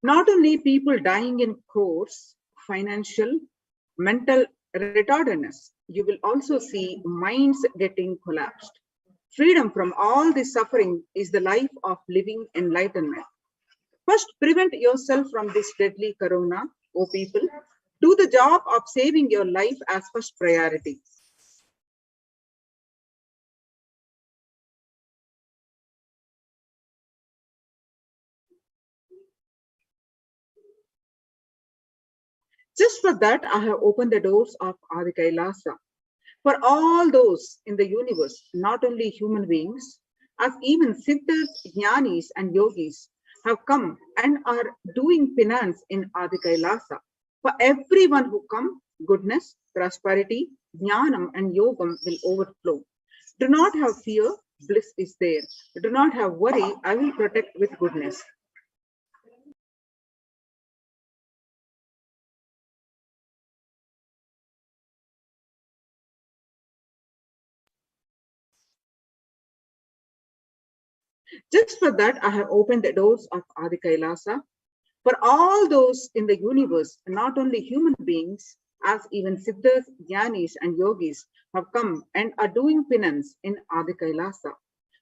Speaker 9: Not only people dying in crores, financial, mental retardedness, you will also see minds getting collapsed. Freedom from all this suffering is the life of living enlightenment. First, prevent yourself from this deadly corona, O people. Do the job of saving your life as first priority. Just for that, I have opened the doors of Adi Kailasa. For all those in the universe, not only human beings, as even siddhas, jnanis and yogis have come and are doing penance in Adi Kailasa. For everyone who come, goodness, prosperity, jnanam and yogam will overflow. Do not have fear, bliss is there. Do not have worry, I will protect with goodness. Just for that, I have opened the doors of Adi Kailasa. For all those in the universe, not only human beings, as even siddhas, jnanis and yogis have come and are doing penance in Adi Kailasa.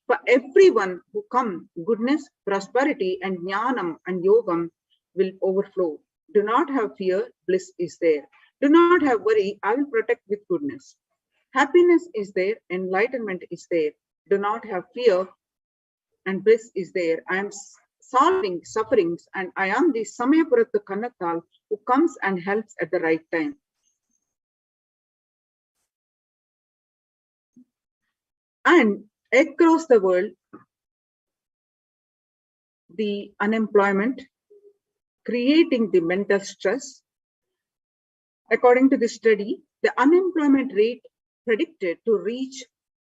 Speaker 9: For everyone who come, goodness, prosperity and jnanam and yogam will overflow. Do not have fear, bliss is there. Do not have worry, I will protect with goodness. Happiness is there, enlightenment is there. Do not have fear, and bliss is there. I am solving sufferings, and I am the Samayapurata Kannatal who comes and helps at the right time. And across the world, the unemployment, creating the mental stress. According to this study, the unemployment rate predicted to reach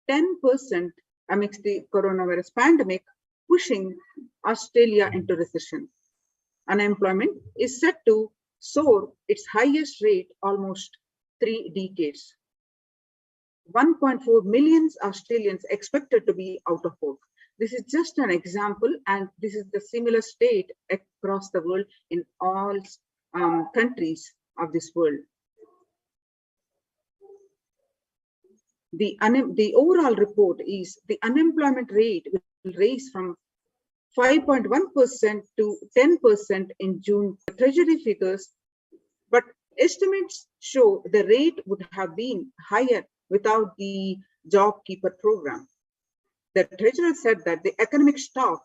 Speaker 9: 10% amidst the coronavirus pandemic, pushing Australia into recession. Unemployment is set to soar its highest rate almost 3 decades. 1.4 million Australians expected to be out of work. This is just an example, and this is the similar state across the world in all countries of this world. The overall report is the unemployment rate will rise from 5.1% to 10% in June. The Treasury figures, but estimates show the rate would have been higher without the Job Keeper program. The Treasurer said that the economic shock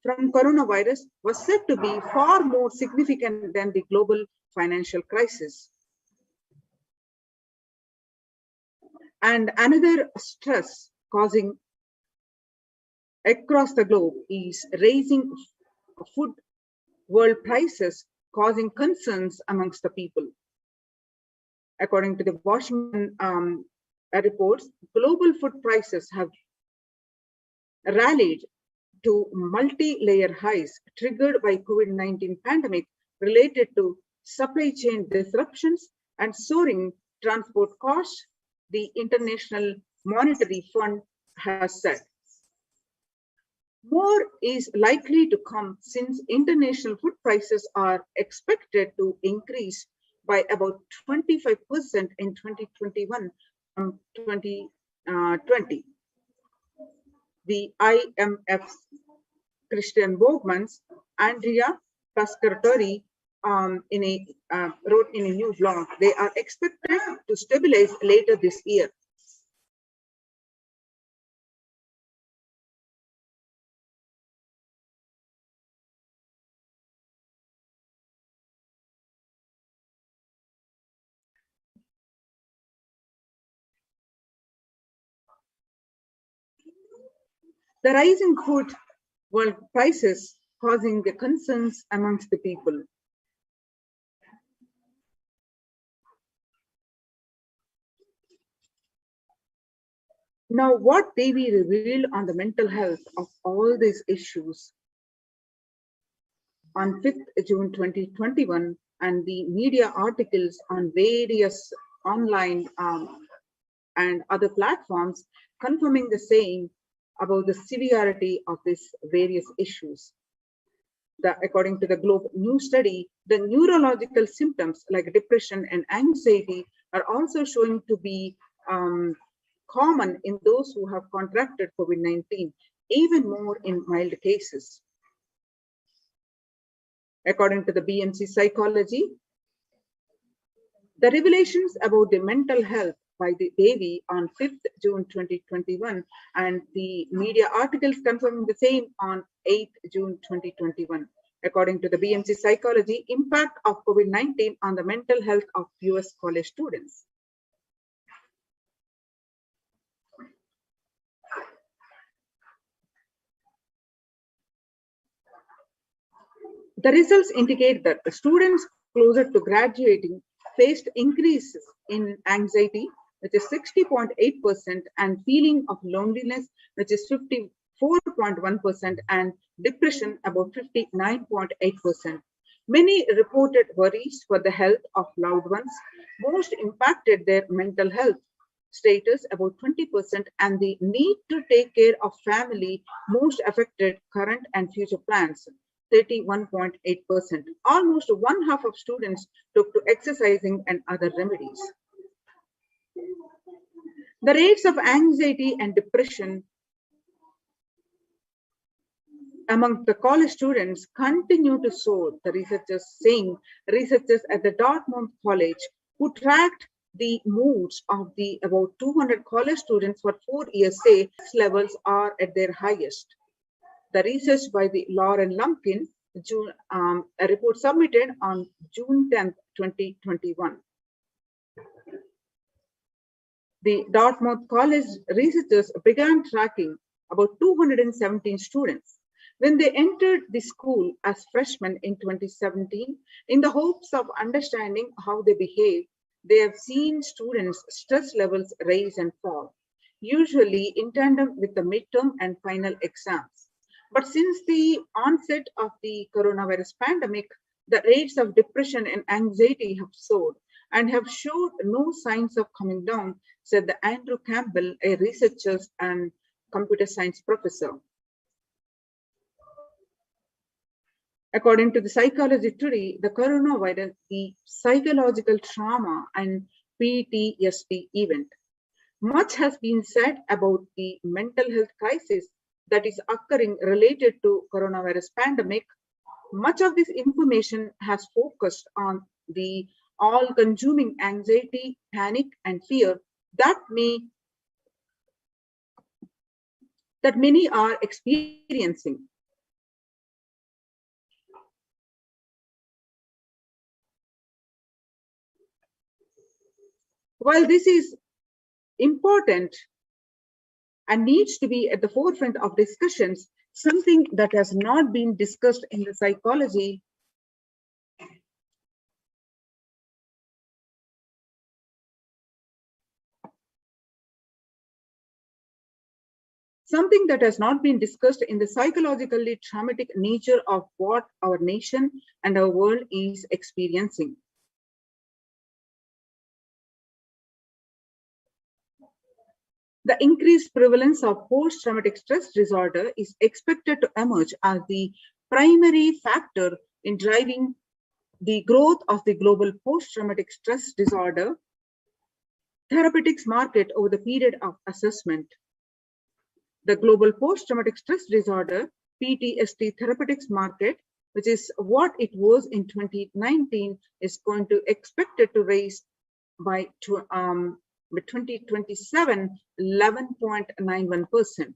Speaker 9: from coronavirus was said to be far more significant than the global financial crisis. And another stress causing across the globe is raising food world prices, causing concerns amongst the people. According to the Washington reports, global food prices have rallied to multi-layer highs triggered by COVID-19 pandemic related to supply chain disruptions and soaring transport costs, the International Monetary Fund has said. More is likely to come since international food prices are expected to increase by about 25% in 2021 from 2020. The IMF's Christian Borgmans, Andrea Pascatori wrote in a new blog, they are expected to stabilize later this year. The rising food world prices causing the concerns amongst the people. Now, what Devi revealed on the mental health of all these issues on 5th June 2021 and the media articles on various online and other platforms confirming the same about the severity of these various issues. According to the Globe News study, the neurological symptoms like depression and anxiety are also showing to be common in those who have contracted COVID-19, even more in mild cases. According to the BMC Psychology, the revelations about the mental health by the Devi on 5th June 2021 and the media articles confirming the same on 8th June 2021. According to the BMC Psychology, impact of COVID-19 on the mental health of US college students. The results indicate that the students closer to graduating faced increases in anxiety, which is 60.8%, and feeling of loneliness, which is 54.1%, and depression, about 59.8%. Many reported worries for the health of loved ones. Most impacted their mental health status, about 20%, and the need to take care of family most affected current and future plans, 31.8%. Almost one half of students took to exercising and other remedies. The rates of anxiety and depression among the college students continue to soar, the researchers at the Dartmouth College, who tracked the moods of the about 200 college students for 4 years, say levels are at their highest. The research by the Lauren Lumpkin, a report submitted on June 10, 2021. The Dartmouth College researchers began tracking about 217 students when they entered the school as freshmen in 2017. In the hopes of understanding how they behave, they have seen students' stress levels rise and fall, usually in tandem with the midterm and final exams. But since the onset of the coronavirus pandemic, the rates of depression and anxiety have soared and have showed no signs of coming down, said the Andrew Campbell, a researcher and computer science professor. According to the Psychology Today, the coronavirus, the psychological trauma and PTSD event. Much has been said about the mental health crisis that is occurring related to coronavirus pandemic. Much of this information has focused on the all-consuming anxiety, panic, and fear that many are experiencing. While this is important and needs to be at the forefront of discussions, something that has not been discussed in the psychology psychologically traumatic nature of what our nation and our world is experiencing. The increased prevalence of post-traumatic stress disorder is expected to emerge as the primary factor in driving the growth of the global post-traumatic stress disorder therapeutics market over the period of assessment. The global post-traumatic stress disorder PTSD therapeutics market, which is what it was in 2019, is going to expected to raise by 2027 11.91%.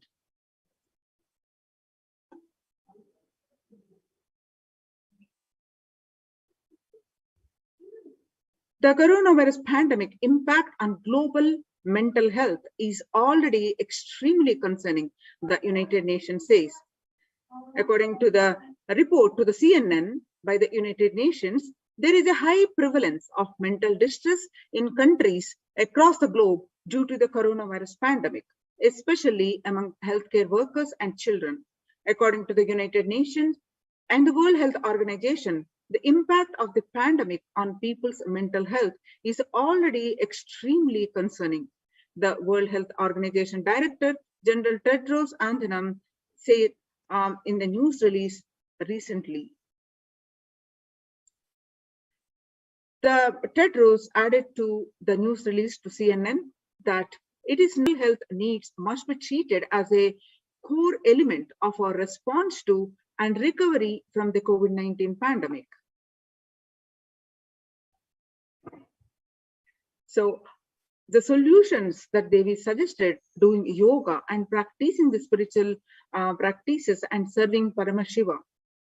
Speaker 9: The coronavirus pandemic impact on global mental health is already extremely concerning, the United Nations says. According to the report to the CNN by the United Nations, there is a high prevalence of mental distress in countries across the globe due to the coronavirus pandemic, especially among healthcare workers and children. According to the United Nations and the World Health Organization, the impact of the pandemic on people's mental health is already extremely concerning. The World Health Organization Director General Tedros Adhanom said in the news release recently. The Tedros added to the news release to CNN that it is mental health needs must be treated as a core element of our response to and recovery from the COVID-19 pandemic. So the solutions that Devi suggested, doing yoga and practicing the spiritual practices and serving Paramashiva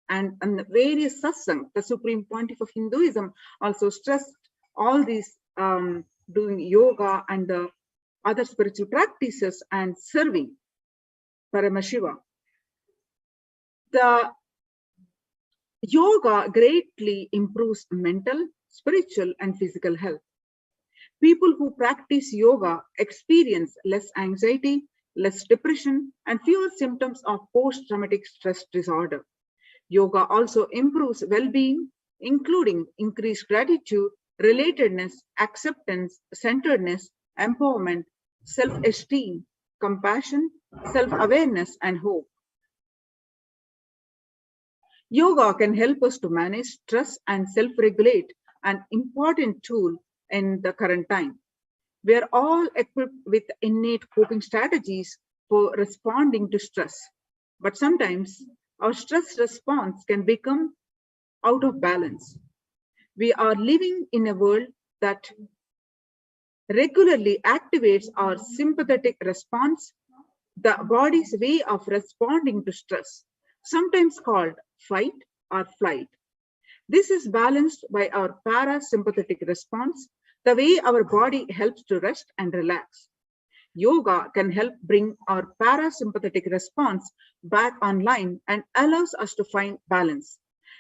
Speaker 9: and the various satsang, the supreme pontiff of Hinduism, also stressed all these doing yoga and the other spiritual practices and serving Paramashiva. The yoga greatly improves mental, spiritual, and physical health. People who practice yoga experience less anxiety, less depression, and fewer symptoms of post-traumatic stress disorder. Yoga also improves well-being, including increased gratitude, relatedness, acceptance, centeredness, empowerment, self-esteem, compassion, self-awareness, and hope. Yoga can help us to manage stress and self-regulate, an important tool in the current time. We are all equipped with innate coping strategies for responding to stress, but sometimes our stress response can become out of balance. We are living in a world that regularly activates our sympathetic response, the body's way of responding to stress, sometimes called fight or flight. This is balanced by our parasympathetic response, the way our body helps to rest and relax. Yoga can help bring our parasympathetic response back online and allows us to find balance.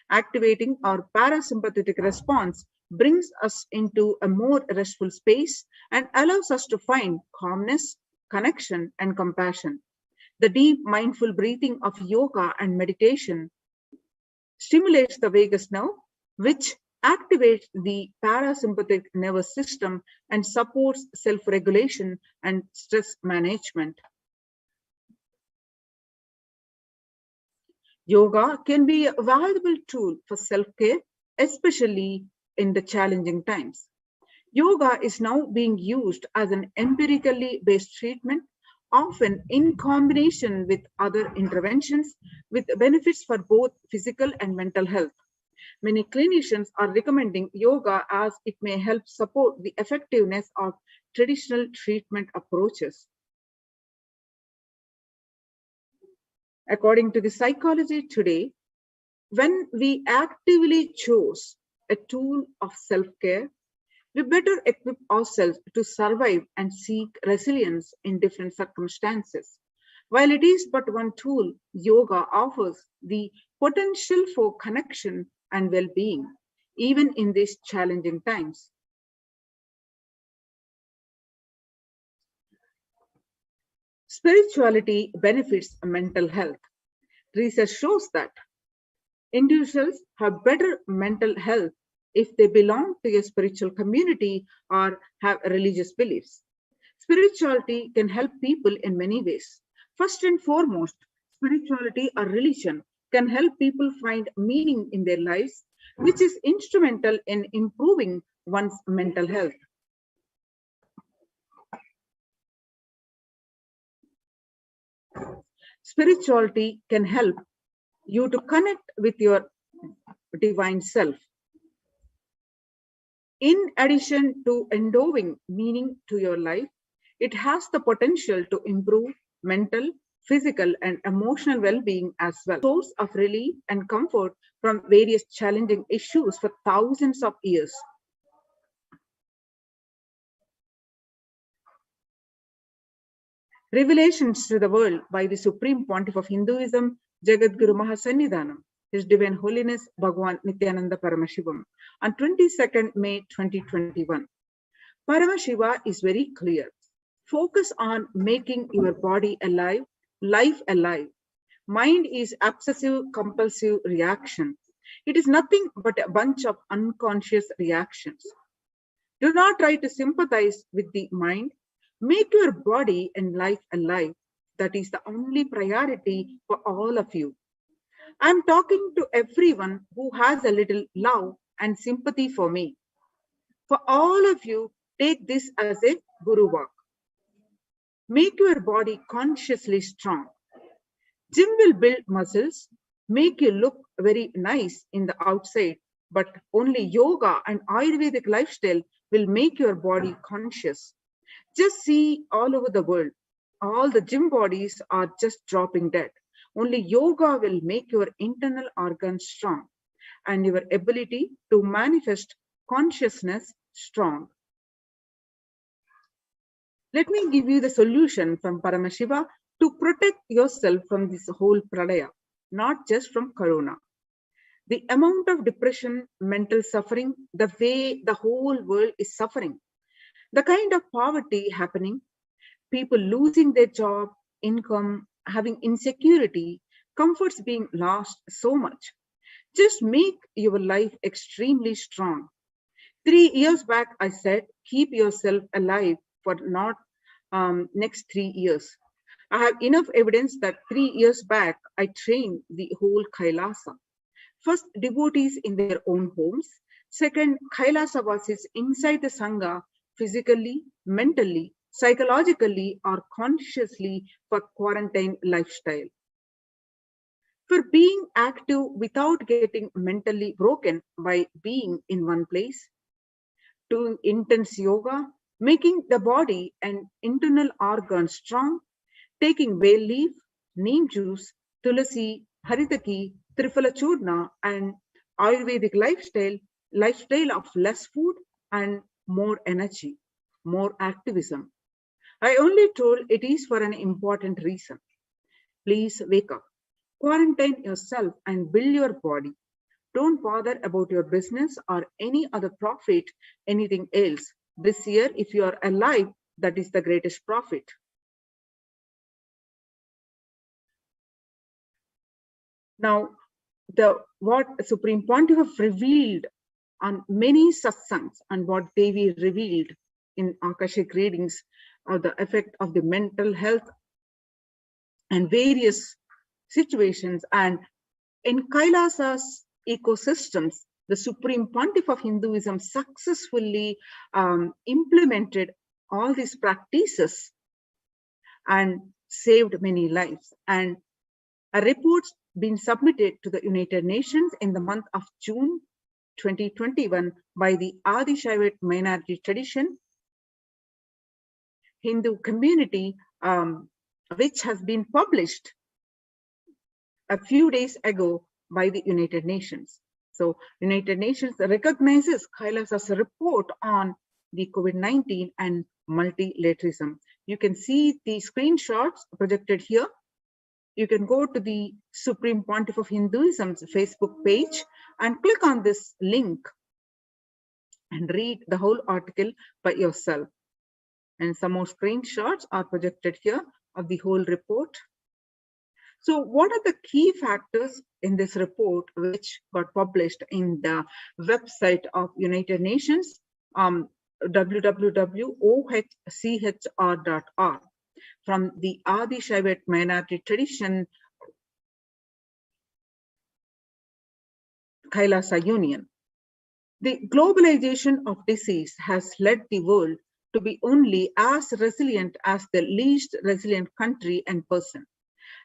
Speaker 9: Activating our parasympathetic response brings us into a more restful space and allows us to find calmness, connection, and compassion. The deep mindful breathing of yoga and meditation stimulates the vagus nerve, which activates the parasympathetic nervous system and supports self-regulation and stress management. Yoga can be a valuable tool for self-care, especially in the challenging times. Yoga is now being used as an empirically based treatment, often in combination with other interventions, with benefits for both physical and mental health. Many clinicians are recommending yoga as it may help support the effectiveness of traditional treatment approaches. According to the Psychology Today, when we actively choose a tool of self-care, we better equip ourselves to survive and seek resilience in different circumstances. While it is but one tool, yoga offers the potential for connection and well-being, even in these challenging times. Spirituality benefits mental health. Research shows that individuals have better mental health if they belong to a spiritual community or have religious beliefs. Spirituality can help people in many ways. First and foremost, spirituality or religion can help people find meaning in their lives, which is instrumental in improving one's mental health. Spirituality can help you to connect with your divine self. In addition to endowing meaning to your life, it has the potential to improve mental, physical, and emotional well-being as well. Source of relief and comfort from various challenging issues for thousands of years. Revelations to the world by the Supreme Pontiff of Hinduism, Jagadguru Mahasannidhanam, His Divine Holiness Bhagwan Nithyananda Paramashivam, on 22nd May 2021. Paramashiva is very clear. Focus on making your body alive, life alive. Mind is obsessive compulsive reaction. It is nothing but a bunch of unconscious reactions. Do not try to sympathize with the mind. Make your body and life alive. That is the only priority for all of you. I am talking to everyone who has a little love and sympathy for me. For all of you, take this as a Guru walk. Make your body consciously strong. Gym will build muscles, make you look very nice in the outside, but only yoga and Ayurvedic lifestyle will make your body conscious. Just see all over the world, all the gym bodies are just dropping dead. Only yoga will make your internal organs strong and your ability to manifest consciousness strong. Let me give you the solution from Paramashiva to protect yourself from this whole pradaya, not just from corona. The amount of depression, mental suffering, the way the whole world is suffering, the kind of poverty happening, people losing their job, income, having insecurity, comforts being lost so much. Just make your life extremely strong. 3 years back, I said, keep yourself alive for not next 3 years. I have enough evidence that 3 years back, I trained the whole Kailasa. First, devotees in their own homes. Second, Kailasa-vasis inside the Sangha, physically, mentally, psychologically, or consciously for quarantine lifestyle. For being active without getting mentally broken by being in one place. Doing intense yoga, making the body and internal organs strong, taking bay leaf, neem juice, tulasi, haritaki, triphala churna, and Ayurvedic lifestyle of less food and more energy, more activism. I only told it is for an important reason. Please wake up, quarantine yourself and build your body. Don't bother about your business or any other profit, anything else. This year, if you are alive, that is the greatest profit. Now, what Supreme Pontiff revealed on many satsangs and what Devi revealed in Akashic readings of the effect of the mental health and various situations, and in Kailasa's ecosystems, the Supreme Pontiff of Hinduism successfully implemented all these practices and saved many lives. And a report's been submitted to the United Nations in the month of June 2021 by the Adi Shaivite minority tradition Hindu community, which has been published a few days ago by the United Nations. So United Nations recognizes Kailasa's report on the COVID-19 and multilateralism. You can see the screenshots projected here. You can go to the Supreme Pontiff of Hinduism's Facebook page and click on this link and read the whole article by yourself. And some more screenshots are projected here of the whole report. So what are the key factors in this report which got published in the website of United Nations? www.ohchr.org from the Adi Shaivat minority tradition Kailasa Union. The globalization of disease has led the world to be only as resilient as the least resilient country and person,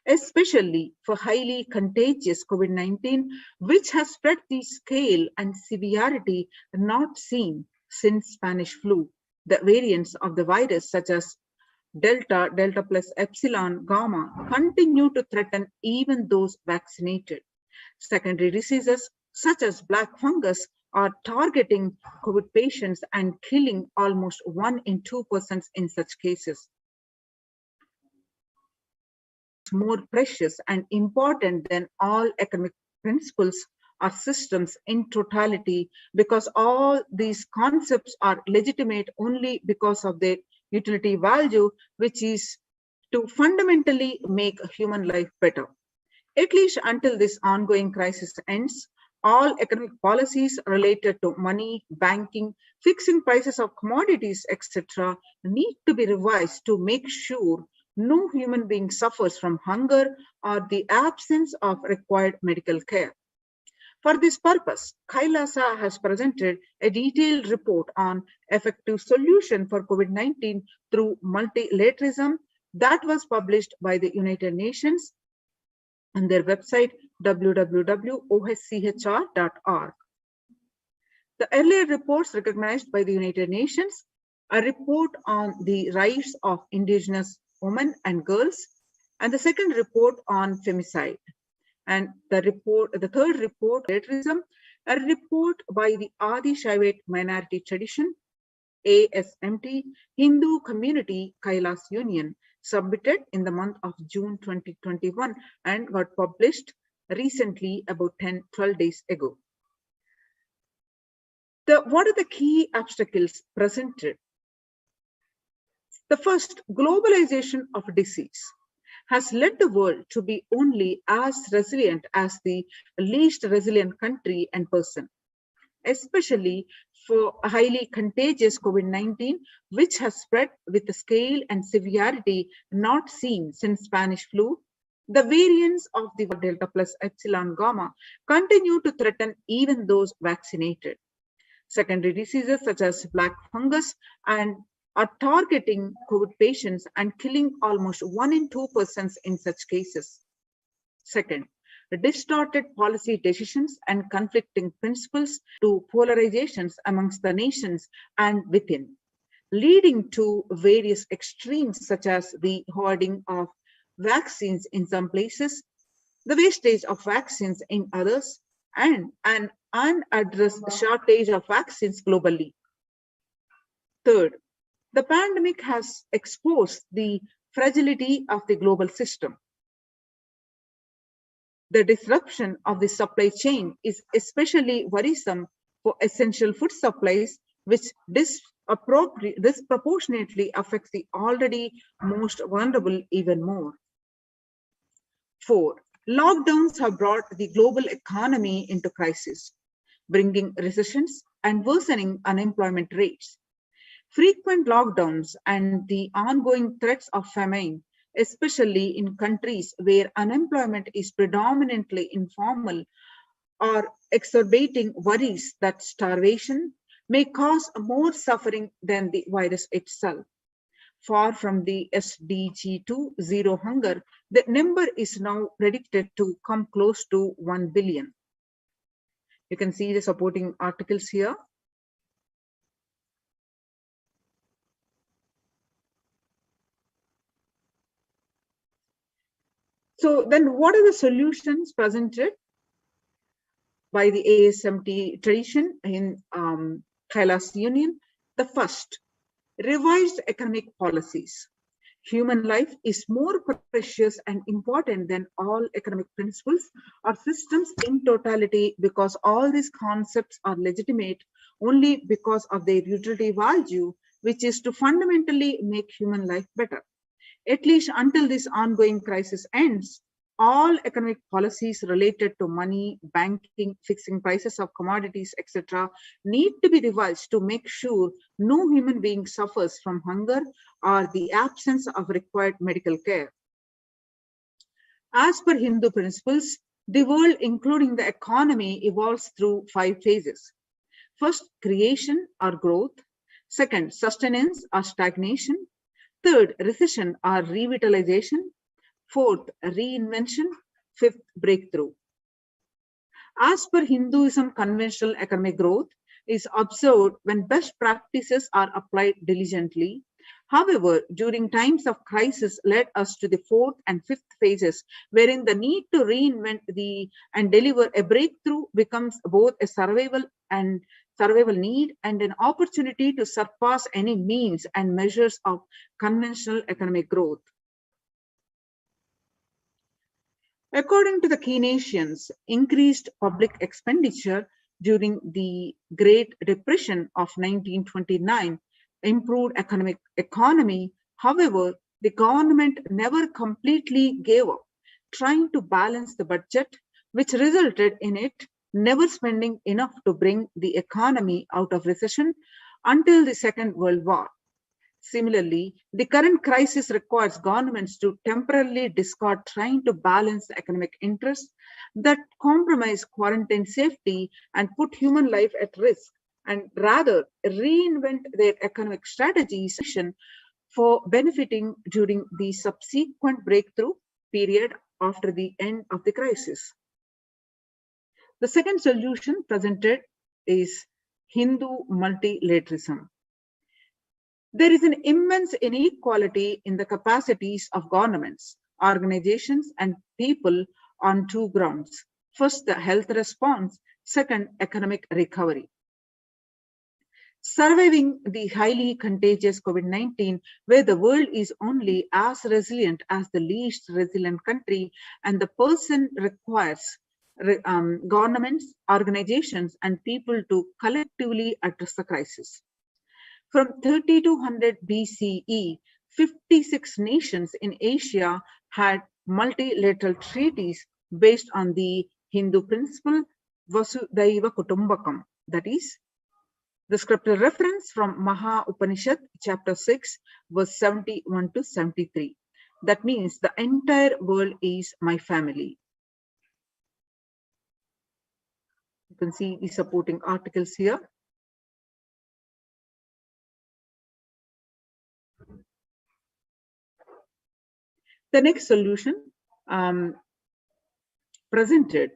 Speaker 9: especially for highly contagious COVID-19, which has spread the scale and severity not seen since Spanish flu. The variants of the virus, such as Delta, Delta plus Epsilon, Gamma, continue to threaten even those vaccinated. Secondary diseases, such as black fungus, are targeting COVID patients and killing almost 1 in 2 persons in such cases. More precious and important than all economic principles or systems in totality, because all these concepts are legitimate only because of their utility value, which is to fundamentally make human life better. At least until this ongoing crisis ends, all economic policies related to money, banking, fixing prices of commodities, etc., need to be revised to make sure no human being suffers from hunger or the absence of required medical care. For this purpose, Kailasa has presented a detailed report on effective solution for COVID-19 through multilateralism that was published by the United Nations on their website www.ohchr.org. The earlier reports recognized by the United Nations, a report on the rights of indigenous women and girls, and the second report on femicide. And the third report, terrorism, a report by the Adi Shaivat minority tradition, ASMT, Hindu Community Kailas Union, submitted in the month of June 2021 and got published recently about 12 days ago. What are the key obstacles presented? The first, globalization of disease has led the world to be only as resilient as the least resilient country and person, especially for a highly contagious COVID-19, which has spread with a scale and severity not seen since Spanish flu. The variants of the Delta plus Epsilon Gamma continue to threaten even those vaccinated. Secondary diseases such as black fungus are targeting COVID patients and killing almost 1 in 2 persons in such cases. Second, distorted policy decisions and conflicting principles to polarizations amongst the nations and within, leading to various extremes such as the hoarding of vaccines in some places, the wastage of vaccines in others, and an unaddressed shortage of vaccines globally. Third, the pandemic has exposed the fragility of the global system. The disruption of the supply chain is especially worrisome for essential food supplies, which disproportionately affects the already most vulnerable even more. 4. Lockdowns have brought the global economy into crisis, bringing recessions and worsening unemployment rates. Frequent lockdowns and the ongoing threats of famine, especially in countries where unemployment is predominantly informal, are exacerbating worries that starvation may cause more suffering than the virus itself. Far from the SDG 2 zero hunger, the number is now predicted to come close to 1 billion. You can see the supporting articles here. So then what are the solutions presented by the ASMT tradition in Kailas Union? The first, revised economic policies. Human life is more precious and important than all economic principles or systems in totality, because all these concepts are legitimate only because of their utility value, which is to fundamentally make human life better. At least until this ongoing crisis ends, all economic policies related to money, banking, fixing prices of commodities, etc., need to be revised to make sure no human being suffers from hunger or the absence of required medical care. As per Hindu principles, the world, including the economy, evolves through 5 phases. First, creation or growth. Second, sustenance or stagnation. Third, recession or revitalization. Fourth, reinvention. Fifth, breakthrough. As per Hinduism, conventional economic growth is observed when best practices are applied diligently. However, during times of crisis led us to the 4th and 5th phases, wherein the need to reinvent and deliver a breakthrough becomes both a survival need and an opportunity to surpass any means and measures of conventional economic growth. According to the Keynesians, increased public expenditure during the Great Depression of 1929 improved economy. However, the government never completely gave up trying to balance the budget, which resulted in it never spending enough to bring the economy out of recession until the Second World War. Similarly, the current crisis requires governments to temporarily discard trying to balance the economic interests that compromise quarantine safety and put human life at risk, and rather reinvent their economic strategies for benefiting during the subsequent breakthrough period after the end of the crisis. The second solution presented is Hindu multilateralism. There is an immense inequality in the capacities of governments, organizations, and people on 2 grounds. First, the health response. Second, economic recovery. Surviving the highly contagious COVID-19, where the world is only as resilient as the least resilient country, and the person requires governments, organizations, and people to collectively address the crisis. From 3200 BCE, 56 nations in Asia had multilateral treaties based on the Hindu principle Vasudhaiva Kutumbakam. That is, the scriptural reference from Maha Upanishad, chapter 6, verse 71 to 73. That means the entire world is my family. You can see the supporting articles here. The next solution presented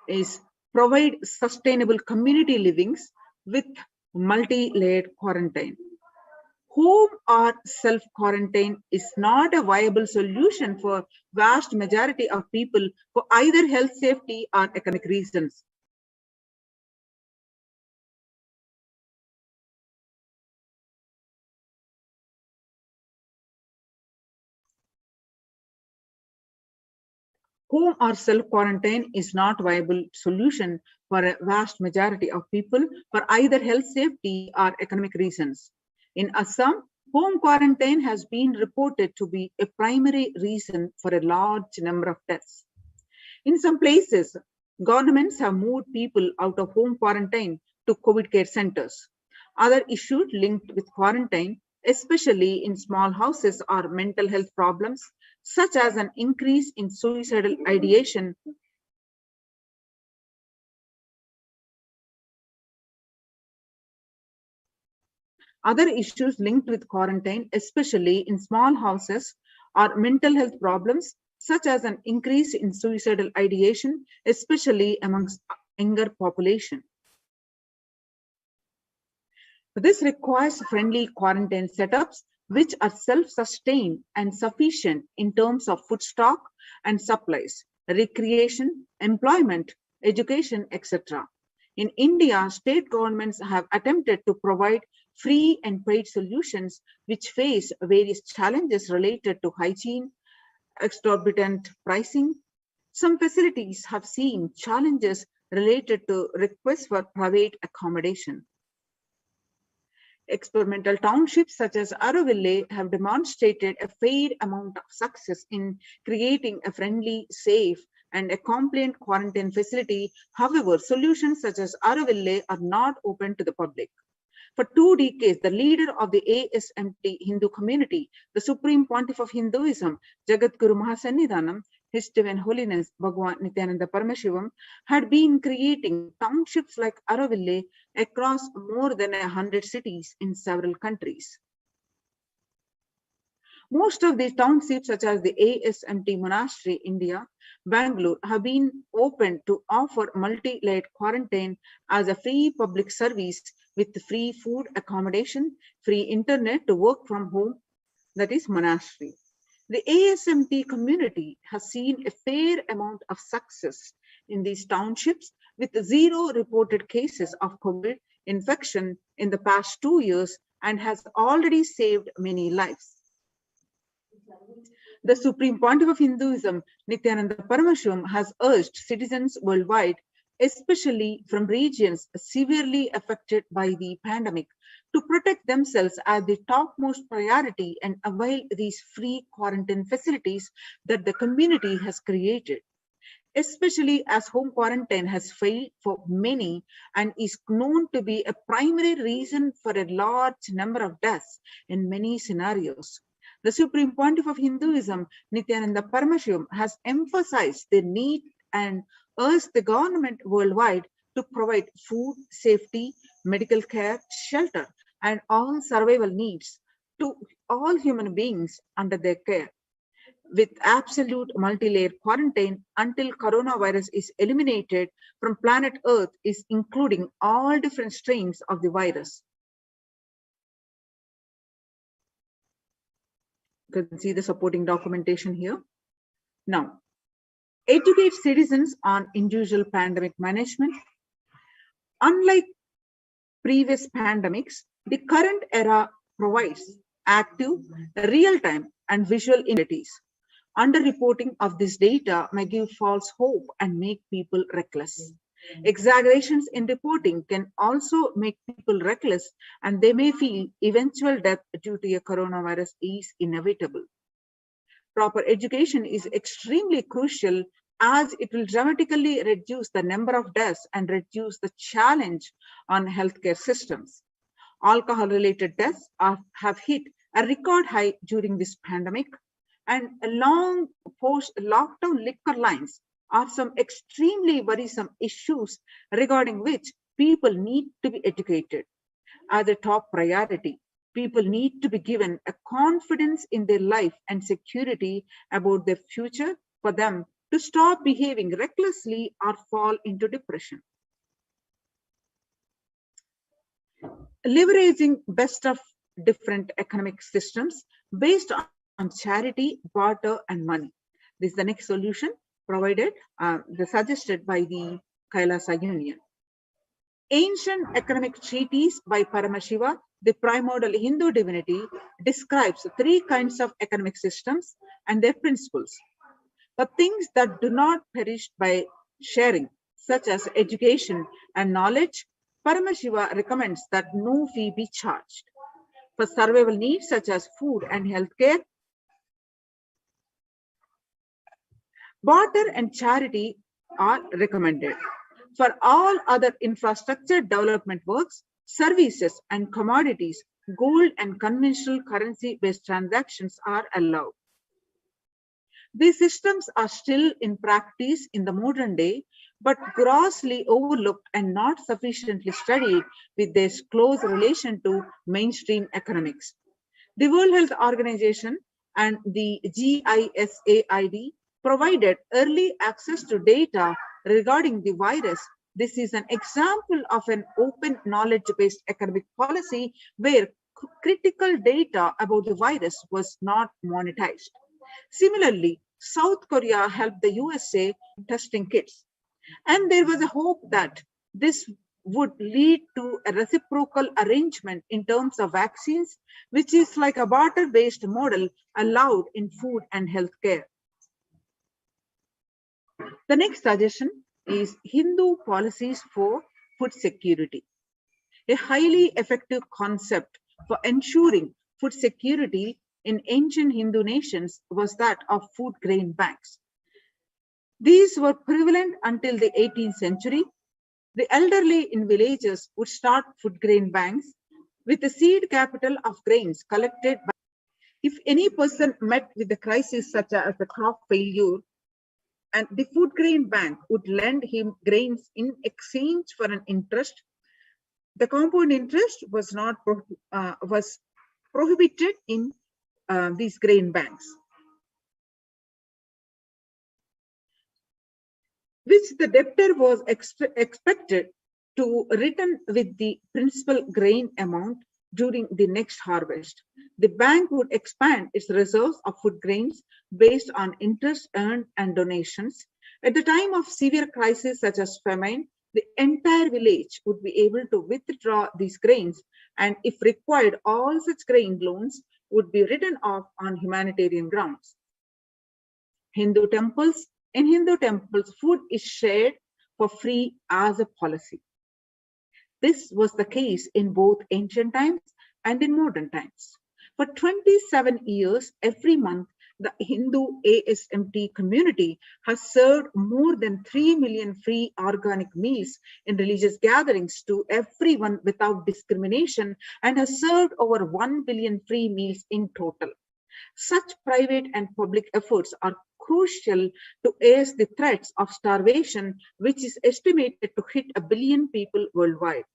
Speaker 9: is provide sustainable community livings with multi-layered quarantine. Home or self-quarantine is not a viable solution for vast majority of people for either health, safety, or economic reasons. Home or self-quarantine is not a viable solution for a vast majority of people for either health, safety, or economic reasons. In Assam, home quarantine has been reported to be a primary reason for a large number of deaths. In some places, governments have moved people out of home quarantine to COVID care centers. Other issues linked with quarantine, especially in small houses, are mental health problems, such as an increase in suicidal ideation. Other issues linked with quarantine, especially in small houses, are mental health problems, such as an increase in suicidal ideation, especially amongst younger population. This requires friendly quarantine setups which are self-sustained and sufficient in terms of food stock and supplies, recreation, employment, education, etc. In India, state governments have attempted to provide free and paid solutions which face various challenges related to hygiene, exorbitant pricing. Some facilities have seen challenges related to requests for private accommodation. Experimental townships such as Auroville have demonstrated a fair amount of success in creating a friendly, safe, and a compliant quarantine facility. However, solutions such as Auroville are not open to the public. For 2 decades, the leader of the ASMT Hindu community, the Supreme Pontiff of Hinduism, Jagadguru Mahasannidhanam, His Divine Holiness Bhagwan Nithyananda Paramashivam, had been creating townships like Auroville across more than 100 cities in several countries. Most of these townships, such as the ASMT Monastery, India, Bangalore, have been opened to offer multi-layered quarantine as a free public service with free food accommodation, free internet to work from home, that is monastery. The ASMT community has seen a fair amount of success in these townships with 0 reported cases of COVID infection in the past 2 years and has already saved many lives. The Supreme Pontiff of Hinduism, Nithyananda Paramashivam, has urged citizens worldwide, especially from regions severely affected by the pandemic, to protect themselves as the topmost priority and avail these free quarantine facilities that the community has created. Especially as home quarantine has failed for many and is known to be a primary reason for a large number of deaths in many scenarios. The Supreme Pontiff of Hinduism, Nithyananda Paramashivam, has emphasized the need and urged the government worldwide to provide food, safety, medical care, shelter, and all survival needs to all human beings under their care, with absolute multi-layer quarantine until coronavirus is eliminated from planet Earth, is including all different strains of the virus. You can see the supporting documentation here. Now, educate citizens on individual pandemic management. Unlike previous pandemics, the current era provides active, real-time, and visual abilities. Underreporting of this data may give false hope and make people reckless. Exaggerations in reporting can also make people reckless, and they may feel eventual death due to a coronavirus is inevitable. Proper education is extremely crucial as it will dramatically reduce the number of deaths and reduce the challenge on healthcare systems. Alcohol-related deaths have hit a record high during this pandemic, and long post-lockdown liquor lines are some extremely worrisome issues regarding which people need to be educated. As a top priority, people need to be given a confidence in their life and security about their future for them to stop behaving recklessly or fall into depression. Leveraging best of different economic systems based on charity, barter, and money. This is the next solution provided, suggested by the Kailasa Union. Ancient economic treatise by Paramashiva, the primordial Hindu divinity, describes 3 kinds of economic systems and their principles. For things that do not perish by sharing, such as education and knowledge, Paramashiva recommends that no fee be charged. For survival needs such as food and healthcare, barter and charity are recommended. For all other infrastructure development works, services, and commodities, gold and conventional currency-based transactions are allowed. These systems are still in practice in the modern day, but grossly overlooked and not sufficiently studied with their close relation to mainstream economics. The World Health Organization and the GISAID provided early access to data regarding the virus. This is an example of an open knowledge-based economic policy where critical data about the virus was not monetized. Similarly, South Korea helped the USA testing kits, and there was a hope that this would lead to a reciprocal arrangement in terms of vaccines, which is like a barter-based model allowed in food and healthcare. The next suggestion is Hindu policies for food security. A highly effective concept for ensuring food security in ancient Hindu nations was that of food grain banks. These were prevalent until the 18th century. The elderly in villages would start food grain banks with the seed capital of grains collected by. If any person met with a crisis such as a crop failure, and the food grain bank would lend him grains in exchange for an interest, the compound interest was not was prohibited in these grain banks, which the debtor was expected to return with the principal grain amount during the next harvest. The bank would expand its reserves of food grains based on interest earned and donations. At the time of severe crisis such as famine, the entire village would be able to withdraw these grains, and if required, all such grain loans would be written off on humanitarian grounds. In Hindu temples, food is shared for free as a policy. This was the case in both ancient times and in modern times. For 27 years, every month, the Hindu ASMT community has served more than 3 million free organic meals in religious gatherings to everyone without discrimination, and has served over 1 billion free meals in total. Such private and public efforts are crucial to ease the threats of starvation, which is estimated to hit 1 billion people worldwide.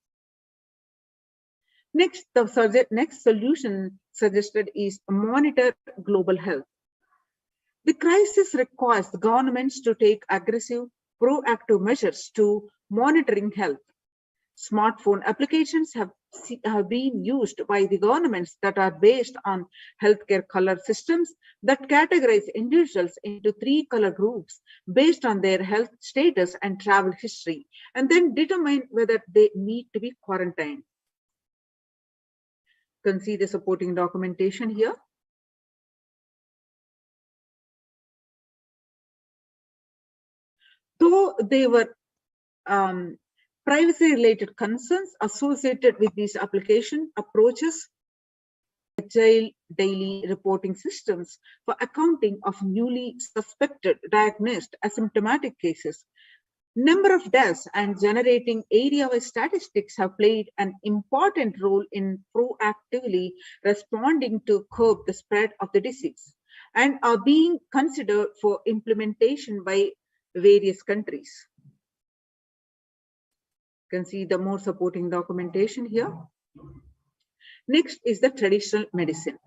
Speaker 9: Next, the next solution suggested is monitor global health. The crisis requires the governments to take aggressive, proactive measures to monitoring health. Smartphone applications have been used by the governments that are based on healthcare color systems that categorize individuals into 3 color groups based on their health status and travel history, and then determine whether they need to be quarantined. You can see the supporting documentation here. Though they were privacy-related concerns associated with these application approaches, agile daily reporting systems for accounting of newly suspected, diagnosed asymptomatic cases, number of deaths, and generating area-wise statistics have played an important role in proactively responding to curb the spread of the disease, and are being considered for implementation by various countries. You can see the more supporting documentation here. Next is the traditional medicine.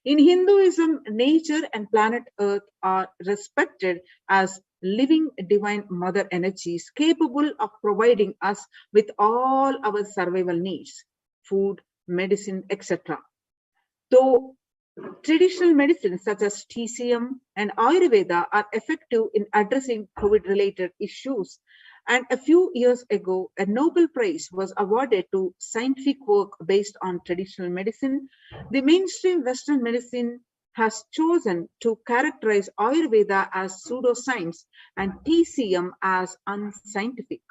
Speaker 9: In Hinduism, nature and planet Earth are respected as living divine mother energies capable of providing us with all our survival needs, food, medicine, etc. Though traditional medicines such as TCM and Ayurveda are effective in addressing COVID-related issues, and a few years ago, a Nobel Prize was awarded to scientific work based on traditional medicine, the mainstream Western medicine has chosen to characterize Ayurveda as pseudoscience and TCM as unscientific.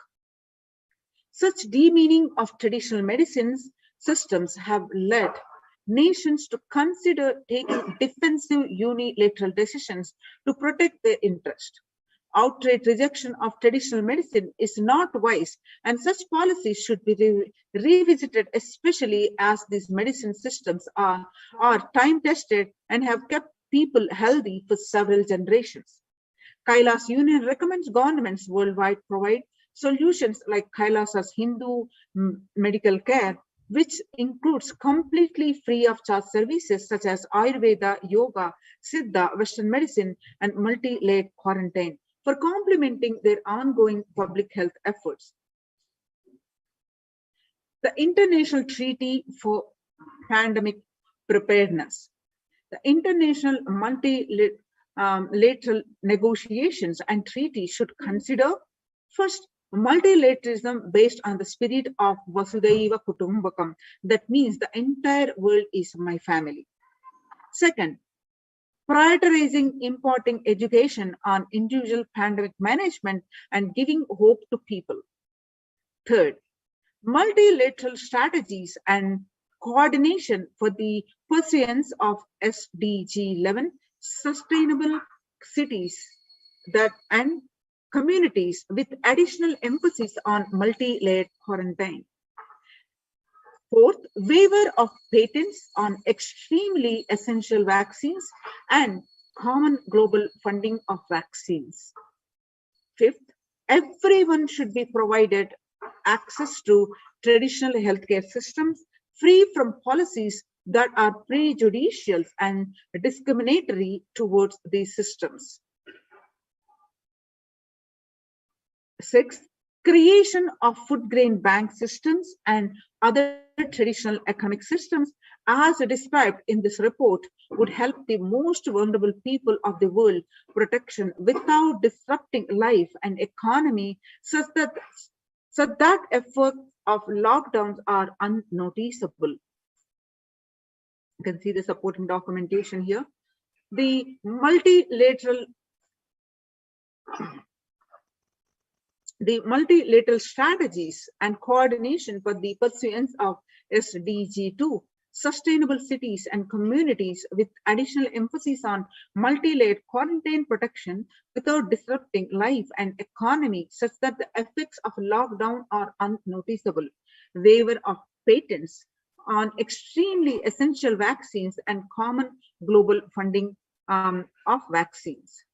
Speaker 9: Such demeaning of traditional medicines systems have led nations to consider taking defensive unilateral decisions to protect their interest. Outright rejection of traditional medicine is not wise, and such policies should be revisited, especially as these medicine systems are time-tested and have kept people healthy for several generations. Kailas Union recommends governments worldwide provide solutions like Kailasa's Hindu medical care, which includes completely free of charge services such as Ayurveda, Yoga, Siddha, Western medicine, and multi-layered quarantine, for complementing their ongoing public health efforts. The International Treaty for Pandemic Preparedness. The international multilateral negotiations and treaties should consider, first, multilateralism based on the spirit of Vasudhaiva Kutumbakam. That means the entire world is my family. Second, prioritizing imparting education on individual pandemic management and giving hope to people. Third, multilateral strategies and coordination for the pursuance of SDG 11 sustainable cities and communities with additional emphasis on multi-layered quarantine. Fourth, waiver of patents on extremely essential vaccines and common global funding of vaccines. Fifth, everyone should be provided access to traditional healthcare systems free from policies that are prejudicial and discriminatory towards these systems. Sixth, creation of food grain bank systems and other traditional economic systems as described in this report would help the most vulnerable people of the world protection without disrupting life and economy such that efforts of lockdowns are unnoticeable. You can see the supporting documentation here. The multilateral strategies and coordination for the pursuance of SDG 2, sustainable cities and communities with additional emphasis on multi-layered quarantine protection without disrupting life and economy such that the effects of lockdown are unnoticeable. Waiver of patents on extremely essential vaccines and common global funding of vaccines.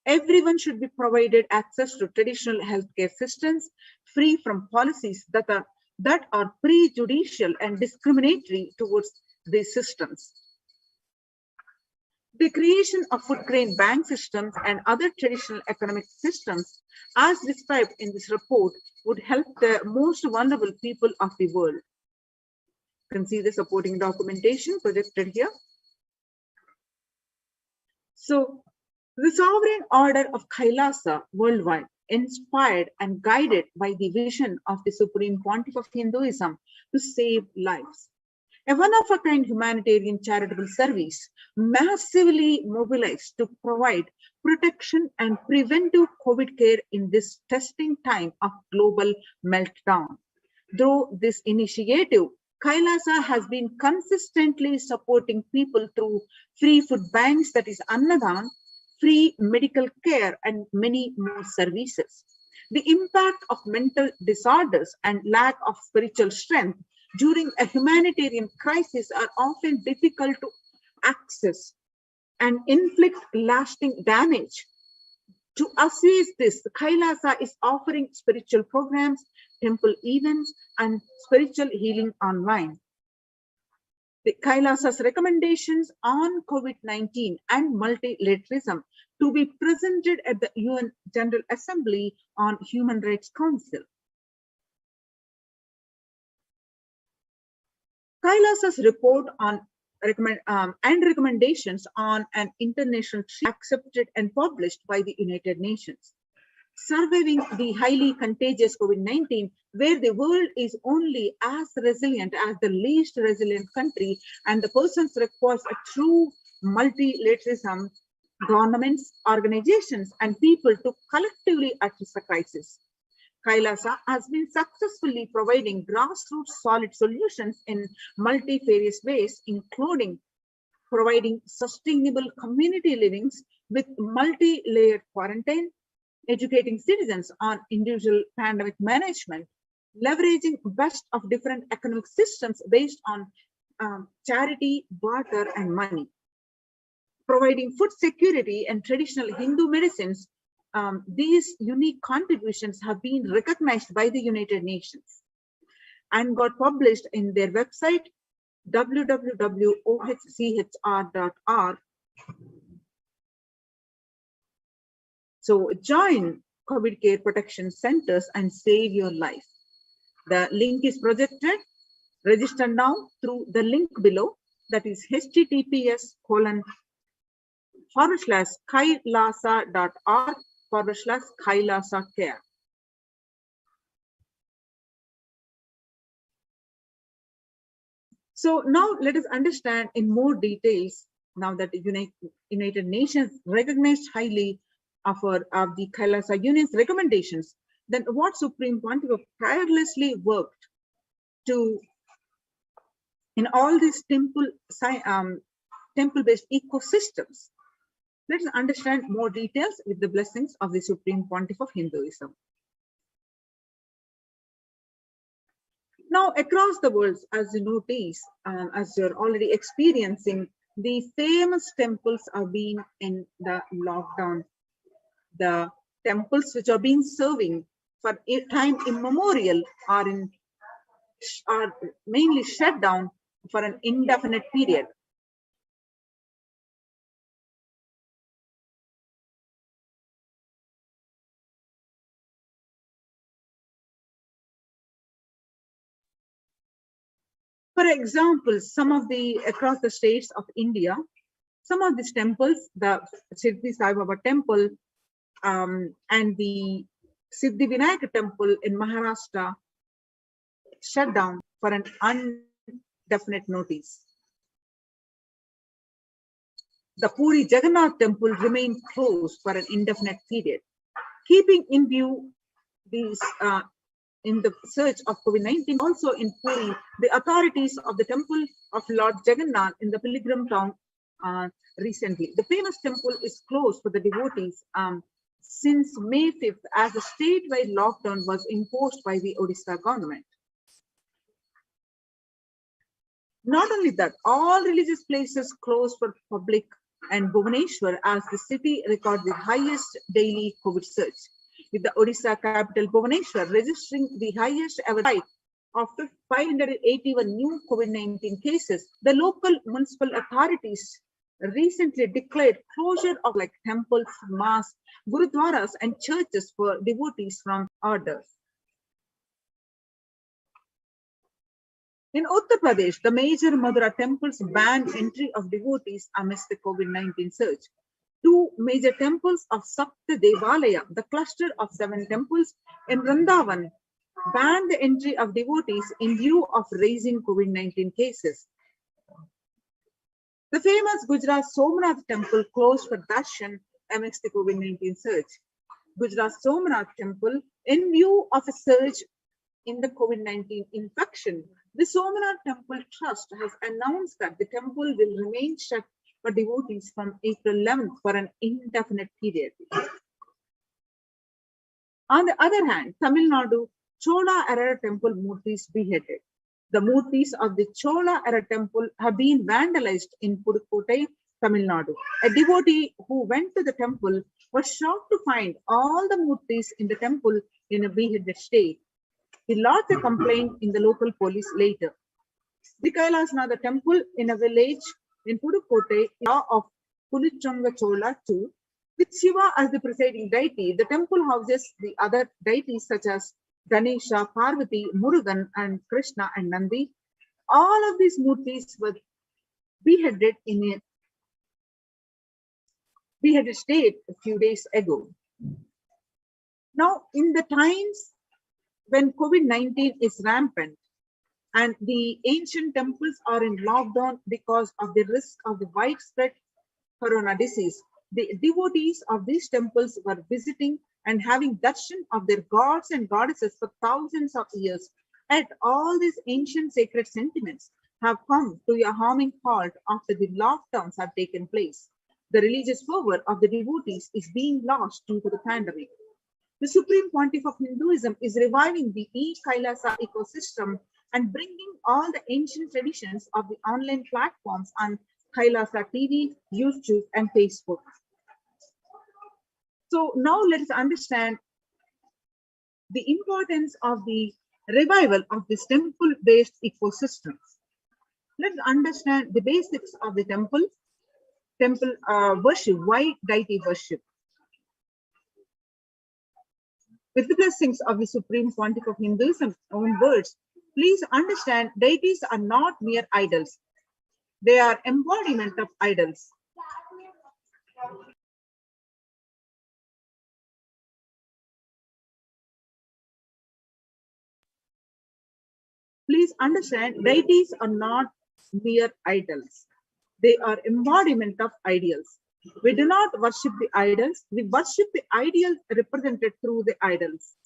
Speaker 9: Everyone should be provided access to traditional healthcare systems free from policies that are prejudicial and discriminatory towards these systems. The creation of food grain bank systems and other traditional economic systems, as described in this report, would help the most vulnerable people of the world. You can see the supporting documentation projected here. So, the sovereign order of Kailasa worldwide, inspired and guided by the vision of the Supreme Pontiff of Hinduism to save lives. A one-of-a-kind humanitarian charitable service massively mobilized to provide protection and preventive COVID care in this testing time of global meltdown. Through this initiative, Kailasa has been consistently supporting people through free food banks, that is Annadan, free medical care, and many more services. The impact of mental disorders and lack of spiritual strength during a humanitarian crisis are often difficult to access and inflict lasting damage. To assuage this, Kailasa is offering spiritual programs, temple events, and spiritual healing online. The Kailasa's recommendations on COVID-19 and multilateralism to be presented at the UN General Assembly on Human Rights Council. Kailasa's report on recommendations on an international treaty accepted and published by the United Nations. Surviving the highly contagious COVID-19, where the world is only as resilient as the least resilient country, and the persons requires a true multilateralism, governments, organizations, and people to collectively address the crisis. Kailasa has been successfully providing grassroots solid solutions in multifarious ways, including providing sustainable community livings with multi-layered quarantine, educating citizens on individual pandemic management, leveraging best of different economic systems based on charity, barter, and money, providing food security and traditional Hindu medicines. These unique contributions have been recognized by the United Nations and got published in their website, www.ohchr.org. So join COVID care protection centers and save your life. The link is projected. Register now through the link below, that is https://kailasa.org/Kailasa-care. So now let us understand in more details, now that the United Nations recognized highly of the Kailasa Union's recommendations, then what Supreme Pontiff tirelessly worked to, in all these temple-based ecosystems. Let's understand more details with the blessings of the Supreme Pontiff of Hinduism. Now, across the world, as you notice, as you're already experiencing, the famous temples are being in the lockdown. The temples which are being serving for time immemorial are mainly shut down for an indefinite period. For example, across the states of India, some of these temples, the Siddhi Sai Baba temple and the Siddhi Vinayaka temple in Maharashtra shut down for an indefinite notice. The Puri Jagannath temple remained closed for an indefinite period. Keeping in view these in the search of COVID-19, also in Puri, the authorities of the temple of Lord Jagannath in the pilgrim town recently. The famous temple is closed for the devotees since May 5th as a statewide lockdown was imposed by the Odisha government. Not only that, all religious places closed for public, and Bhubaneswar as the city recorded the highest daily COVID surge, with the Odisha capital Bhubaneswar registering the highest ever spike after 581 new COVID-19 cases. The local municipal authorities recently declared closure of temples, mosques, gurudwaras and churches for devotees from orders. In Uttar Pradesh, the major Madura temples banned entry of devotees amidst the COVID-19 surge. Two major temples of Sapta Devalaya, the cluster of 7 temples in Vrindavan, banned the entry of devotees in view of rising COVID-19 cases. The famous Gujarat Somnath temple closed for darshan amidst the COVID-19 surge. Gujarat Somnath temple, in view of a surge in the COVID-19 infection, the Somnath Temple Trust has announced that the temple will remain shut for devotees from April 11th for an indefinite period. On the other hand, Tamil Nadu Chola era temple murtis beheaded. The murtis of the Chola era temple have been vandalized in Pudukkottai, Tamil Nadu. A devotee who went to the temple was shocked to find all the murtis in the temple in a beheaded state. He lodged a complaint in the local police later. The Kailasnatha temple in a village in Pudukkottai of Pulichanga Chola II, with Shiva as the presiding deity. The temple houses the other deities such as Ganesha, Parvati, Murugan, and Krishna and Nandi. All of these murtis were beheaded in a beheaded state a few days ago. Now, in the times when COVID-19 is rampant and the ancient temples are in lockdown because of the risk of the widespread corona disease, the devotees of these temples were visiting and having darshan of their gods and goddesses for thousands of years. Yet all these ancient sacred sentiments have come to a harming halt after the lockdowns have taken place. The religious fervor of the devotees is being lost due to the pandemic. The Supreme Pontiff of Hinduism is reviving the e-Kailasa ecosystem and bringing all the ancient traditions of the online platforms on Kailasa TV, YouTube, and Facebook. So now let us understand the importance of the revival of this temple-based ecosystems. Let's understand the basics of the temple worship, why deity worship. With the blessings of the Supreme Pontiff of Hinduism's own words, please understand deities are not mere idols. They are embodiment of idols. Please understand, deities are not mere idols. They are embodiment of ideals. We do not worship the idols, we worship the ideals represented through the idols.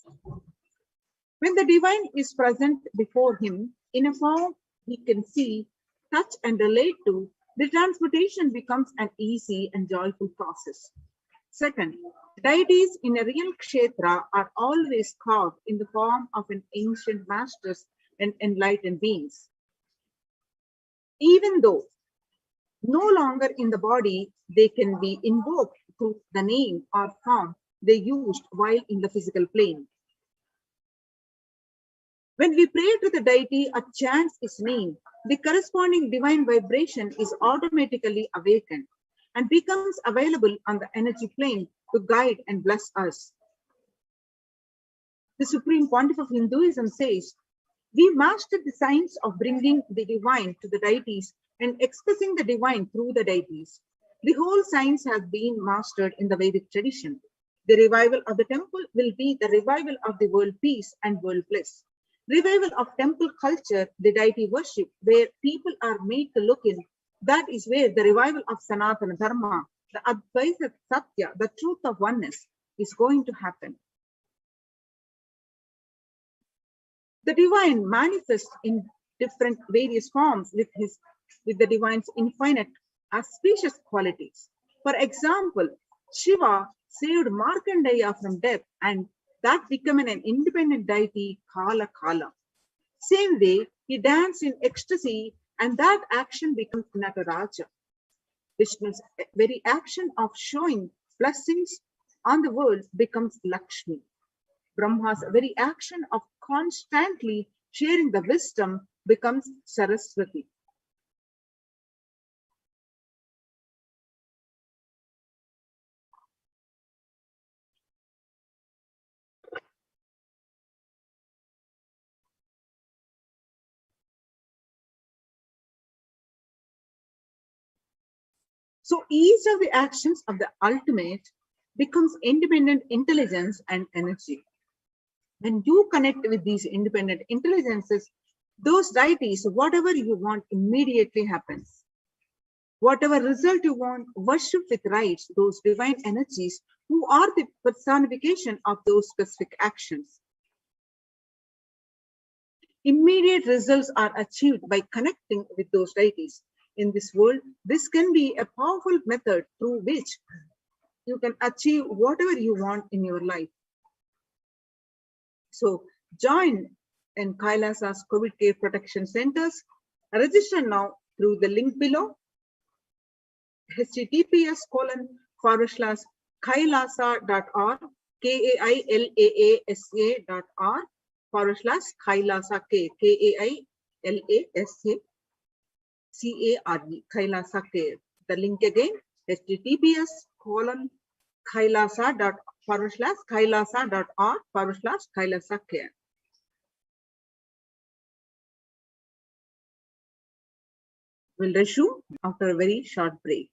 Speaker 9: When the divine is present before him, in a form we can see, touch, and relate to, the transmutation becomes an easy and joyful process. Second, deities in a real kshetra are always carved in the form of an ancient masters and enlightened beings. Even though no longer in the body, they can be invoked through the name or form they used while in the physical plane. When we pray to the deity or chant his name, the corresponding divine vibration is automatically awakened and becomes available on the energy plane to guide and bless us. The Supreme Pontiff of Hinduism says, we mastered the science of bringing the divine to the deities and expressing the divine through the deities. The whole science has been mastered in the Vedic tradition. The revival of the temple will be the revival of the world peace and world bliss. Revival of temple culture, the deity worship, where people are made to look in, that is where the revival of Sanatana Dharma, the Advaita Satya, the truth of oneness, is going to happen. The divine manifests in different various forms with the divine's infinite auspicious qualities. For example, Shiva saved Markandeya from death, and that became an independent deity, Kala Kala. Same way, he danced in ecstasy, and that action becomes Nataraja. Vishnu's very action of showing blessings on the world becomes Lakshmi. Brahma's very action of constantly sharing the wisdom becomes Saraswati. So each of the actions of the ultimate becomes independent intelligence and energy. When you connect with these independent intelligences, those deities, whatever you want immediately happens. Whatever result you want, worship with rites those divine energies who are the personification of those specific actions. Immediate results are achieved by connecting with those deities. In this world, this can be a powerful method through which you can achieve whatever you want in your life. So join in Kailasa's COVID care protection centers. Register now through the link below. https://kailasa.org, KAILAASA.org/Kailasa, KAILASA, Kailasa Care. The link again, https://kailasa.org/Kailasa Care. We'll resume after a very short break.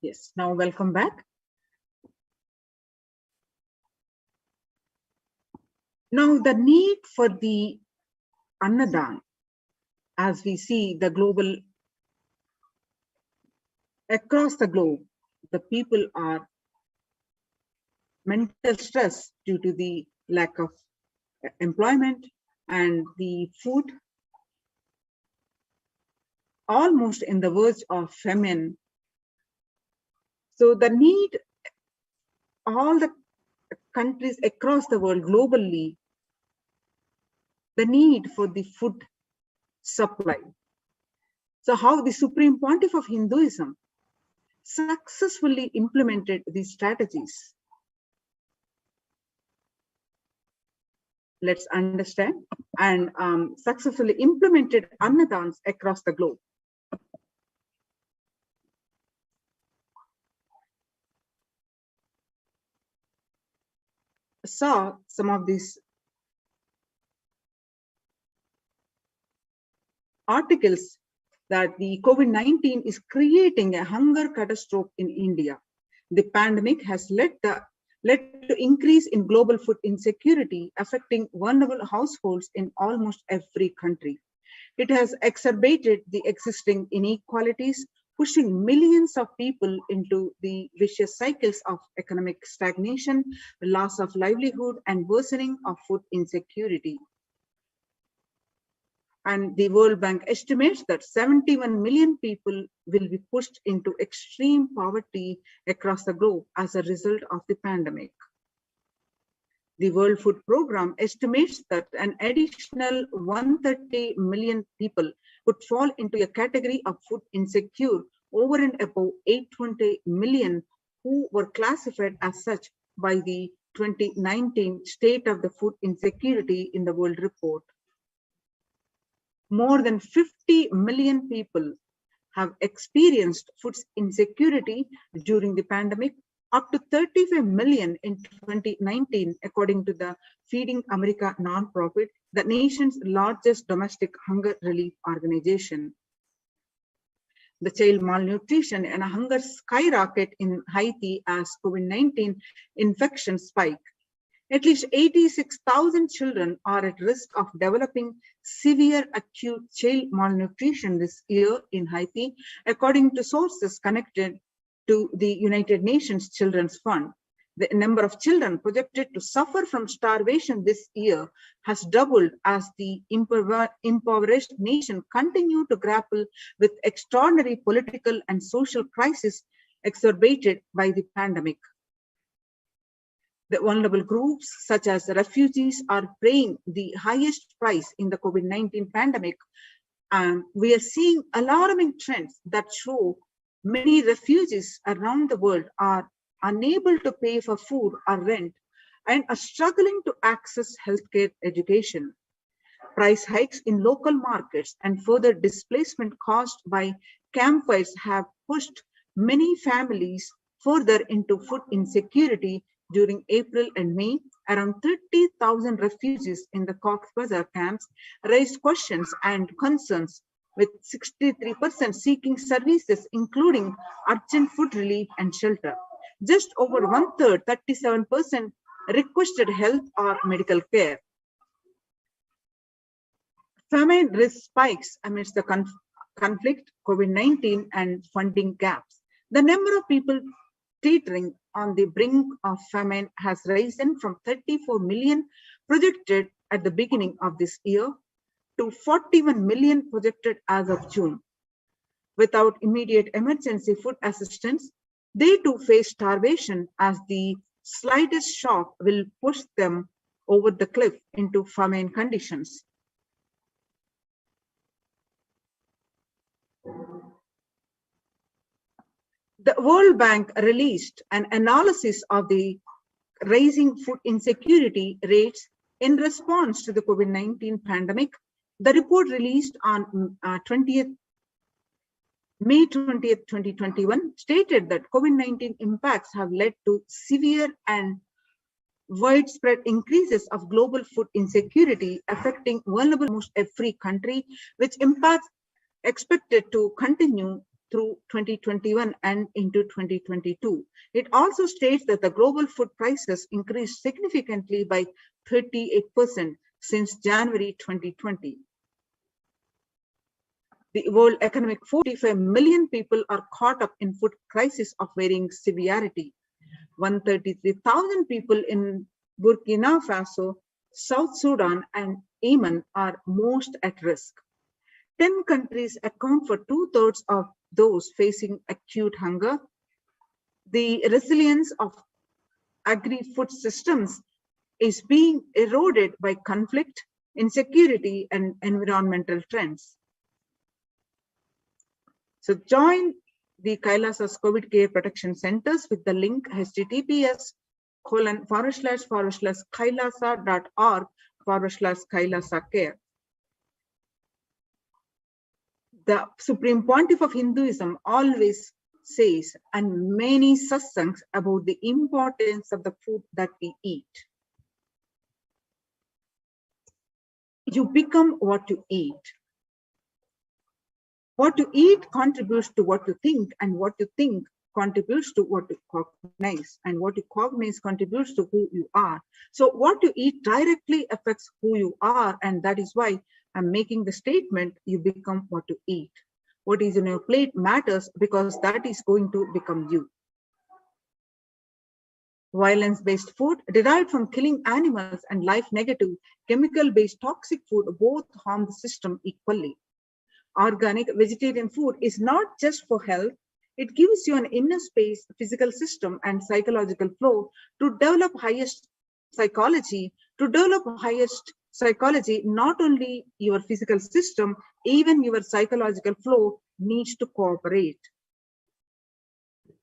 Speaker 9: Yes, now welcome back. Now the need for the Annadan, as we see the global, across the globe, the people are mental stress due to the lack of employment and the food, almost in the verge of famine. So the need, all the countries across the world globally, the need for the food supply. So how the Supreme Pontiff of Hinduism successfully implemented these strategies. Let's understand, and successfully implemented Annadans across the globe. Saw some of these articles that the COVID-19 is creating a hunger catastrophe in India. The pandemic has led to increase in global food insecurity, affecting vulnerable households in almost every country. It has exacerbated the existing inequalities, pushing millions of people into the vicious cycles of economic stagnation, loss of livelihood, and worsening of food insecurity. And the World Bank estimates that 71 million people will be pushed into extreme poverty across the globe as a result of the pandemic. The World Food Programme estimates that an additional 130 million people would fall into a category of food insecure over and above 820 million who were classified as such by the 2019 State of the Food Insecurity in the World Report. More than 50 million people have experienced food insecurity during the pandemic, up to 35 million in 2019, according to the Feeding America nonprofit, the nation's largest domestic hunger relief organization. The child malnutrition and hunger skyrocket in Haiti as COVID-19 infections spike. At least 86,000 children are at risk of developing severe acute child malnutrition this year in Haiti, according to sources connected to the United Nations Children's Fund. The number of children projected to suffer from starvation this year has doubled as the impoverished nation continue to grapple with extraordinary political and social crisis exacerbated by the pandemic. The vulnerable groups, such as refugees, are paying the highest price in the COVID-19 pandemic. And we are seeing alarming trends that show many refugees around the world are unable to pay for food or rent and are struggling to access healthcare education. Price hikes in local markets and further displacement caused by campfires have pushed many families further into food insecurity. During April and May, around 30,000 refugees in the Cox's Bazar camps raised questions and concerns, with 63% seeking services, including urgent food relief and shelter. Just over one-third, 37%, requested health or medical care. Famine risk spikes amidst the conflict, COVID-19, and funding gaps. The number of people teetering on the brink of famine has risen from 34 million projected at the beginning of this year to 41 million projected as of June. Without immediate emergency food assistance, they too face starvation, as the slightest shock will push them over the cliff into famine conditions. The World Bank released an analysis of the rising food insecurity rates in response to the COVID-19 pandemic. The report, released on May 20th, 2021, stated that COVID-19 impacts have led to severe and widespread increases of global food insecurity, affecting vulnerable almost every country, which impacts expected to continue through 2021 and into 2022. It also states that the global food prices increased significantly by 38% since January 2020. The World Economic Forum, 45 million people are caught up in food crisis of varying severity. 133,000 people in Burkina Faso, South Sudan, and Yemen are most at risk. 10 countries account for 2/3 of those facing acute hunger. The resilience of agri-food systems is being eroded by conflict, insecurity, and environmental trends. So join the Kailasa's COVID Care Protection Centers with the link https://kailasa.org/Kailasa Care. The Supreme Pontiff of Hinduism always says, and many satsangs, about the importance of the food that we eat. You become what you eat. What you eat contributes to what you think, and what you think contributes to what you cognize, and what you cognize contributes to who you are. So what you eat directly affects who you are, and that is why I'm making the statement, you become what you eat. What is in your plate matters, because that is going to become you. Violence-based food derived from killing animals and life-negative, chemical-based toxic food both harm the system equally. Organic vegetarian food is not just for health, it gives you an inner space, physical system, and psychological flow to develop highest psychology. Not only your physical system, even your psychological flow needs to cooperate.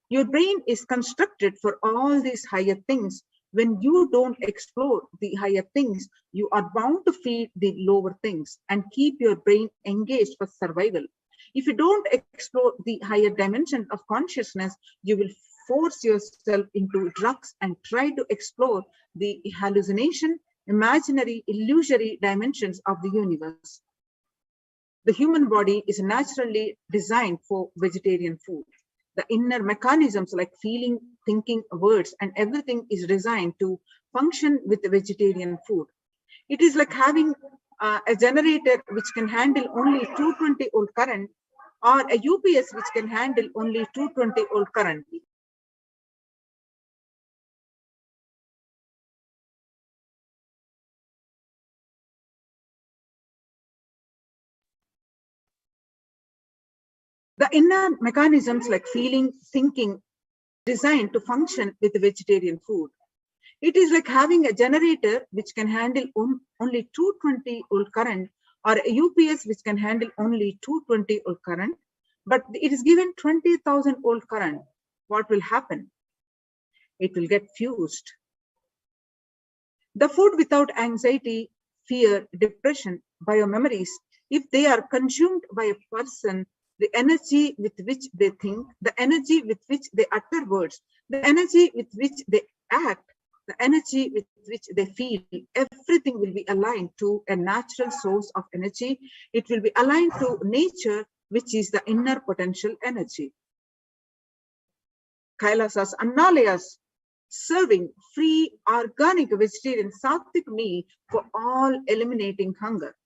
Speaker 9: Your brain is constructed for all these higher things. When you don't explore the higher things, you are bound to feed the lower things and keep your brain engaged for survival. If you don't explore the higher dimension of consciousness, you will force yourself into drugs and try to explore the hallucination, imaginary, illusory dimensions of the universe. The human body is naturally designed for vegetarian food. The inner mechanisms like feeling, thinking, words, and everything is designed to function with the vegetarian food. It is like having a generator which can handle only 220 volt current, or a UPS which can handle only 220 volt current. The inner mechanisms like feeling, thinking, designed to function with vegetarian food. It is like having a generator which can handle only 220 volt current, or a UPS which can handle only 220 volt current, but it is given 20,000 volt current. What will happen? It will get fused. The food without anxiety, fear, depression, biomemories, if they are consumed by a person, the energy with which they think, the energy with which they utter words, the energy with which they act, the energy with which they feel, everything will be aligned to a natural source of energy. It will be aligned to nature, which is the inner potential energy. Kailasas Annalayas, serving free, organic, vegetarian, sattvic meal for all, eliminating hunger.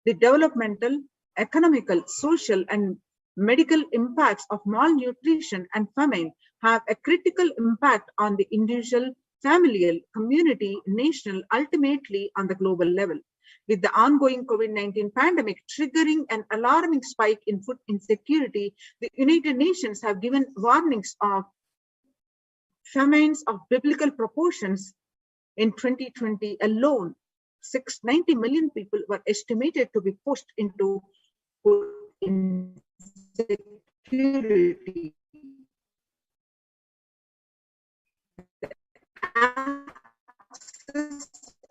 Speaker 9: The developmental, economical, social, and medical impacts of malnutrition and famine have a critical impact on the individual, familial, community, national, ultimately on the global level. With the ongoing COVID-19 pandemic triggering an alarming spike in food insecurity, the United Nations have given warnings of famines of biblical proportions. In 2020 alone, 690 million people were estimated to be pushed into food insecurity. Access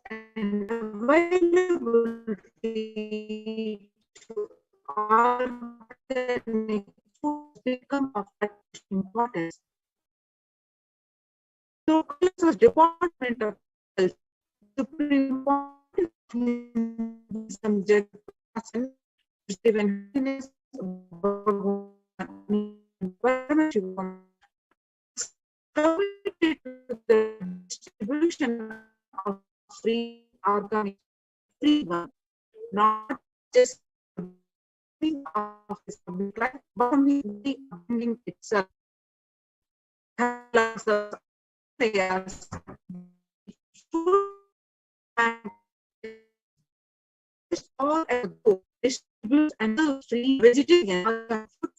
Speaker 9: and availability to organic food become of utmost importance. So, Department of Health, Supreme Court, and happiness, Paramashivoham committed to the distribution of free organic free one, not just of his public life, but from the beginning itself. Players all at a go distributes and free vegetarian food.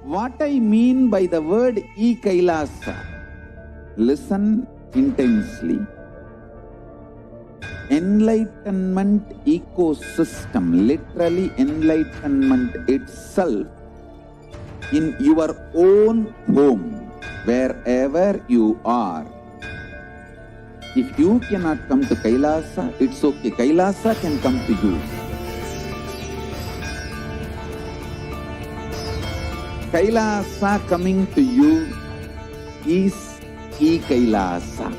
Speaker 4: What I mean by the word e-Kailasa, listen intensely. Enlightenment ecosystem, literally enlightenment itself, in your own home, wherever you are. If you cannot come to Kailasa, it's okay. Kailasa can come to you. Kailasa coming to you is e-Kailasa.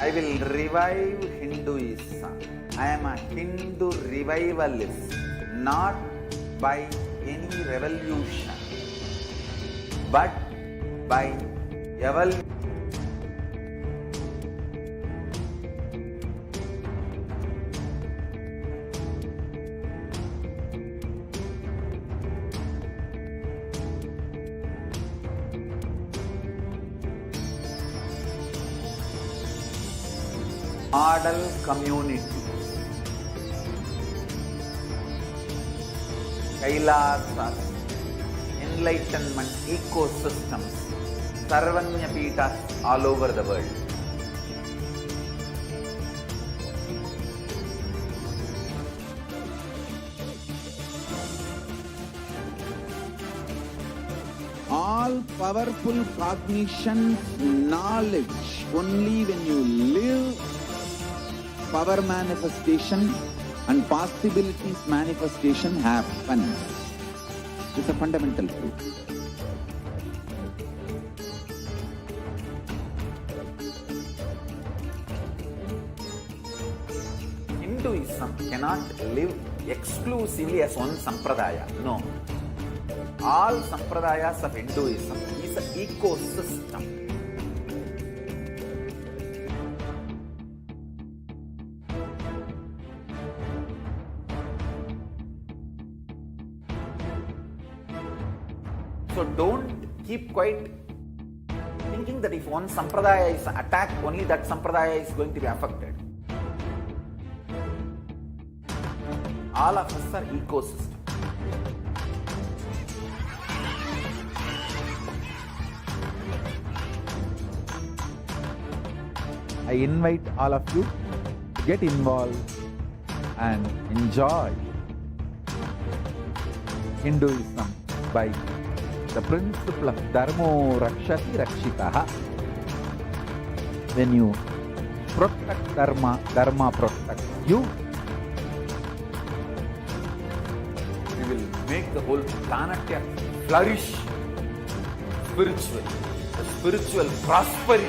Speaker 5: I will revive Hinduism. I am a Hindu revivalist, not by any revolution, but by evolution. Model community, Kailasas, enlightenment ecosystems, Sarvanya Peethas all over the world.
Speaker 4: All powerful cognition, knowledge, only when you live power manifestation and possibilities manifestation happens. It's a fundamental truth.
Speaker 5: Hinduism cannot live exclusively as one sampradaya. No. All sampradayas of Hinduism is an ecosystem. So don't keep quiet thinking that if one sampradaya is attacked, only that sampradaya is going to be affected. All of us are ecosystem.
Speaker 10: I invite all of you to get involved and enjoy Hinduism by the principle of Dharmo Rakshati Rakshitaha. When you protect Dharma, Dharma protects you.
Speaker 2: We will make the whole planet flourish. spiritual prosperity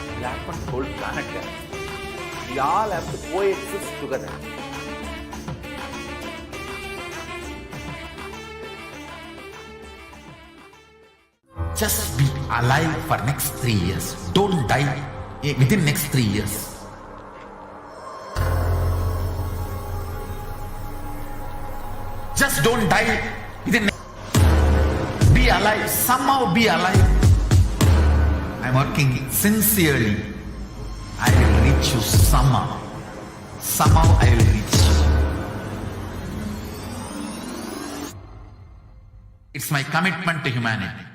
Speaker 2: will happen to whole planet Earth. We all have to coexist together.
Speaker 3: Just be alive for next 3 years. Don't die within next 3 years. Just don't die within. Be alive. Somehow be alive. I'm working sincerely. I will reach you somehow. Somehow I will reach you. It's my commitment to humanity.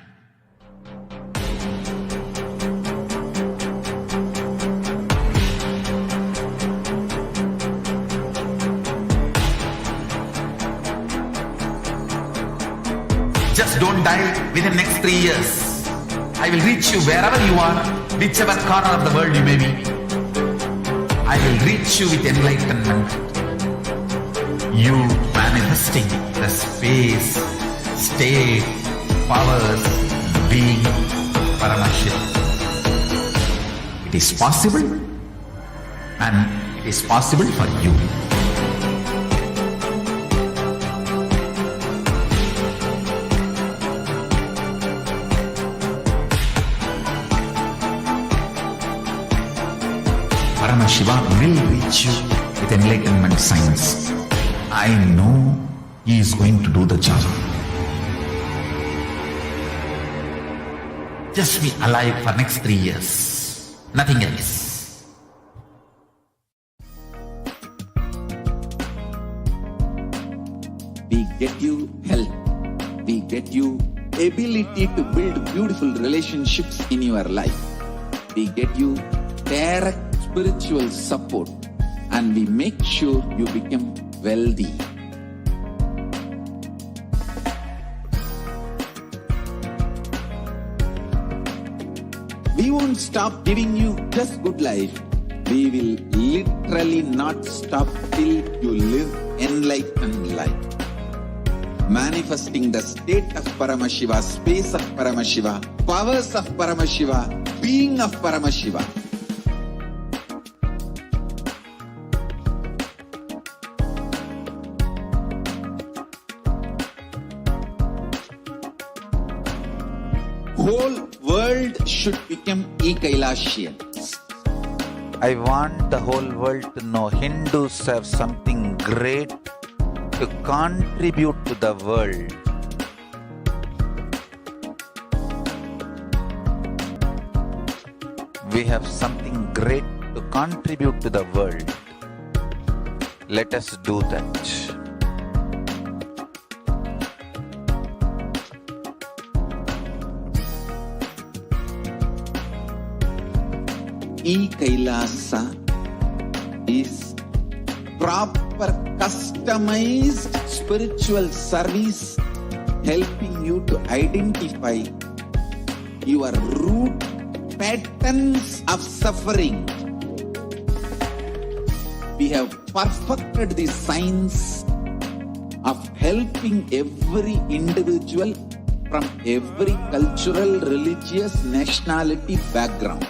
Speaker 3: Just don't die within next 3 years. I will reach you wherever you are, whichever corner of the world you may be. I will reach you with enlightenment. You manifesting the space, state, powers, being Paramashivoham. It is possible, and it is possible for you. Paramashivoham will reach you with enlightenment science. I know he is going to do the job. Just be alive for next 3 years. Nothing else.
Speaker 4: We get you health. We get you ability to build beautiful relationships in your life. We get you direct spiritual support, and we make sure you become wealthy. We won't stop giving you just good life. We will literally not stop till you live enlightened life. Manifesting the state of Paramashiva, space of Paramashiva, powers of Paramashiva, being of Paramashiva. Whole world should become Kailashians.
Speaker 5: I want the whole world to know Hindus have something great to contribute to the world. We have something great to contribute to the world. Let us do that.
Speaker 4: Kailasa is proper customized spiritual service, helping you to identify your root patterns of suffering. We have perfected the science of helping every individual from every cultural, religious, nationality background.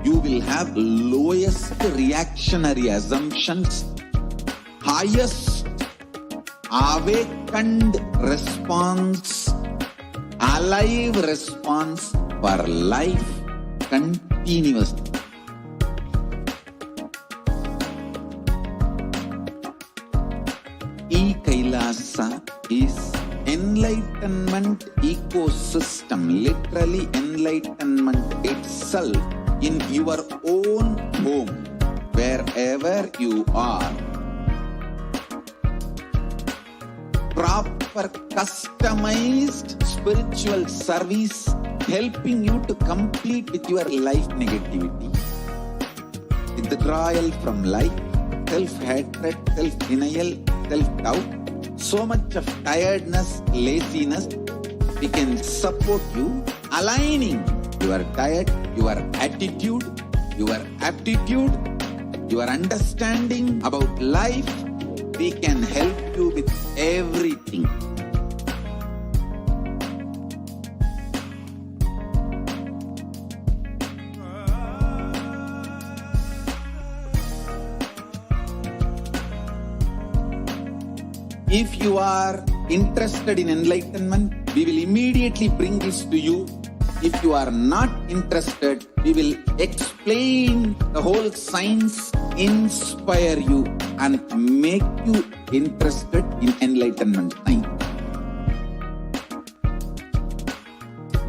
Speaker 4: You will have lowest reactionary assumptions, highest awakened response, alive response for life continuously. Kailasa is enlightenment ecosystem, literally enlightenment itself in your own home, wherever you are. Proper customized spiritual service, helping you to complete with your life negativity, withdrawal from life, self-hatred, self-denial, self-doubt, so much of tiredness, laziness. We can support you, aligning your diet, your attitude, your aptitude, your understanding about life, we can help you with everything. If you are interested in enlightenment, we will immediately bring this to you. If you are not interested, we will explain the whole science, inspire you and make you interested in enlightenment science.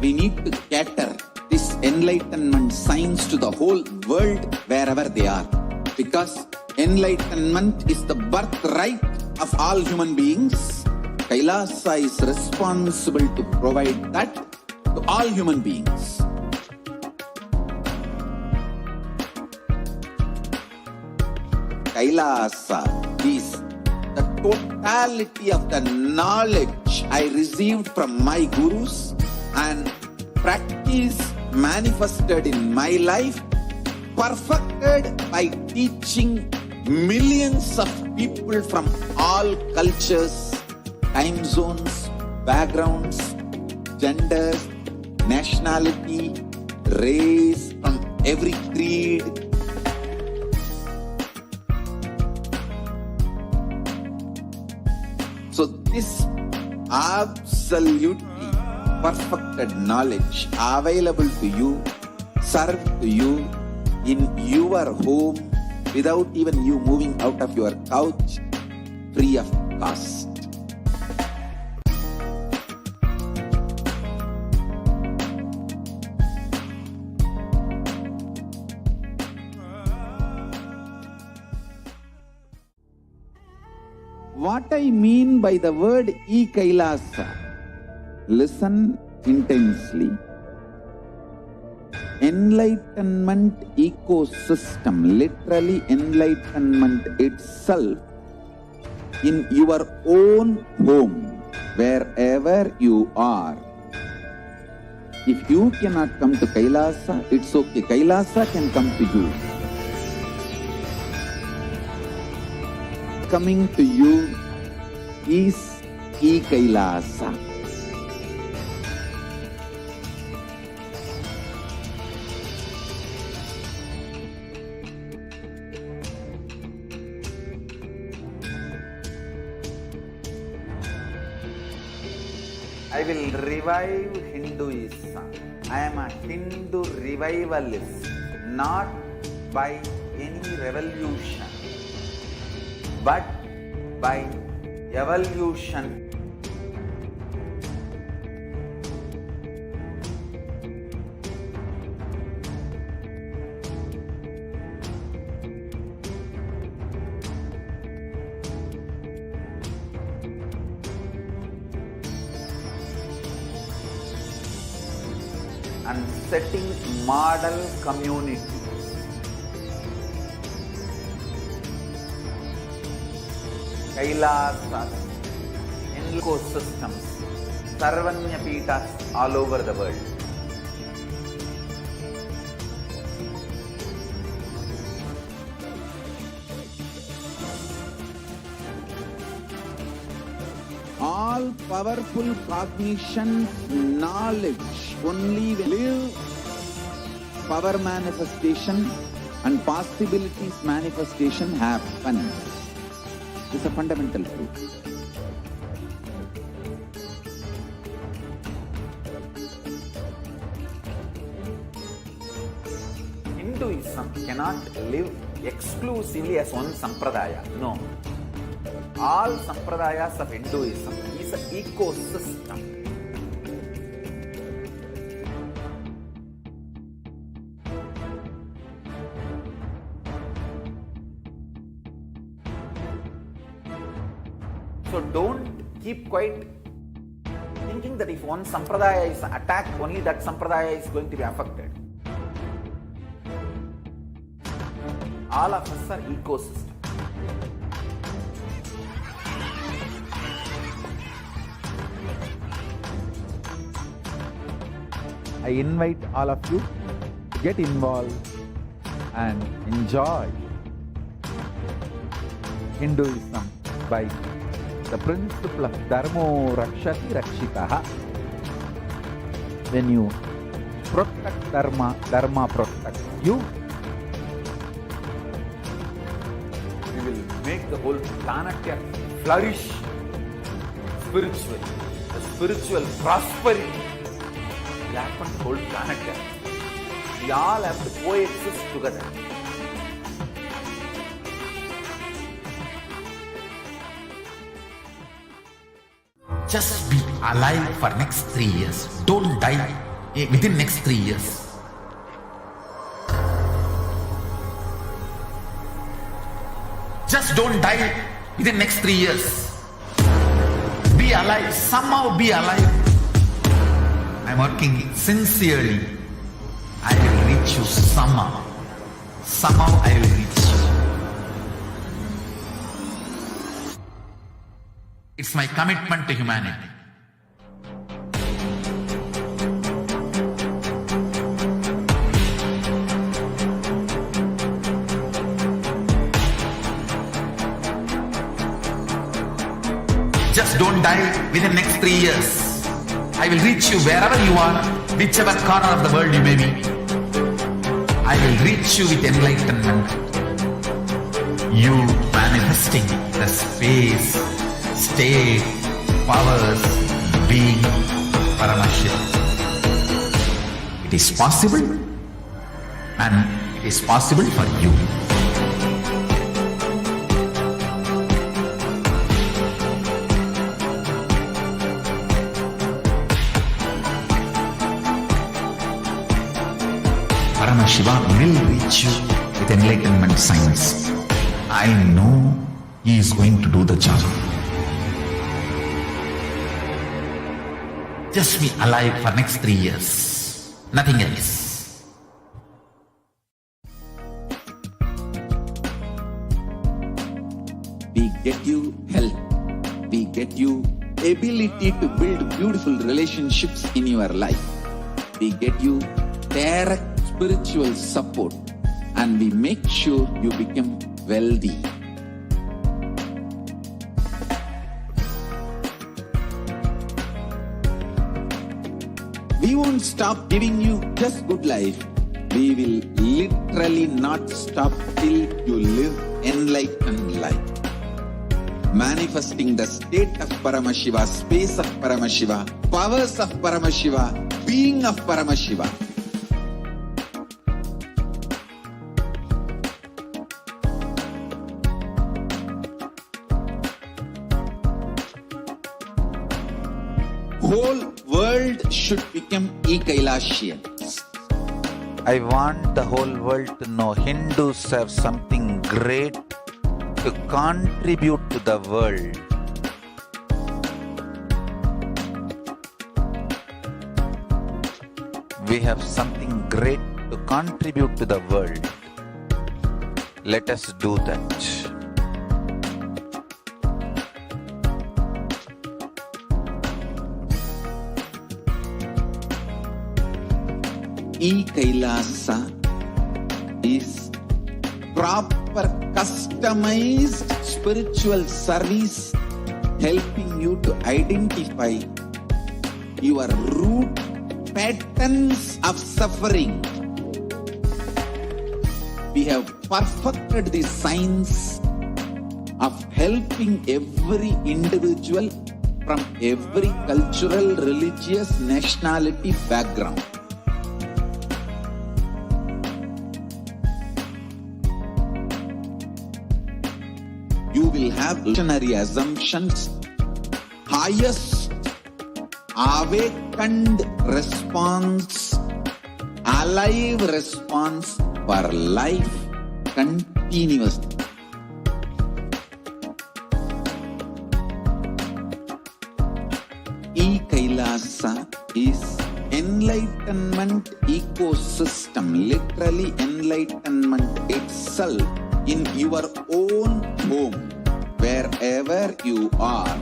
Speaker 4: We need to cater this enlightenment science to the whole world wherever they are, because enlightenment is the birthright of all human beings. Kailasa is responsible to provide that to all human beings. Kailasa is the totality of the knowledge I received from my gurus and practice manifested in my life, perfected by teaching millions of people from all cultures, time zones, backgrounds, genders, nationality, race, from every creed. So this absolutely perfected knowledge available to you, served to you in your home without even you moving out of your couch, free of cost. What I mean by the word e-Kailasa, listen intensely. Enlightenment ecosystem, literally enlightenment itself, in your own home, wherever you are. If you cannot come to Kailasa, it's okay. Kailasa can come to you. Coming to you is e-Kailasa.
Speaker 5: I will revive Hinduism. I am a Hindu revivalist, not by any revolution, but by evolution. And setting model community. Kailasas, ecosystems, Sarvanya Pitas all over the world.
Speaker 4: All powerful cognition, knowledge, only live power manifestation and possibilities manifestation happen. This is a fundamental truth.
Speaker 5: Hinduism cannot live exclusively as one sampradaya. No. All sampradayas of Hinduism is an ecosystem. So don't keep quiet thinking that if one sampradaya is attacked, only that sampradaya is going to be affected. All of us are ecosystem.
Speaker 10: I invite all of you to get involved and enjoy Hinduism by the principle of Dharmo Rakshati Rakshitaha. When you protect Dharma, Dharma protects you.
Speaker 2: We will make the whole planet flourish spiritually. The spiritual prosperity will happen to the whole planet. We all have to coexist together.
Speaker 3: Just be alive for next 3 years. Don't die within next 3 years. Just don't die within next 3 years. Be alive. Somehow be alive. I'm working sincerely. I will reach you somehow. Somehow I will reach you. It's my commitment to humanity. Just don't die within next 3 years. I will reach you wherever you are, whichever corner of the world you may be. I will reach you with enlightenment. You manifesting the space, state, powers, being Paramashivam. It is possible, and it is possible for you. Paramashiva will reach you with enlightenment science. I know he is going to do the job. Just be alive for next 3 years. Nothing else.
Speaker 4: We get you health. We get you ability to build beautiful relationships in your life. We get you direct spiritual support, and we make sure you become wealthy. We won't stop giving you just good life. We will literally not stop till you live enlightened life. Manifesting the state of Paramashiva, space of Paramashiva, powers of Paramashiva, being of Paramashiva. Whole world should become Kailashians.
Speaker 5: I want the whole world to know Hindus have something great to contribute to the world. We have something great to contribute to the world. Let us do that.
Speaker 4: Kailasa is proper customized spiritual service helping you to identify your root patterns of suffering. We have perfected the science of helping every individual from every cultural, religious, nationality background. You will have visionary assumptions, highest awakened response, alive response for life continuously. Kailasa is enlightenment ecosystem, literally enlightenment itself in your own home, wherever you are.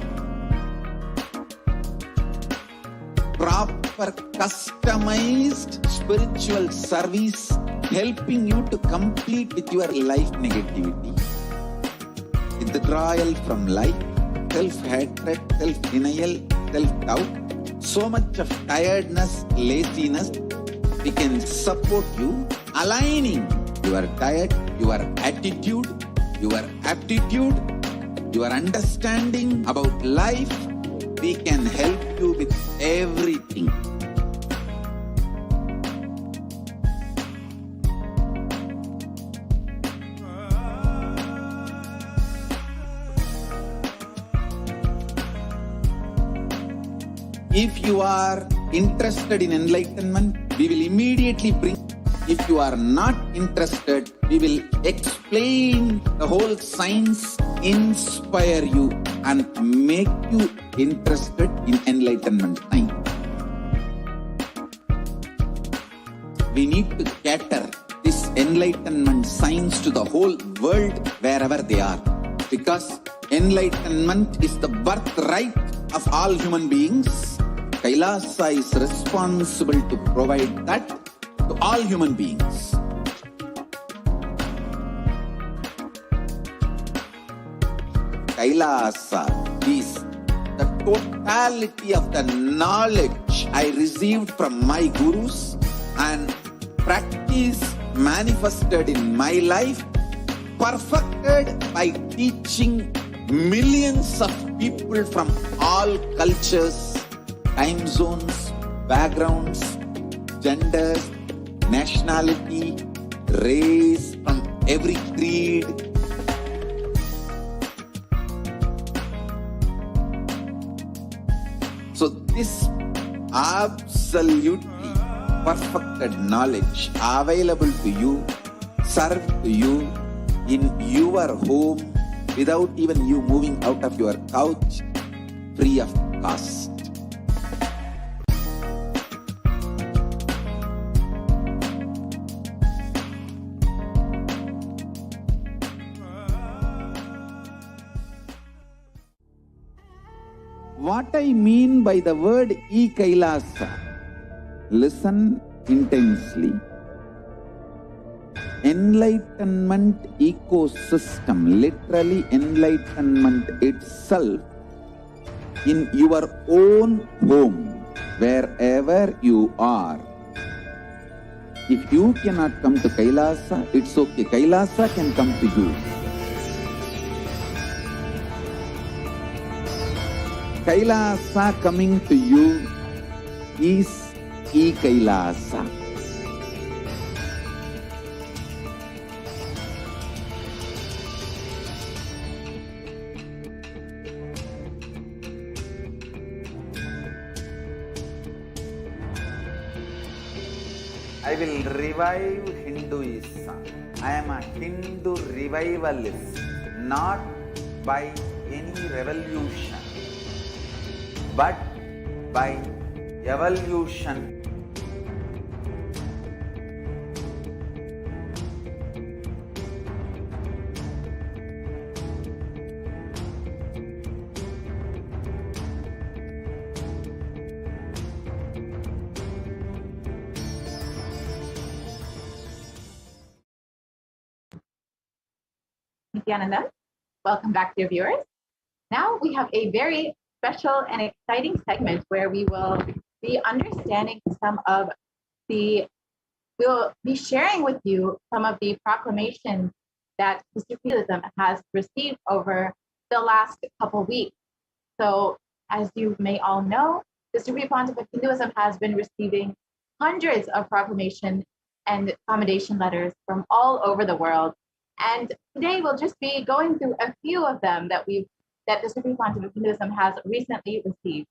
Speaker 4: Proper customized spiritual service helping you to complete with your life negativity. withdrawal from life, self-hatred, self-denial, self-doubt, so much of tiredness, laziness. We can support you, aligning your diet, your attitude, your aptitude, your understanding about life. We can help you with everything. If you are interested in enlightenment, we will immediately bring. If you are not interested, we will explain the whole science, inspire you and make you interested in enlightenment time. We need to cater this enlightenment science to the whole world wherever they are, because enlightenment is the birthright of all human beings. Kailasa is responsible to provide that to all human beings. Kailasa is the totality of the knowledge I received from my gurus and practice manifested in my life, perfected by teaching millions of people from all cultures, time zones, backgrounds, genders, nationality, race, from every creed. So this absolutely perfected knowledge available to you, served to you in your home without even you moving out of your couch, free of cost. What I mean by the word e-Kailasa, listen intensely. Enlightenment ecosystem, literally enlightenment itself, in your own home, wherever you are. If you cannot come to Kailasa, it's okay. Kailasa can come to you. Kailasa coming to you is e-Kailasa.
Speaker 5: I will revive Hinduism. I am a Hindu revivalist, not by any revolution, but by evolution.
Speaker 7: Nithyananda, welcome back, dear viewers. Now we have a very special and exciting segment where we will be understanding we'll be sharing with you some of the proclamations that Sister Hinduism has received over the last couple weeks. So, as you may all know, Sister Pontific Hinduism has been receiving hundreds of proclamation and commendation letters from all over the world. And today we'll just be going through a few of them that the Supreme Pontific Hinduism has recently received.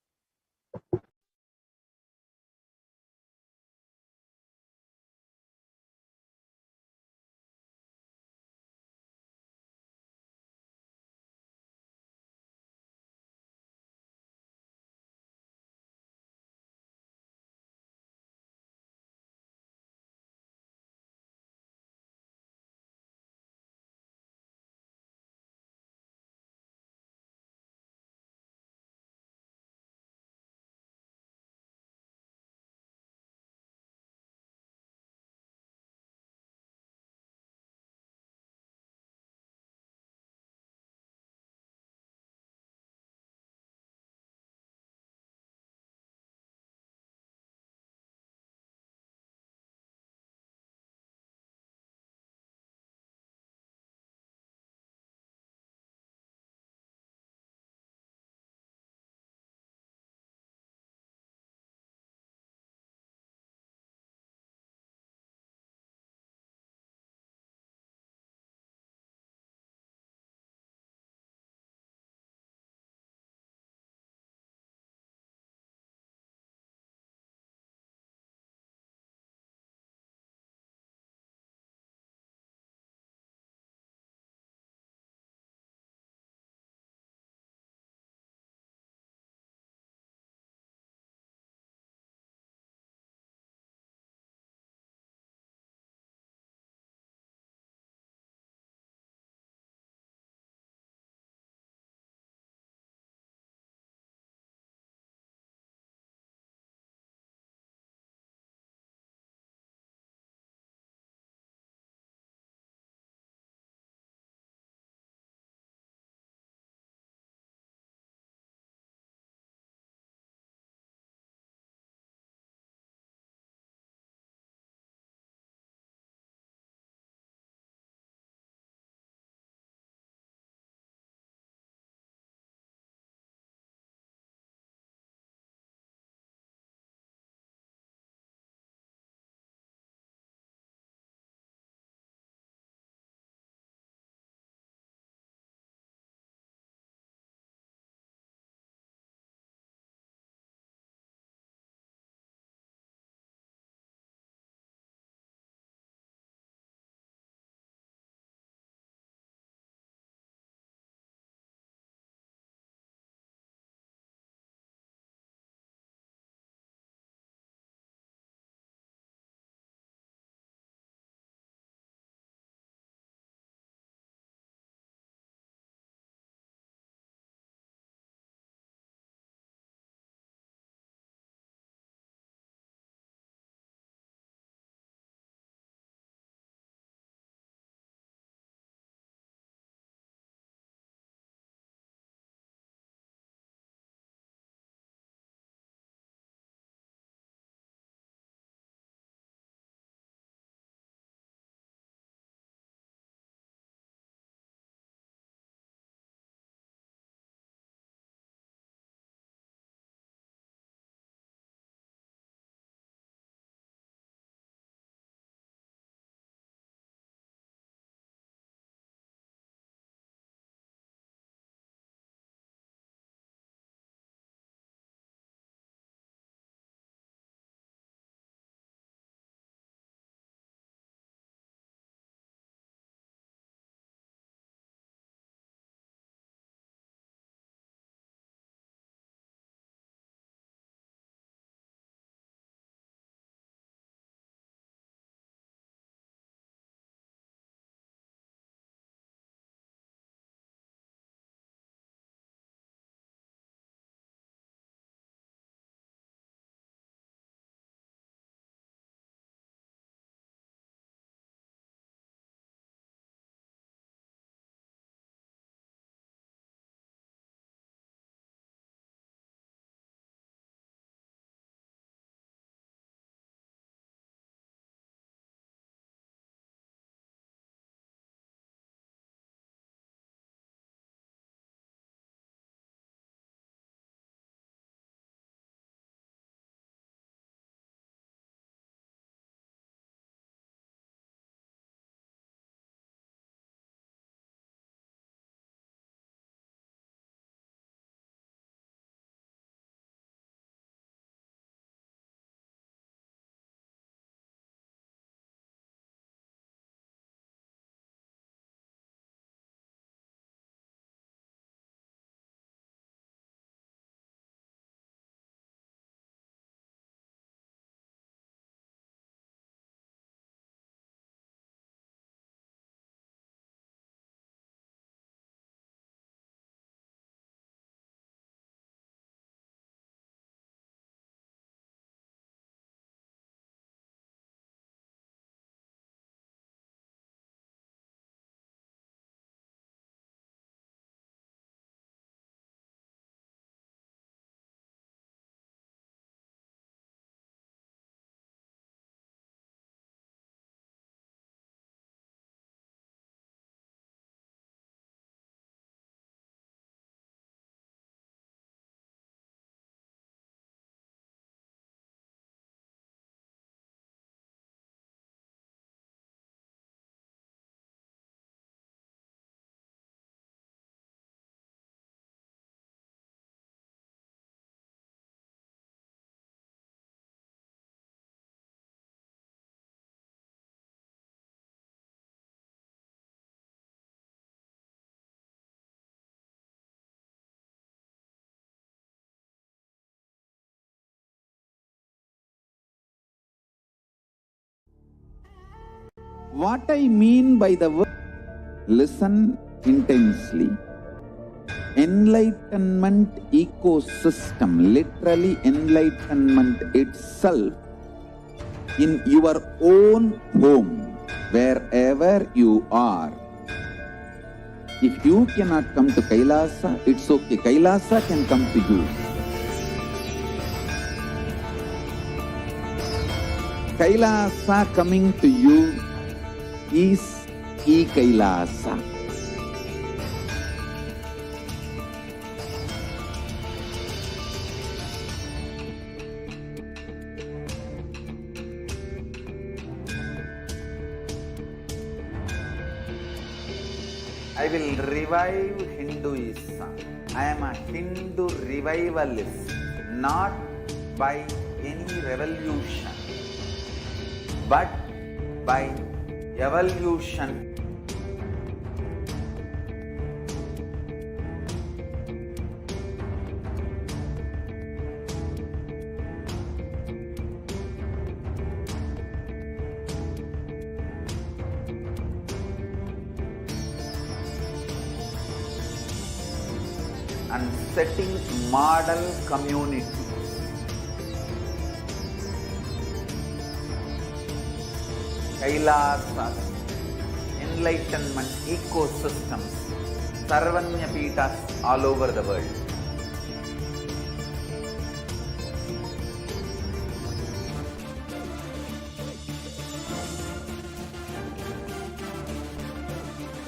Speaker 4: What I mean by the word, listen intensely. Enlightenment ecosystem, literally enlightenment itself, in your own home, wherever you are. If you cannot come to Kailasa, it's okay. Kailasa can come to you. Kailasa coming to you is e-Kailasa.
Speaker 5: I will revive Hinduism. I am a Hindu revivalist, not by any revolution, but by evolution. And setting model community. Kailasas, enlightenment ecosystems, Sarvanya Pitas all over the world.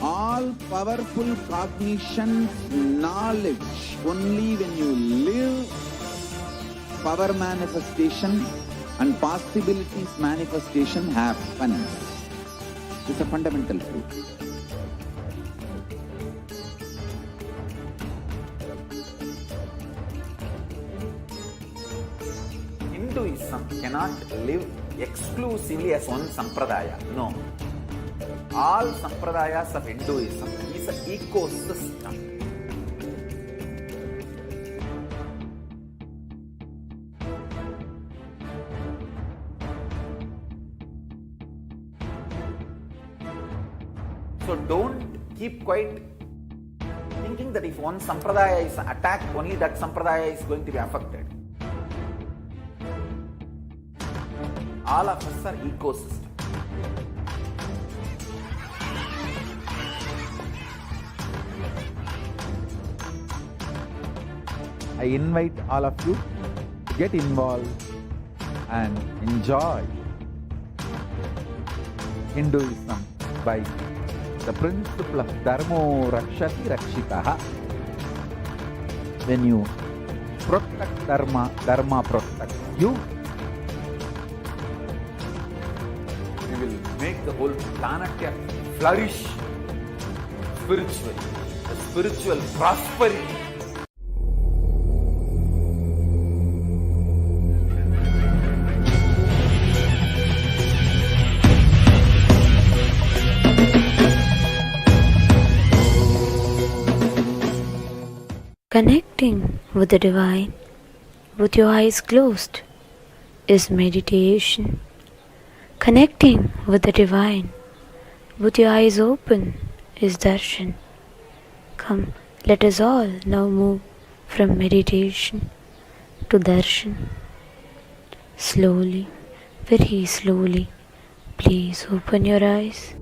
Speaker 4: All powerful cognition, knowledge, only when you live, power manifestation and possibilities manifestation happens. It's a fundamental truth.
Speaker 5: Hinduism cannot live exclusively as one sampradaya. No. All sampradayas of Hinduism is an ecosystem. So don't keep quiet thinking that if one sampradaya is attacked, only that sampradaya is going to be affected. All of us are ecosystem.
Speaker 10: I invite all of you to get involved and enjoy Hinduism by the principle of Dharmo Rakshati Rakshitaha. When you protect Dharma, Dharma protects you.
Speaker 5: We will make the whole planet flourish spiritually, the spiritual prosperity.
Speaker 11: Connecting with the divine with your eyes closed is meditation. Connecting with the divine with your eyes open is darshan. Come, let us all now move from meditation to darshan. Slowly, very slowly, please open your eyes.